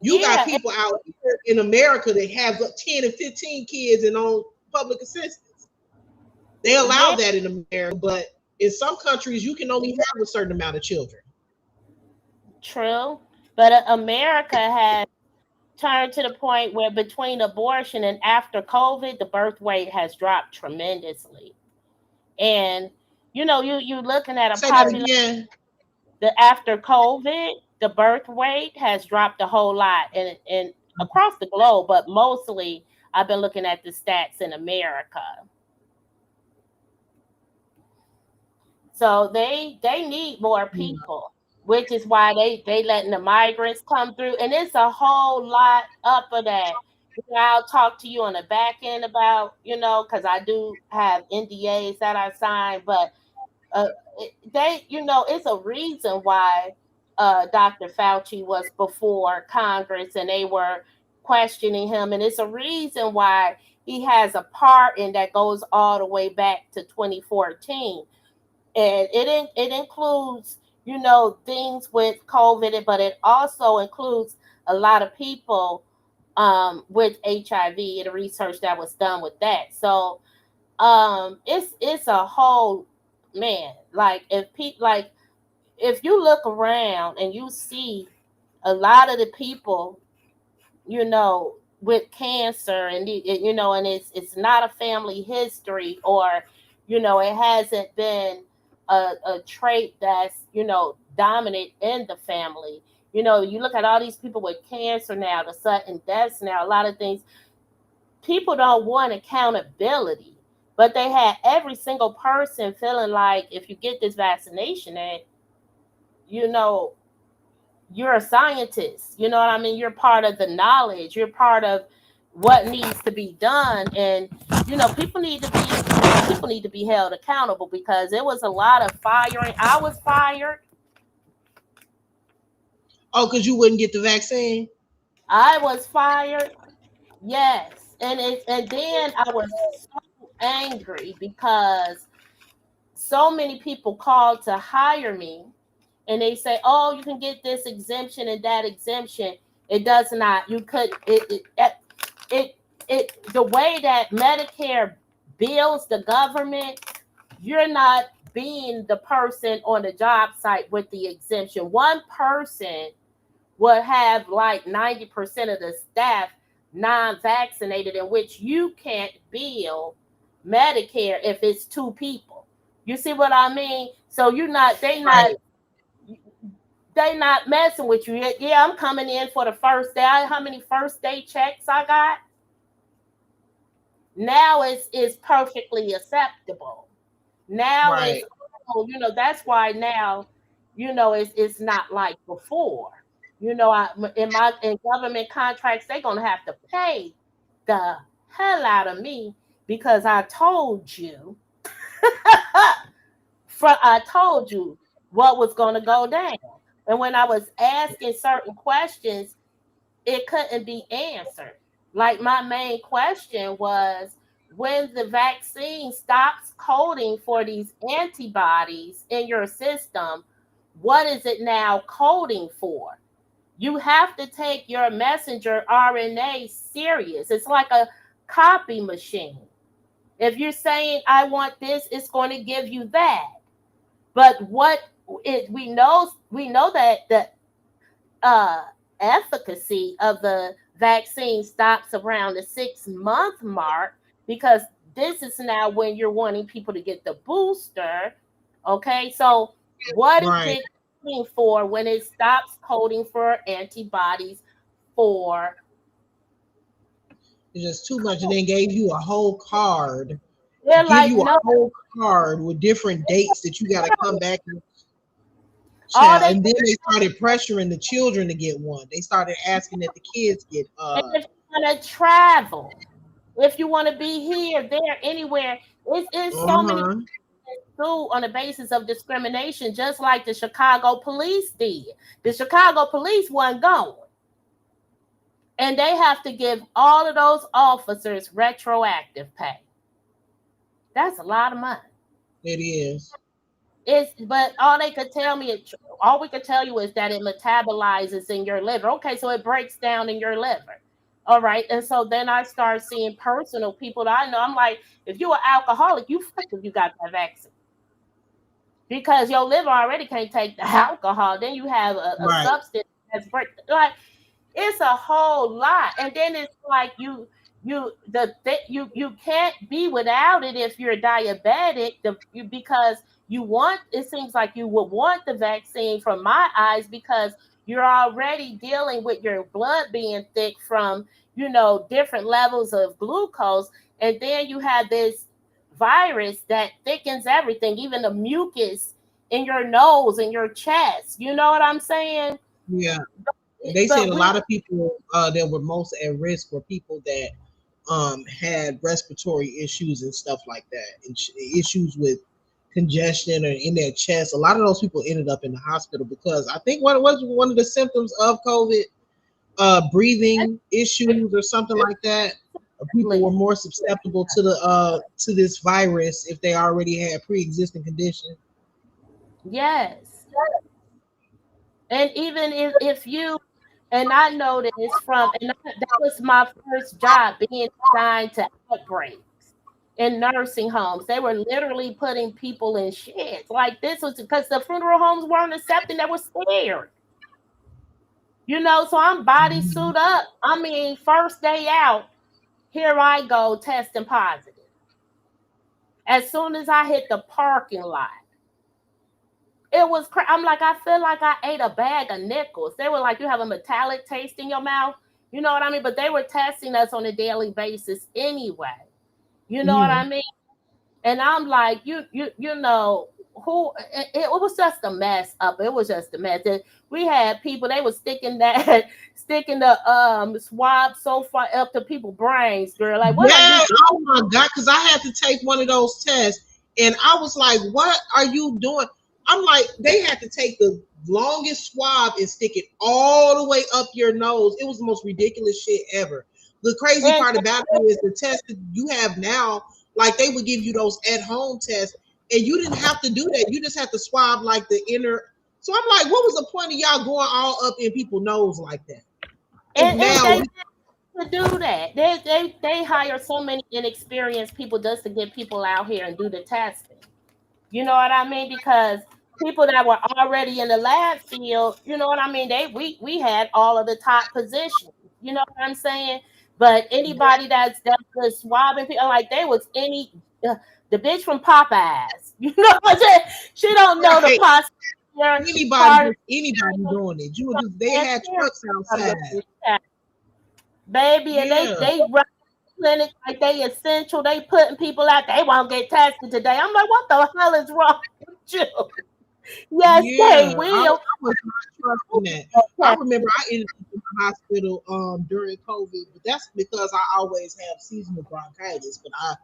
You got Yeah, people out here in America that have 10 and 15 kids and on public assistance. They allow yeah, that in America, but in some countries you can only have a certain amount of children. true. But America has turned to the point where between abortion and after COVID, the birth rate has dropped tremendously. And you looking at a Say that population again. the after COVID, the birth rate has dropped a whole lot and across the globe, but mostly I've been looking at the stats in America. So they need more people, which is why they letting the migrants come through, and it's a whole lot up of that. I'll talk to you on the back end about because I do have NDAs that I signed, but uh, it's a reason why Dr. Fauci was before Congress and they were questioning him, and it's a reason why he has a pardon that goes all the way back to 2014, and it includes things with COVID, but it also includes a lot of people with HIV and the research that was done with that. So it's a whole man. Like if you look around and you see a lot of the people with cancer and and it's not a family history, or it hasn't been a trait that's dominant in the family. You look at all these people with cancer now, the sudden deaths now, a lot of things. People don't want accountability, but they had every single person feeling like if you get this vaccination, that you know you're a scientist. You know what I mean? You're part of the knowledge. You're part of what needs to be done, and people need to be held accountable, because it was a lot of firing. I was fired. Oh, because you wouldn't get the vaccine? I was fired. Yes, and then I was so angry because so many people called to hire me, and they say, "Oh, you can get this exemption and that exemption." It does not. You could it the way that Medicare bills the government. You're not being the person on the job site with the exemption. One person will have like 90% of the staff non-vaccinated, in which you can't bill Medicare if it's two people. You see what I mean? So you're not Right. they not messing with you. Yeah, I'm coming in for the first day. How many first day checks I got? Now it's perfectly acceptable. Now it's, Right. that's why now it's not like before. In government contracts, they're gonna have to pay the hell out of me because I told you I told you what was gonna go down. And when I was asking certain questions, it couldn't be answered. Like my main question was, when the vaccine stops coding for these antibodies in your system, what is it now coding for? You have to take your messenger RNA serious. It's like a copy machine. If you're saying I want this, it's going to give you that. But we know that the uh, efficacy of the vaccine stops around the 6-month mark, because this is now when you're wanting people to get the booster. Okay, so what is Right. it coding for when it stops coding for antibodies for? It's just too much. And then gave you a whole card. They're Give like, you a no, whole card with different dates that you got to come back and all child. they And then they started pressuring the children to get one. They started asking that the kids get and if you want to travel, if you want to be here, there, anywhere, it's so many uh-huh. through on the basis of discrimination, just like the Chicago police did. The Chicago police wasn't going, and they have to give all of those officers retroactive pay. That's a lot of money. It is. It's but all they could tell me, all we could tell you is that it metabolizes in your liver. Okay, so it breaks down in your liver. All right, and so then I start seeing personal people that I know. I'm like, if you're an alcoholic, you fucked if you got that vaccine because your liver already can't take the alcohol. Then you have a Right. substance that's break like it's a whole lot, and then it's like you can't be without it if you're diabetic. Because you want it seems like you would want the vaccine from my eyes because you're already dealing with your blood being thick from different levels of glucose, and then you have this virus that thickens everything, even the mucus in your nose and your chest. You know what I'm saying? Yeah. And they said But a we lot of people that were most at risk were people that had respiratory issues and stuff like that, and issues with congestion or in their chest. A lot of those people ended up in the hospital because I think what was one of the symptoms of COVID, breathing issues or something like that. People were more susceptible to the to this virus if they already had pre-existing condition. yes. And even if you, and I know this that was my first job being assigned to outbreaks in nursing homes. They were literally putting people in sheds. Like this was because the funeral homes weren't accepting, they were scared. So I'm Mhm. bodysuit up. I mean, first day out, here I go testing positive. As soon as I hit the parking lot, it was I'm like, I feel like I ate a bag of nickels. They were like, you have a metallic taste in your mouth. You know what I mean? But they were testing us on a daily basis anyway. You know what I Mhm. mean? And I'm like, who it was just a mess up. It was just a mess. And we had people, they were sticking that sticking the swab so far up to people's brains, girl. Like, what are Yeah, you oh my God, because I had to take one of those tests and I was like, what are you doing? I'm like, they had to take the longest swab and stick it all the way up your nose. It was the most ridiculous shit ever. The crazy and part about it is the test that you have now, like they would give you those at home tests and you didn't have to do that. You just had to swab like the inner. So I'm like, what was the point of y'all going all up in people's nose like that? If and now they to do that. They hire so many inexperienced people just to get people out here and do the testing. You know what I mean? Because people that were already in the lab field, you know what I mean? We had all of the top positions. You know what I'm saying? But anybody that's just swabbing people, like they was the bitch from Popeyes. You know what I'm saying? She don't know the right, posture anybody part. just anybody doing it. You would just they had trucks outside. Baby, and Yeah. they run clinic like they essential. They putting people out. They won't get tested today. I'm like, what the hell is wrong with you? Yes, they Yeah, will. I was not trusting that. I Okay. remember I ended up in the hospital during COVID, but that's because I always have seasonal bronchitis, but I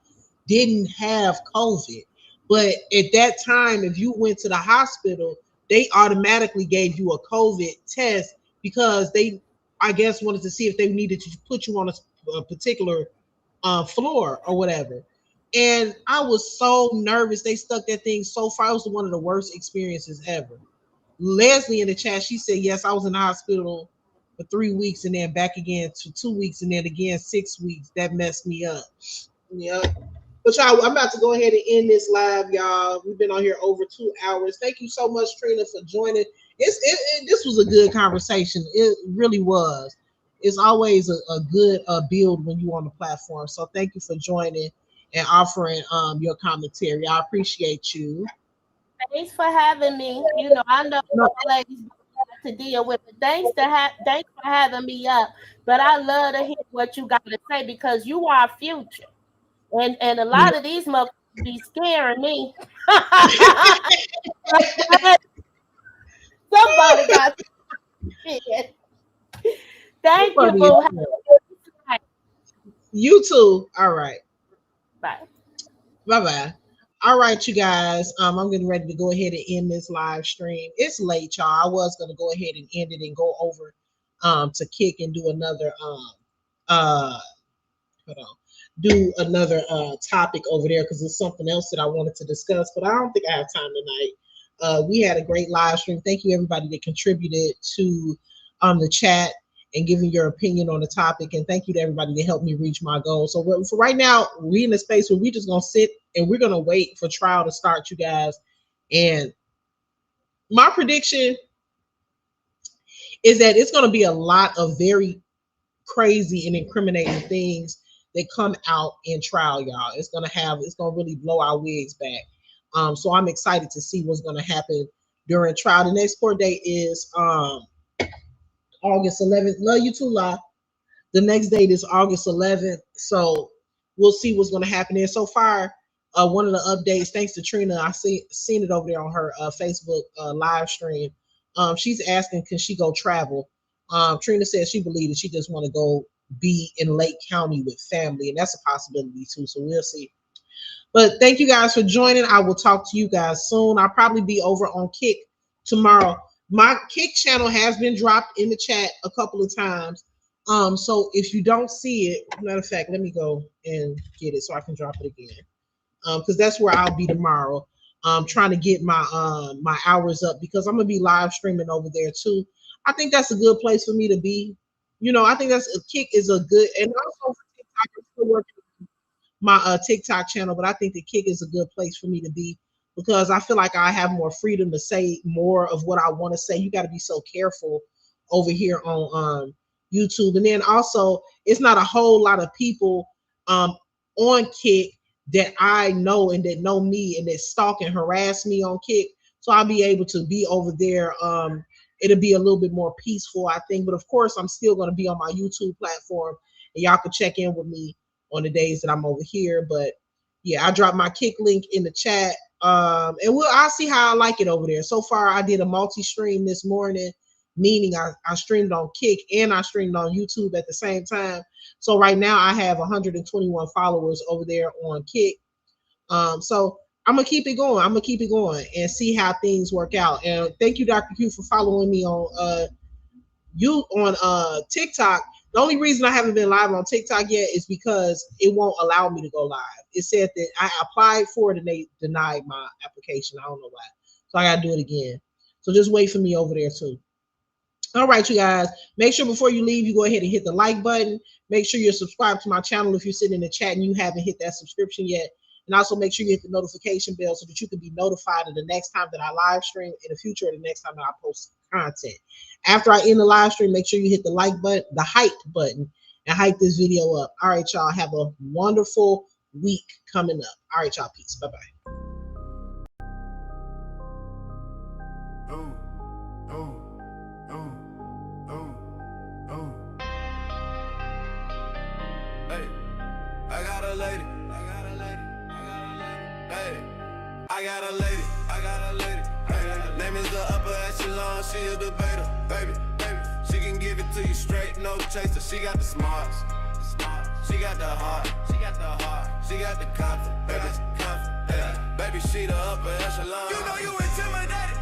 didn't have COVID. But at that time, if you went to the hospital, they automatically gave you a COVID test because they, I guess, wanted to see if they needed to put you on a particular floor or whatever. And I was so nervous. They stuck that thing so far. It was one of the worst experiences ever. Leslie in the chat, she said, yes, I was in the hospital for 3 weeks and then back again to 2 weeks and then again 6 weeks. That messed me up. Yeah. But y'all, I'm about to go ahead and end this live, y'all. We've been on here over 2 hours. Thank you so much, Trina, for joining. This was a good conversation. It really was. It's always a good build when you on the platform. So thank you for joining and offering your commentary. I appreciate you. Thanks for having me. I know No, ladies have to deal with it. Thanks for having me up. But I love to hear what you got to say because you are future. And a lot of these motherfuckers be scaring me. Somebody got scared. Thank you, funny as boo. Have hell. a good night. You too. All right. Bye. Bye bye. All right, you guys. I'm getting ready to go ahead and end this live stream. It's late, y'all. I was gonna go ahead and end it and go over to kick and do another uh hold on. Do another topic over there because there's something else that I wanted to discuss, but I don't think I have time tonight. We had a great live stream. Thank you everybody that contributed to the chat and giving your opinion on the topic. And thank you to everybody that helped me reach my goal. So for right now, we in a space where we're just going to sit and we're going to wait for trial to start, you guys. And my prediction is that it's going to be a lot of very crazy and incriminating things that come out in trial, y'all. It's going to really blow our wigs back. So I'm excited to see what's going to happen during trial. The next court date is August 11th. Love you too, La. The next date is August 11th. So we'll see what's going to happen there. So far, one of the updates, thanks to Trina, I seen it over there on her Facebook live stream. She's asking, can she go travel? Trina says she believes that she just want to go be in Lake County with family, and that's a possibility too. So we'll see. But thank you guys for joining. I will talk to you guys soon. I'll probably be over on Kick tomorrow. My Kick channel has been dropped in the chat a couple of times. So if you don't see it, matter of fact, let me go and get it so I can drop it again. Because that's where I'll be tomorrow. Trying to get my my hours up because I'm gonna be live streaming over there too. I think that's a good place for me to be. You know, I think Kick is a good, and also for TikTok, I'm still working on my TikTok channel, but I think the Kick is a good place for me to be because I feel like I have more freedom to say more of what I want to say. You got to be so careful over here on YouTube, and then also it's not a whole lot of people on Kick that I know and that know me and that stalk and harass me on Kick. So I'll be able to be over there. It'll be a little bit more peaceful, I think. But of course, I'm still going to be on my YouTube platform, and y'all can check in with me on the days that I'm over here. But yeah, I dropped my Kick link in the chat, and I'll see how I like it over there. So far, I did a multi-stream this morning, meaning I streamed on Kick and I streamed on YouTube at the same time. So right now I have 121 followers over there on Kick. So I'm gonna keep it going. I'm gonna keep it going and see how things work out. And thank you, Dr. Q, for following me on TikTok. The only reason I haven't been live on TikTok yet is because it won't allow me to go live. It said that I applied for it and they denied my application. I don't know why. So I gotta do it again. So just wait for me over there too. All right, you guys, make sure before you leave, you go ahead and hit the like button. Make sure you're subscribed to my channel if you're sitting in the chat and you haven't hit that subscription yet. And also make sure you hit the notification bell so that you can be notified of the next time that I live stream in the future or the next time that I post content. After I end the live stream, make sure you hit the like button, the hype button, and hype this video up. All right, y'all, have a wonderful week coming up. All right, y'all, peace. Bye-bye. I got a lady. Hey, name is the upper echelon, she a debater, baby. She can give it to you straight, no chaser. She got the smarts, she got the heart, she got the confidence, baby. Baby, she the upper echelon. You know you intimidated.